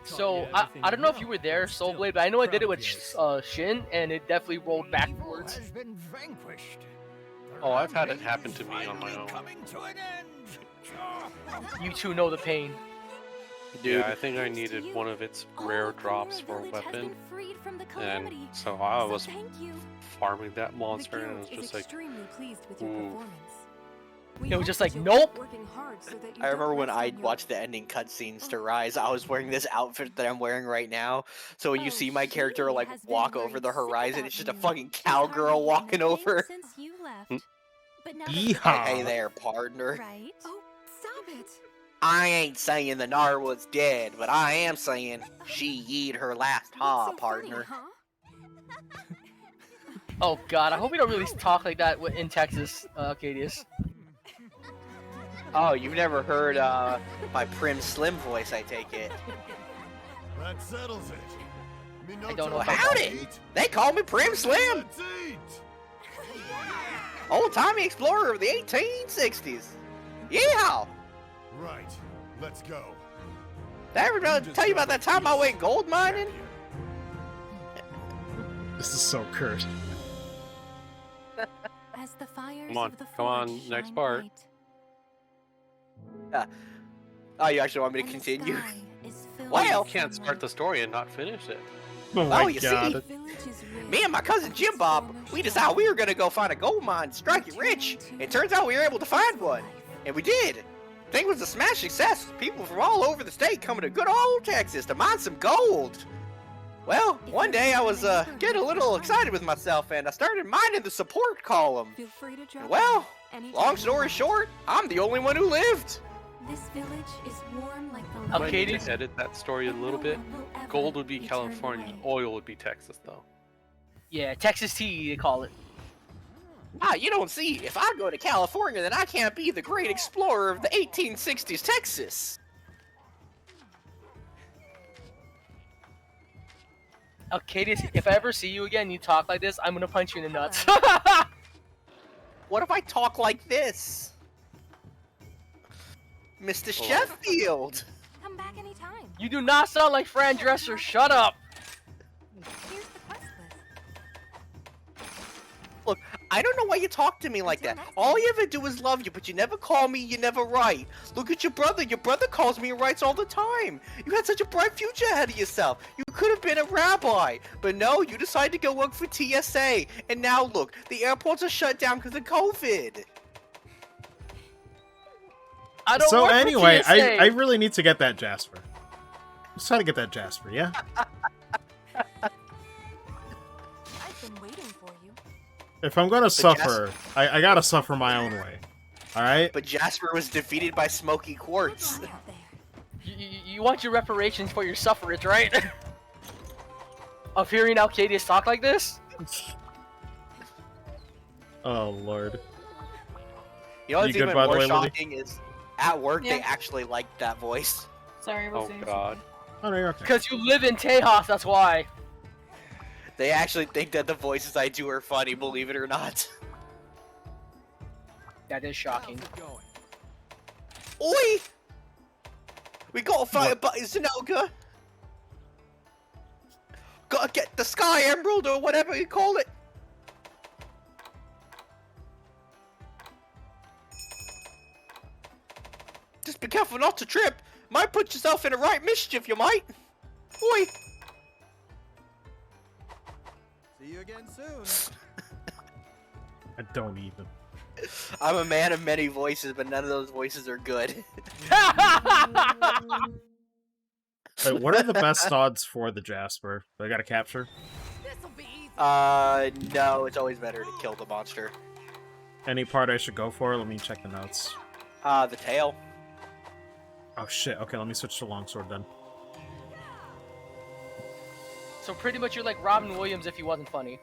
So, I don't know if you were there, Soulblade, but I know I did it with Shin, and it definitely rolled backwards. Oh, I've had it happen to me on my own. You two know the pain. Yeah, I think I needed one of its rare drops for a weapon, and so I was farming that monster, and it was just like, ooh. It was just like, nope. I remember when I watched the ending cutscenes to Rise, I was wearing this outfit that I'm wearing right now. So when you see my character like walk over the horizon, it's just a fucking cowgirl walking over. Yeehaw! Hey there, partner. Right? Oh, stop it. I ain't saying the Nar was dead, but I am saying she yeed her last ha, partner. Oh god, I hope we don't really talk like that in Texas, Arcadius. Oh, you've never heard my prim slim voice, I take it. That settles it. I don't know Well, if I howdy! They call me Prim Slim! Old-timey explorer of the 1860s. Yeah! Right. Let's go. Did I ever tell you about that time I went gold mining? This is so cursed. As the fires Come on, of the come on, forge next shine part. bright, Oh, you actually want me to and the continue? sky is filled Well, with You can't start the sunlight. story and not finish it. Oh my you god. see, The village is me and my cousin Jim Bob, we decided we were gonna go find a gold mine, strike it rich. It turns out we were able to find one, and we did. Thing was a smash success. People from all over the state coming to good old Texas to mine some gold. Well, one day I was getting a little excited with myself, and I started mining the support column. Feel free to drop And well, by anytime long you story want. short, I'm the only one who lived. This village is warm like the I Okay, might need dude. to edit that story a little bit. Gold would be California, oil would be Texas, though. Yeah, Texas tea, they call it. Ah, you don't see. If I go to California, then I can't be the great explorer of the 1860s Texas. Arcadius, if I ever see you again, you talk like this, I'm gonna punch you in the nuts. What if I talk like this? Mr. Sheffield! Come back anytime. You do not sound like Fran Dresser. Shut up. Here's the quest list. Look, I don't know why you talk to me like that. All you ever do is love you, but you never call me, you never write. Look at your brother. Your brother calls me and writes all the time. You had such a bright future ahead of yourself. You could have been a rabbi. But no, you decided to go work for TSA. And now look, the airports are shut down because of COVID. I don't So work for anyway, TSA. I really need to get that Jasper. Let's try to get that Jasper, yeah? I've been waiting for you. If I'm gonna suffer, I gotta suffer my own way. Alright? But Jasper was defeated by Smoky Quartz. Right out there. You want your reparations for your suffrage, right? Of hearing Arcadius talk like this? Oh lord. You know what's You good, even by the more way, Lily? shocking is at work they Yeah. actually liked that voice. Sorry, I was Oh doing god. Oh no, you're okay. Because you live in Tejas, that's why. They actually think that the voices I do are funny, believe it or not. That is shocking. Oi! We gotta fight about Zenoga. Gotta get the Sky Emerald or whatever you call it. Be careful not to trip. Might put yourself in a right mischief, you might. Oi. See you again soon. I don't even. I'm a man of many voices, but none of those voices are good. Wait, what are the best odds for the Jasper? Do I gotta capture? This'll be easy. No, it's always better to kill the monster. Any part I should go for? Let me check the notes. The tail. Oh shit, okay, let me switch to longsword then. So pretty much you're like Robin Williams if he wasn't funny.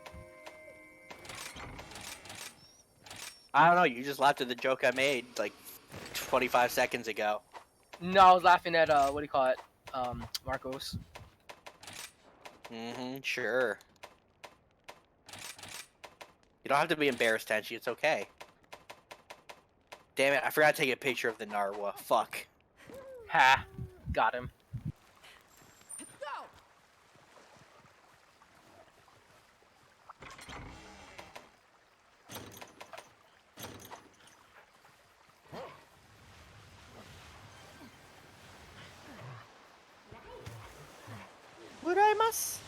I don't know, you just laughed at the joke I made, like, 25 seconds ago. No, I was laughing at, what do you call it? Marcos. Mm-hmm, sure. You don't have to be embarrassed, Tenchi, it's okay. Damn it, I forgot to take a picture of the narwhal. Fuck. Ha. Got him. Go. Uraimasu.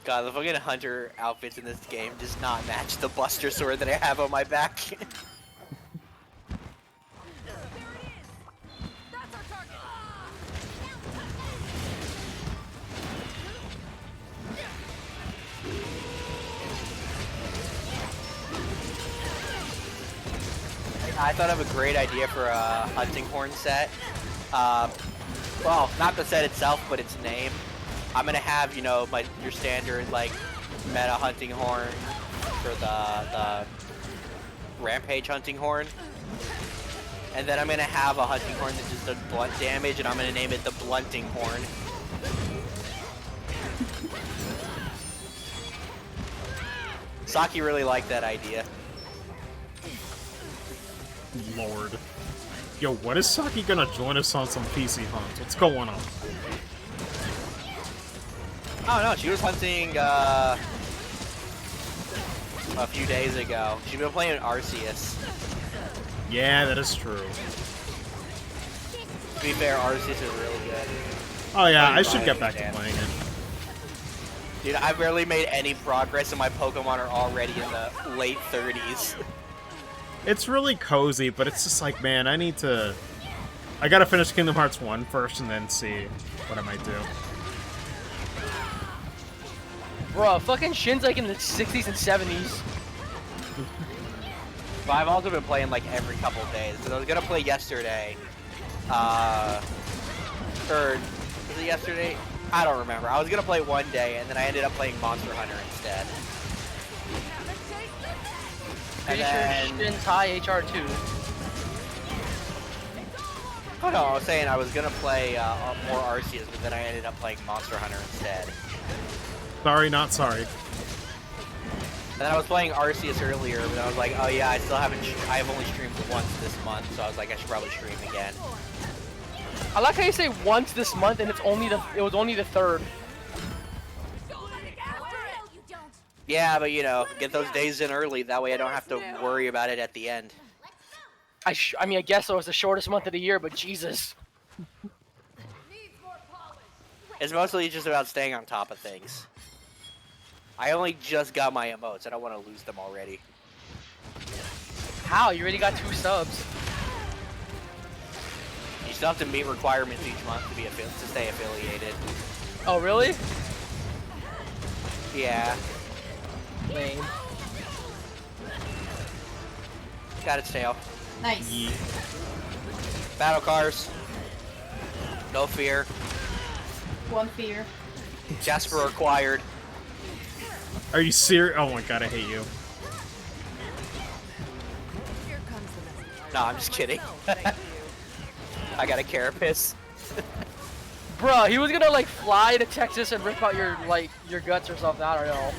God, the fucking hunter outfits in this game does not match the Buster Sword that I have on my back. There it is. That's our target. I thought of a great idea for a hunting horn set. Well, not the set itself, but its name. I'm gonna have, you know, your standard like meta hunting horn for the rampage hunting horn, and then I'm gonna have a hunting horn that just does blunt damage, and I'm gonna name it the blunting horn. Saki really liked that idea. Lord. Yo, what is Saki gonna join us on some PC hunts? What's going on? Oh no, she was hunting a few days ago. She's been playing Arceus. Yeah, that is true. To be fair, Arceus is really good. Oh yeah, I should get back to playing it. Dude, I barely made any progress and my Pokemon are already in the late 30s. It's really cozy, but it's just like, man, I gotta finish Kingdom Hearts 1 first and then see what I might do. Bro, fucking Shin's like in the 60s and 70s. But I've also been playing like every couple days. Because I was gonna play yesterday. Or was it yesterday? I don't remember. I was gonna play one day and then I ended up playing Monster Hunter instead. Pretty And sure then, Shin's high HR2. oh no, I was saying I was gonna play more Arceus, but then I ended up playing Monster Hunter instead. Sorry, not sorry. And then I was playing Arceus earlier, but I was like, oh yeah, I have only streamed once this month, so I was like, I should probably stream again. I like how you say once this month and it was only the 3rd. Yeah, but you know, get those days in early, that way I don't have to worry about it at the end. I mean, I guess it was the shortest month of the year, but Jesus. It's mostly just about staying on top of things. I only just got my emotes, I don't want to lose them already. How? You already got 2 subs. You still have to meet requirements each month to stay affiliated. Oh, really? Yeah. Lame. Got its tail. Nice. Battle cars. No fear. One fear. Jasper acquired. Are you serious? Oh my god, I hate you. Here comes the message. No, I'm just kidding. I got a carapace. Bruh, he was gonna like fly to Texas and rip out your guts or something. I don't know.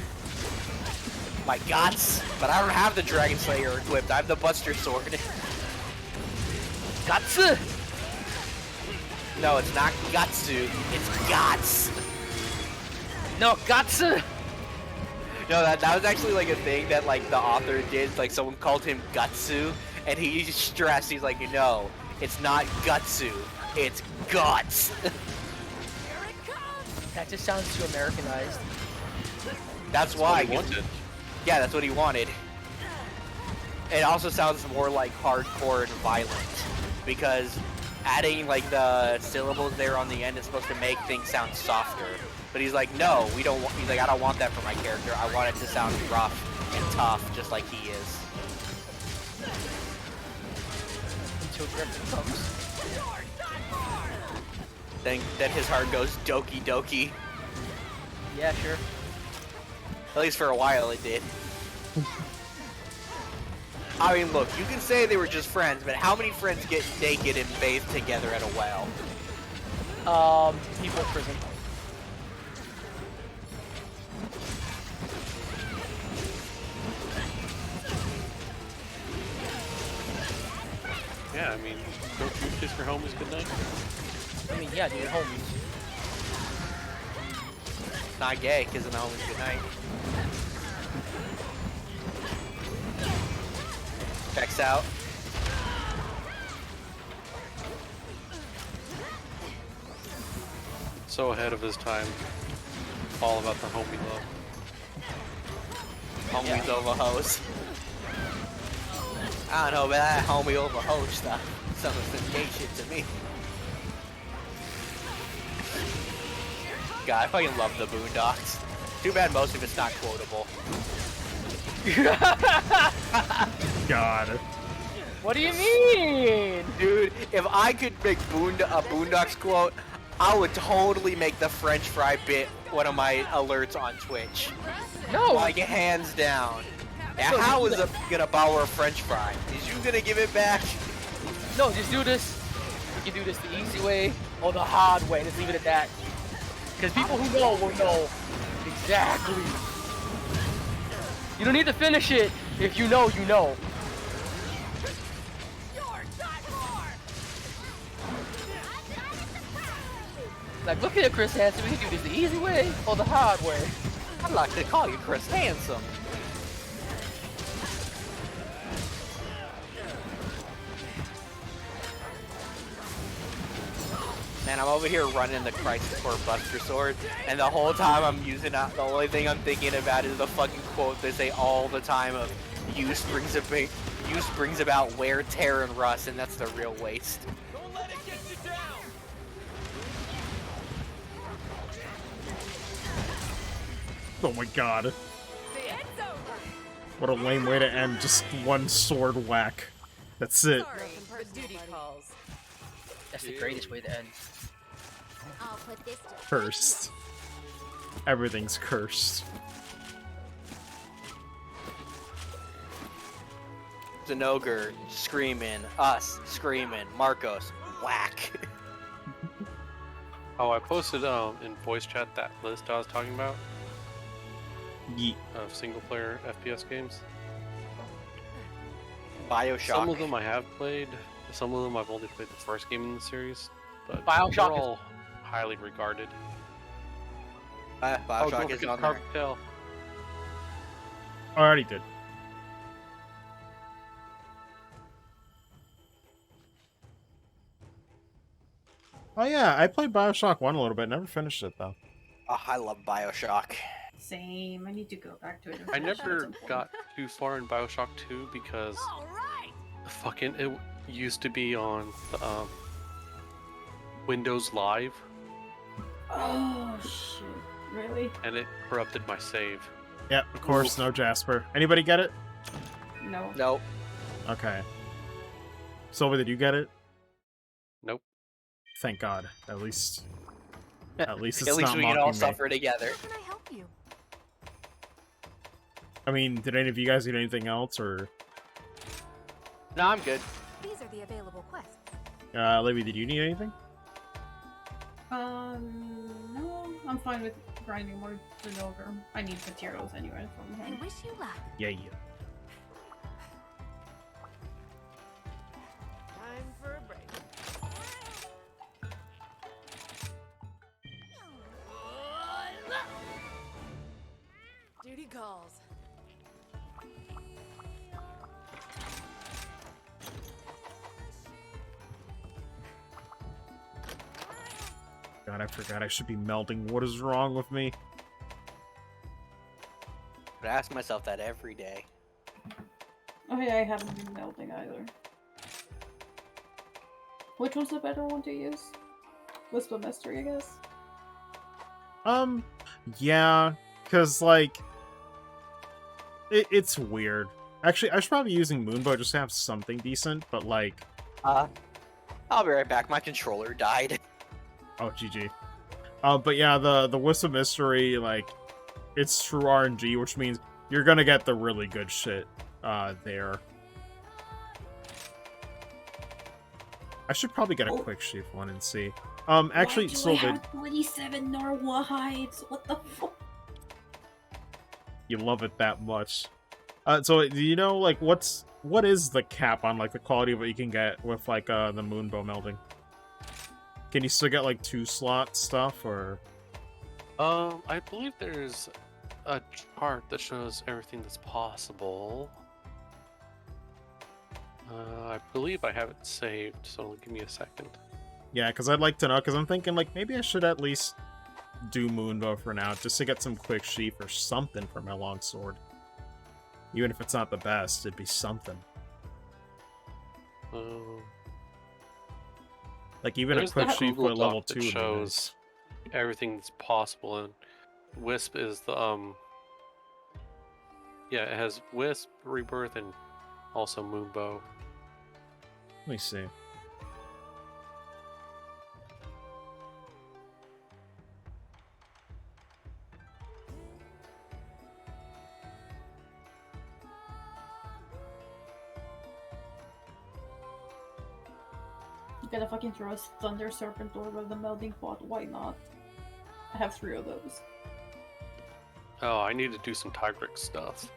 My guts, but I don't have the Dragon Slayer equipped. I have the Buster Sword. Guts. No, it's not Gutsu. It's Guts. No, guts. No, that was actually like a thing that like the author did. Like someone called him Gutsu, and he stressed. He's like, no, it's not Gutsu, it's Guts. That just sounds too Americanized. That's why. What he wanted. Yeah, that's what he wanted. It also sounds more like hardcore and violent because adding like the syllables there on the end is supposed to make things sound softer. But he's like, no, we don't. He's like, I don't want that for my character. I want it to sound rough and tough, just like he is. Until Griffin comes. Then his heart goes doki doki. Yeah, sure. At least for a while it did. I mean, look, you can say they were just friends, but how many friends get naked and bathe together at a well? People in prison. Yeah, I mean, don't you kiss your homies goodnight? I mean, yeah, dude, homies. Not gay, kissing the homies goodnight. Checks out. So ahead of his time. All about the homie love. Homies over hoes. I don't know about that homie over hoe stuff. Some of some gay shit to me. God, I fucking love the Boondocks. Too bad most of it's not quotable. God. What do you mean? Dude, if I could make a Boondocks quote, I would totally make the French fry bit one of my alerts on Twitch. No. Like, hands down. Now, No, how just is do a gonna borrow a French fry? Is you gonna give it back? No, just do this. You can do this the easy way or the hard way. Just leave it at that. Because people who know will know exactly. You don't need to finish it. If you know, you know. Like, look at Chris Hansen. We can do this the easy way or the hard way. I'd like to call you Chris Handsome. Man, I'm over here running the Crisis Core Buster Sword, and the whole time I'm using it, the only thing I'm thinking about is the fucking quote they say all the time of use brings about wear, tear, and rust, and that's the real waste. Don't let it get you down. Oh my god. It's over. What a lame way to end just one sword whack. That's it. Sorry, but duty calls. That's the greatest way to end. I'll put this to Cursed. Everything's cursed. Zenogre screaming, us screaming, Marcos, whack. Oh, I posted in voice chat that list I was talking about Yeet. of single player FPS games. Bioshock. Some of them I have played. Some of them I've only played the first game in the series. But Bioshock they're is- all highly regarded. Bioshock don't is forget on there. Cartel. I already did. Oh yeah, I played Bioshock 1 a little bit, never finished it though. Oh, I love Bioshock. Same. I need to go back to it. and I finish it at never some point. got too far in Bioshock 2 because fucking it used to be on Windows Live Oh shit! Really? and it corrupted my save. Yep, of course, no Jasper. Anybody get it? No. Nope. Okay. Silver, did you get it? Nope. Thank God. At least it's At least not we can mocking all me. suffer together. How can I help you? I mean, did any of you guys need anything else, or No, I'm good. These are the available quests. Libby, did you need anything? No, I'm fine with grinding more Zenogre. I need materials anyway from I him. wish you luck. Yeah. Time for a break. Duty calls. god, I forgot I should be melding. What is wrong with me? I ask myself that every day. Oh yeah, I haven't been melting either. Which one's the better one to use? Wisp of Mystery, I guess. Yeah, because, like, it's weird. Actually, I should probably be using Moonbow just to have something decent, but, like... I'll be right back. My controller died. Oh, GG. But yeah, the Wisp of Mystery, like, it's true RNG, which means you're gonna get the really good shit, there. I should probably get a quick sheaf one and see. Actually, so I have 27 narwhal hides? What the fuck? You love it that much. So do you know, like, what is the cap on, like, the quality of what you can get with, like, the Moonbow melding? Can you still get, like, 2-slot stuff, or...? I believe there's a chart that shows everything that's possible. I believe I have it saved, so give me a second. Yeah, because I'd like to know, because I'm thinking, like, maybe I should at least do Moonbow for now, just to get some quick sheaf or something for my longsword. Even if it's not the best, it'd be something. Like, even a quick sheaf with level 2 that shows everything that's possible, and Wisp is the, yeah, it has Wisp, Rebirth, and also Moonbow. Let me see. You gotta fucking throw a Thunder Serpent Orb of the Melting Pot, why not? I have 3 of those. Oh, I need to do some Tigrex stuff.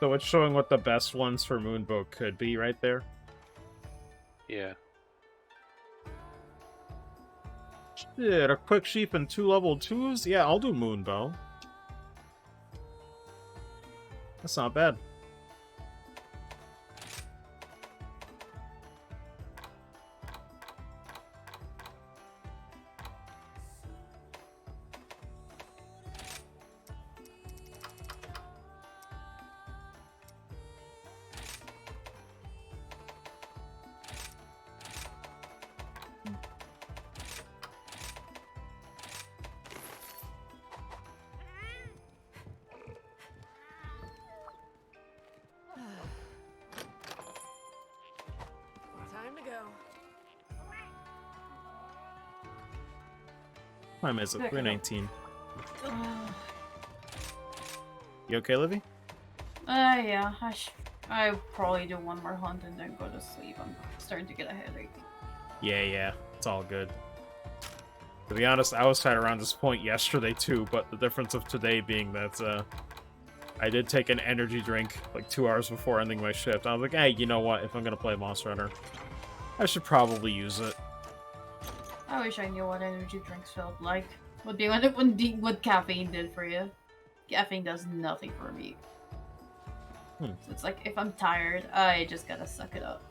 So it's showing what the best ones for Moonbow could be right there. Yeah. Shit, a quick sheep and 2 level 2s? Yeah, I'll do Moonbow. That's not bad. Time to go. Time is it? 3:19. You okay, Livy? Yeah, I probably do one more hunt and then go to sleep. I'm starting to get a headache. Yeah, it's all good. To be honest, I was tired around this point yesterday too, but the difference of today being that, I did take an energy drink like 2 hours before ending my shift. I was like, hey, you know what? If I'm gonna play Monster Hunter, I should probably use it. I wish I knew what energy drinks felt like. What caffeine did for you. Caffeine does nothing for me. So it's like, if I'm tired, I just gotta suck it up.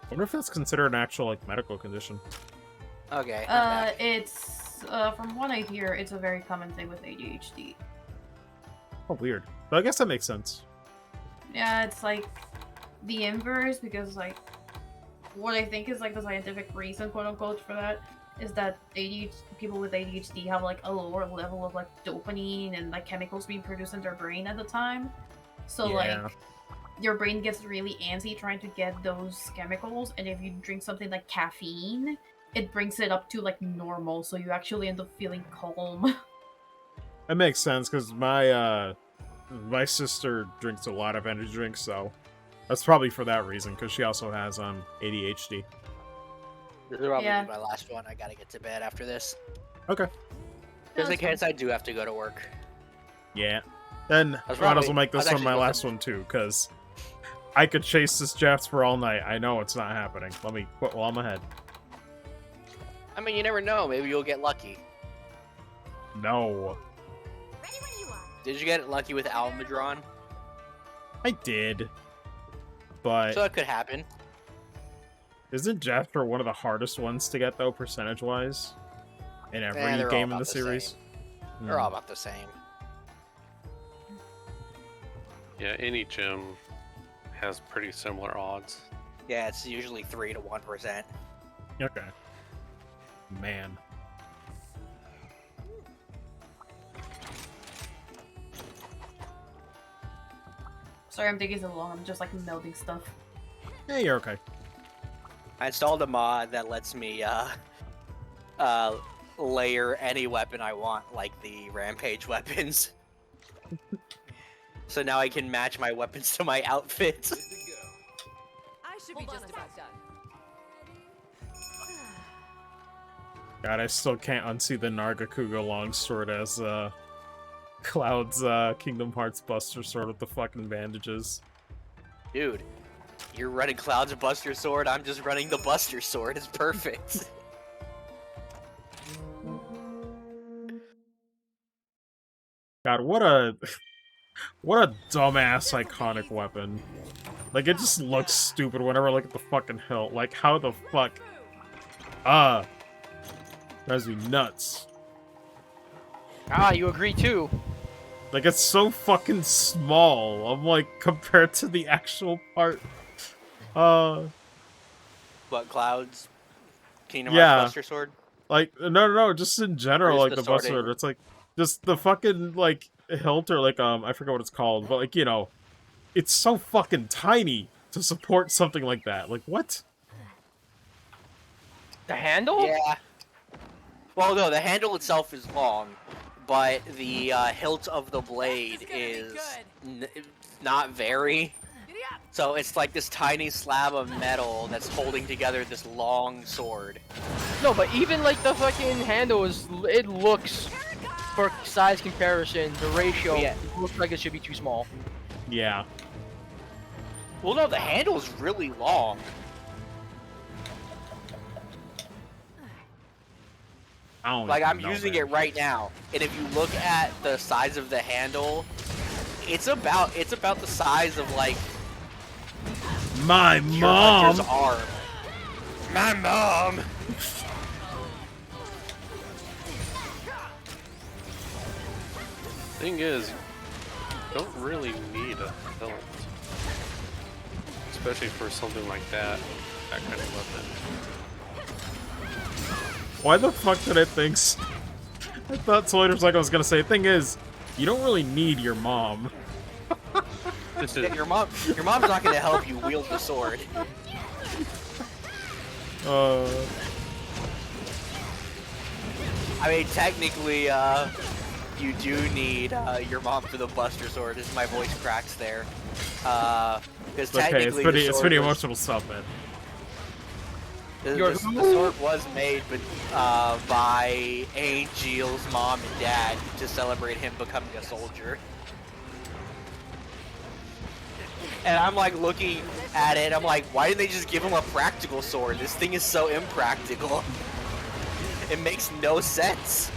I wonder if that's considered an actual, like, medical condition. Okay. It's, from what I hear, it's a very common thing with ADHD. Oh, weird. But I guess that makes sense. Yeah, it's like the inverse, because, like, what I think is, like, the scientific reason, quote-unquote, for that is that people with ADHD have, like, a lower level of, like, dopamine and, like, chemicals being produced in their brain at the time. So, Yeah. like, your brain gets really antsy trying to get those chemicals, and if you drink something like caffeine, it brings it up to, like, normal, so you actually end up feeling calm. That makes sense, because my sister drinks a lot of energy drinks, so that's probably for that reason, because she also has, ADHD. This will probably Yeah. be my last one. I gotta get to bed after this. Okay. Just in that's fine. case I do have to go to work. Yeah. Then, was might as probably- well make I was this one actually my supposed last one, too, because I could chase this Jasper all night. I know it's not happening. Let me quit while I'm ahead. I mean, you never know. Maybe you'll get lucky. No. Ready when you are. Did you get lucky with Almudron? I did. But... So it could happen. Isn't Jasper one of the hardest ones to get though, percentage-wise? In every they're all game in about the the series? same. They're all about the same. Yeah, any gym has pretty similar odds. Yeah, it's usually 3 to 1%. Okay. Man. Sorry, I'm taking so long. I'm just like melding stuff. Yeah, you're okay. I installed a mod that lets me layer any weapon I want, like the rampage weapons. So now I can match my weapons to my outfits. I should be just about done. God, I still can't unsee the Nargacuga longsword as Cloud's Kingdom Hearts Buster Sword with the fucking bandages. Dude, you're running Cloud's Buster Sword, I'm just running the Buster Sword. It's perfect. God, what a what a dumbass iconic weapon. Like, it just looks stupid whenever I look at the fucking hilt. Like, how the fuck? Drives me nuts. Ah, you agree too. Like, it's so fucking small. I'm like, compared to the actual part. What, Cloud's Kingdom Yeah. Hearts Buster Sword? Like, no, just in general, Where's like, the the sword Buster Sword. in? It's like, just the fucking, like, hilt or, like, I forget what it's called, but, like, you know, it's so fucking tiny to support something like that. Like, what? The handle? Yeah. Well, no, the handle itself is long, but the hilt of the blade is not very. So it's like this tiny slab of metal that's holding together this long sword. No, but even like the fucking handle is, it looks, for size comparison, the ratio looks like it should be too small. Yeah. Well, no, the handle is really long. Like, I'm using it right now, and if you look at the size of the handle, it's about the size of like my your mom. hunter's arm. My mom. Thing is, you don't really need a hilt, especially for something like that kind of weapon. Why the fuck did I think so? I thought Slater's like I was gonna say. Thing is, you don't really need your mom. Your mom's not gonna help you wield the sword. I mean, technically, you do need your mom for the Buster Sword. As my voice cracks there, because technically it's pretty emotional stuff, man. The sword was made by Angel's mom and dad to celebrate him becoming a soldier. And I'm like looking at it, I'm like, why didn't they just give him a practical sword? This thing is so impractical. It makes no sense.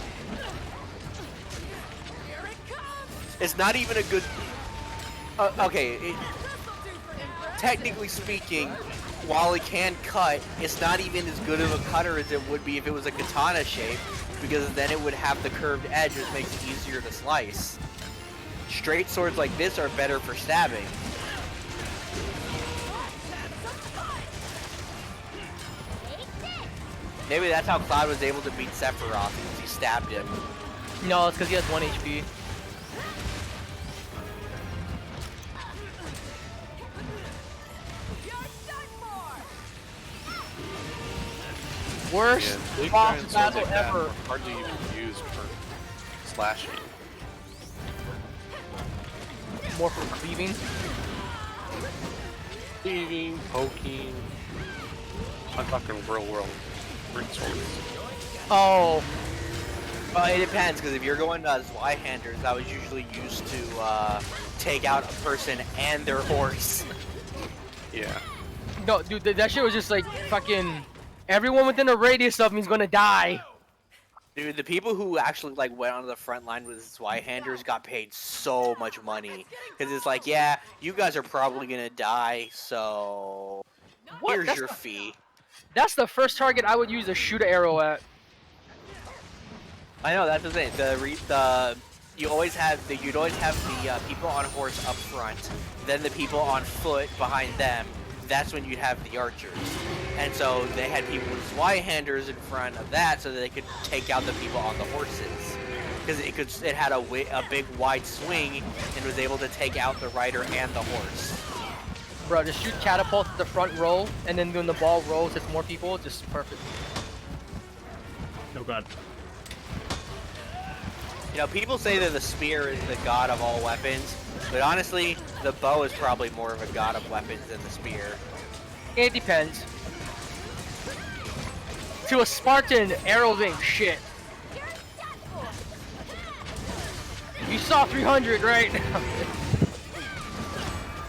It's not even a good... technically speaking, while it can cut, it's not even as good of a cutter as it would be if it was a katana shape, because then it would have the curved edge, which makes it easier to slice. Straight swords like this are better for stabbing. Maybe that's how Cloud was able to beat Sephiroth, because he stabbed him. No, it's because he has 1 HP. Worst Yeah, boss swords battle like that ever. are hardly even used for slashing. More for cleaving. Cleaving, poking. I'm talking real world great swords. Oh. It depends, because if you're going to Zweihanders, that was usually used to take out a person and their horse. Yeah. No, dude, that shit was just like fucking... Everyone within a radius of me is gonna die. Dude, the people who actually like went on the front line with Zweihanders got paid so much money. Because it's like, yeah, you guys are probably gonna die, so here's your fee. That's the first target I would use to shoot an arrow at. I know that's the thing. You'd always have the people on horse up front, then the people on foot behind them. That's when you'd have the archers, and so they had people with Zweihanders in front of that, so that they could take out the people on the horses, because it had a big wide swing and was able to take out the rider and the horse. Bro, just shoot catapults at the front row, and then when the ball rolls, it's more people. Just perfect. Oh god. You know, people say that the spear is the god of all weapons, but honestly, the bow is probably more of a god of weapons than the spear. It depends. To a Spartan, arrows ain't shit. You saw 300, right?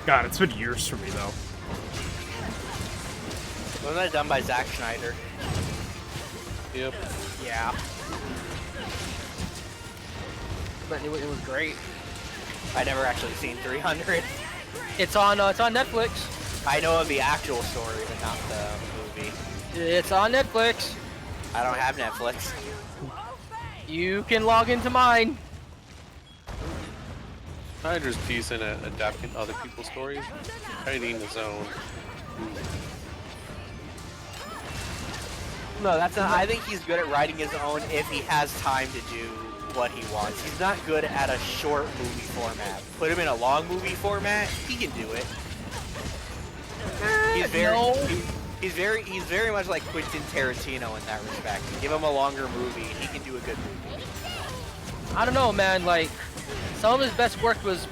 God, it's been years for me though. Wasn't that done by Zack Snyder? Yep. Yeah. But it was great. I never actually seen 300. It's on Netflix. I know of the actual story, but not the movie. It's on Netflix. I don't have Netflix. You can log into mine. Snyder's decent at adapting other people's stories, writing his own. No, that's not. I think he's good at writing his own if he has time to do what he wants. He's not good at a short movie format. Put him in a long movie format, he can do it. He's very much like Quentin Tarantino in that respect. Give him a longer movie, he can do a good movie. I don't know, man. Like, some of his best work was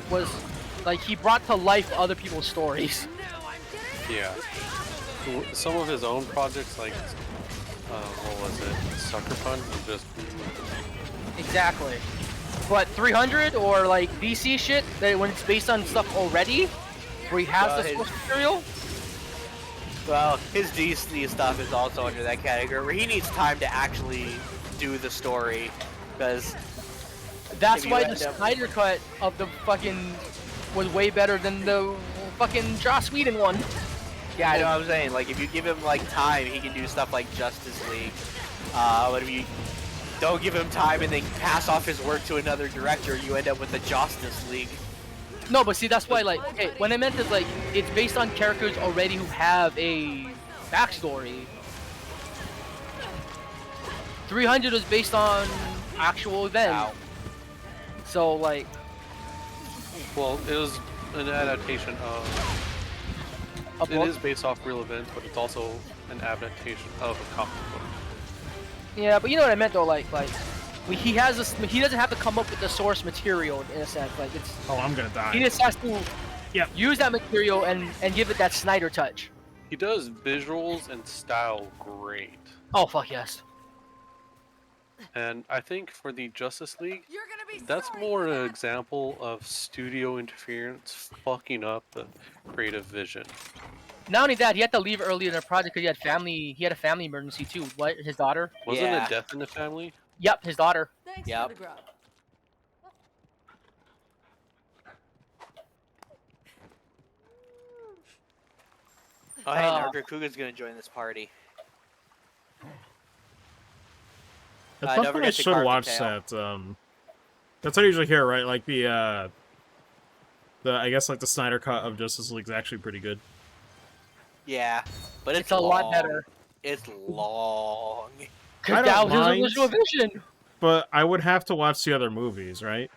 like he brought to life other people's stories. Yeah. Some of his own projects, like what was it, Sucker Punch, was just. Exactly. But 300 or like DC shit, that when it's based on stuff already, where he has the source material. Well, his DC stuff is also under that category where he needs time to actually do the story, because that's why the Snyder cut of the fucking was way better than the fucking Joss Whedon one. Yeah, I know what I'm saying. Like, if you give him like time, he can do stuff like Justice League. But if you don't give him time and then pass off his work to another director, you end up with the Justice League. No, but see, that's why, like, okay, what I meant is, like, it's based on characters already who have a backstory. 300 is based on actual events. Wow. So, like... Well, it was an adaptation of... It is based off real events, but it's also an adaptation of a comic book. Yeah, but you know what I meant, though, like he has this, he doesn't have to come up with the source material, in a sense, like, it's... Oh, I'm gonna die. He just has to use that material and give it that Snyder touch. He does visuals and style great. Oh, fuck yes. And I think for the Justice League, You're gonna be that's sorry more for an that. example of studio interference fucking up the creative vision. Not only that, he had to leave early in the project because he had a family emergency too. What? His daughter? Wasn't Yeah. it death in the family? Yep, his daughter. Thanks Yep. for the grub. Oh, hey, Naruto Kuga's gonna join this party. That's don't something I forget to should carve the watch tail. that. That's what I usually hear, right? Like the I guess like the Snyder cut of Justice League is actually pretty good. Yeah, but It's a lot long. better. It's long. I Because don't that was his mind. original vision. But I would have to watch the other movies, right?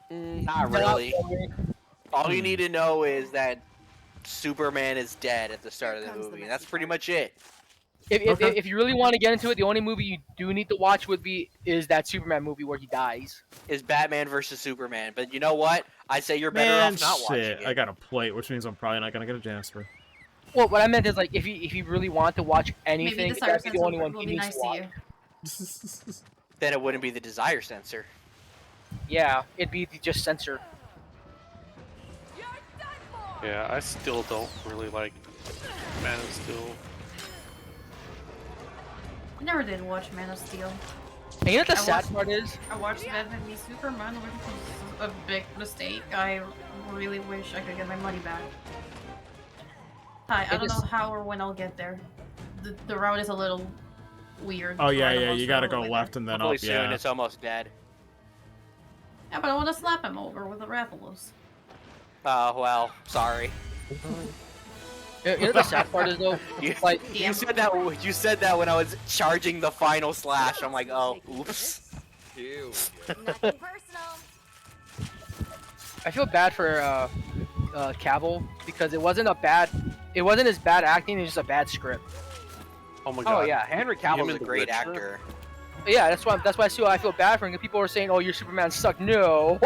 Not really. All you need to know is that Superman is dead at the start of the movie. And that's pretty much it. If you really want to get into it, the only movie you do need to watch is that Superman movie where he dies. Is Batman versus Superman. But you know what? I say you're better Man, off not watching shit. it. I got a plate, which means I'm probably not gonna get a Jasper. Well, what I meant is like if you really want to watch anything, Maybe the that'd be the Cyrus only one will he be needs nice to to watch. you. Then it wouldn't be the desire sensor. Yeah, it'd be just censor. You're done for. Yeah, I still don't really like Man of Steel. I never did watch Man of Steel. And you know what the I sad watched- part is? I watched Batman v Superman, which was a big mistake. I really wish I could get my money back. Hi, I It don't know just- how or when I'll get there. The road is a little weird. Oh yeah, Right yeah. almost You gotta all the go way left there. and then Hopefully up. soon, Yeah. it's almost dead. Yeah, but I want to slap him over with a Rathalos. Oh, well, sorry. You know the sad part is though, You, like you said that when I was charging the final slash. I'm like, oh, oops. Nothing personal. I feel bad for Cavill because it wasn't as bad acting, it's just a bad script. Oh my god. Oh yeah, Henry Him Cavill's in a The great Witcher? actor. But yeah, that's why I feel bad for him. People are saying, "Oh, your Superman sucked." No,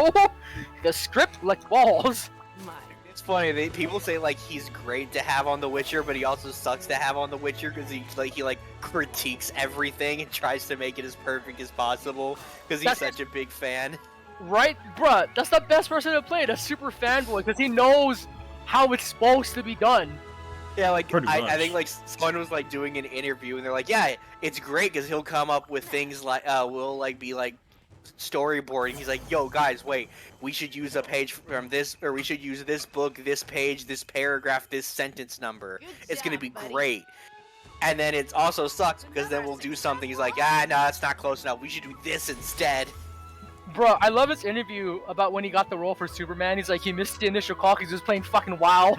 the script like balls. It's funny. People say like he's great to have on The Witcher, but he also sucks to have on The Witcher because he critiques everything and tries to make it as perfect as possible because he's such a big fan. Right, bruh? That's the best person to play it, a super fanboy, because he knows how it's supposed to be done. Yeah, like Pretty I much. think like someone was like doing an interview and they're like, yeah, it's great because he'll come up with things like we'll like be like storyboarding. He's like, yo guys, wait, we should use a page from this, or we should use this book, this page, this paragraph, this sentence number. It's gonna be great. And then it also sucks because then we'll do something. He's like, no, that's not close enough. We should do this instead. Bro, I love his interview about when he got the role for Superman. He's like, he missed the initial call because he was playing fucking WoW.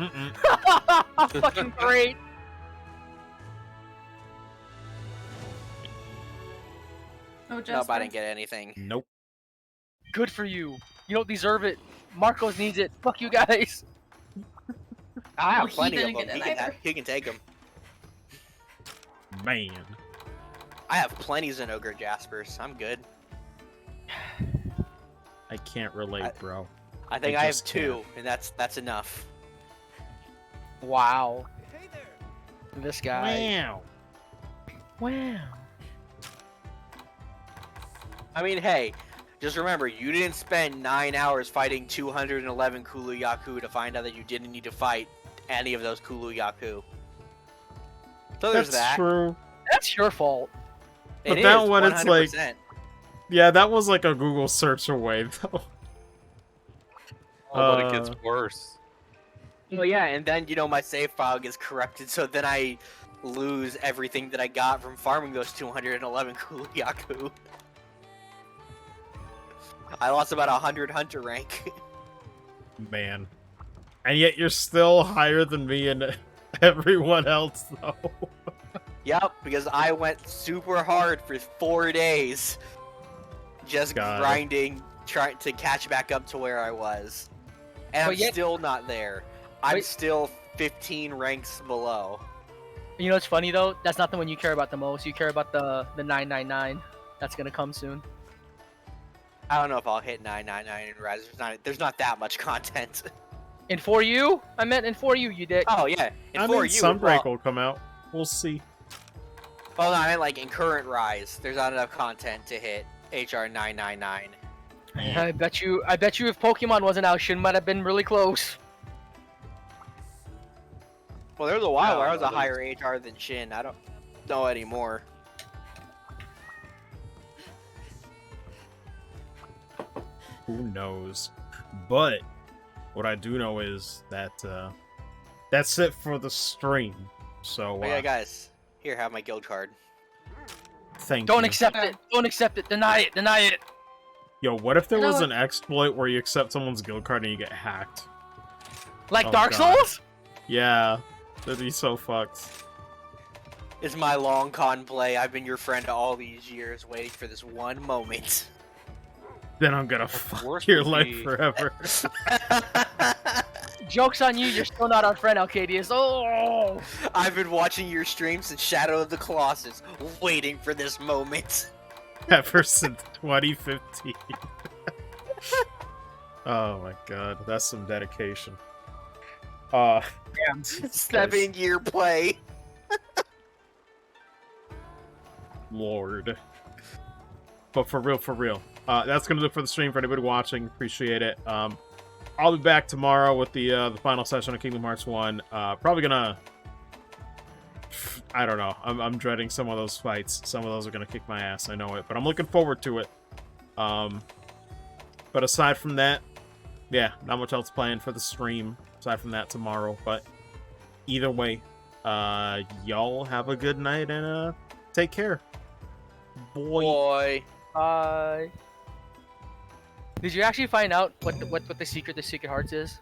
Fucking great. Oh, Nope, Jasper. I didn't get anything. Nope. Good for you. You don't deserve it. Marcos needs it. Fuck you guys. I have He plenty of didn't them. get it He can, either. he can take them. Man. I have plenty Zenogre Jaspers. I'm good. I can't relate, bro. I think I I have just two, and that's enough. Wow. This guy. Wow. Wow. I mean, hey, just remember, you didn't spend 9 hours fighting 211 Kulu Yaku to find out that you didn't need to fight any of those Kulu Yaku. So there's That's that. true. That's your fault. It But that is, one, it's like- 100%. Yeah, that was like a Google search away, though. Oh, but it gets worse. Well, yeah, and then, my save file gets corrupted, so then I lose everything that I got from farming those 211 Kulu Yaku. I lost about 100 hunter rank. Man. And yet you're still higher than me and everyone else, though. Yep, because I went super hard for 4 days. Just God. grinding, trying to catch back up to where I was. And But I'm yet- still not there. I'm Wait. still 15 ranks below. You know what's funny though? That's not the one you care about the most. You care about the 999. That's gonna come soon. I don't know if I'll hit 999 in Rise. There's not that much content. And for you? I meant in for you, you dick. Oh yeah, and I for mean, you, Sunbreak well, will come out. We'll see. well, no, I meant like in current Rise, there's not enough content to hit HR 999. I bet you if Pokemon wasn't out, Shin might have been really close. Well, there was a while Yeah, where I was a that higher HR than Shin. I don't know anymore. Who knows? But what I do know is that that's it for the stream. So Oh yeah, guys, here, have my guild card. thank Don't you. accept it. Don't accept it. Deny it. Deny it. Yo, what if there You know was what? an exploit where you accept someone's guild card and you get hacked? Like Oh, Dark God. Souls? Yeah, that'd be so fucked. It's my long con play. I've been your friend all these years, waiting for this one moment. Then I'm gonna fuck worst your would life be- forever. Joke's on you. You're still not our friend, Alcadius. Oh. I've been watching your stream since Shadow of the Colossus, waiting for this moment. Ever since 2015. Oh my god, that's some dedication. 7-year play. Lord. But for real. That's gonna do it for the stream. For anybody watching, appreciate it. I'll be back tomorrow with the final session of Kingdom Hearts 1. Probably gonna... I don't know. I'm dreading some of those fights. Some of those are gonna kick my ass, I know it. But I'm looking forward to it. But aside from that, yeah, not much else planned for the stream. Aside from that tomorrow. But either way, y'all have a good night and take care. Boy. Did you actually find out what the secret to Secret Hearts is?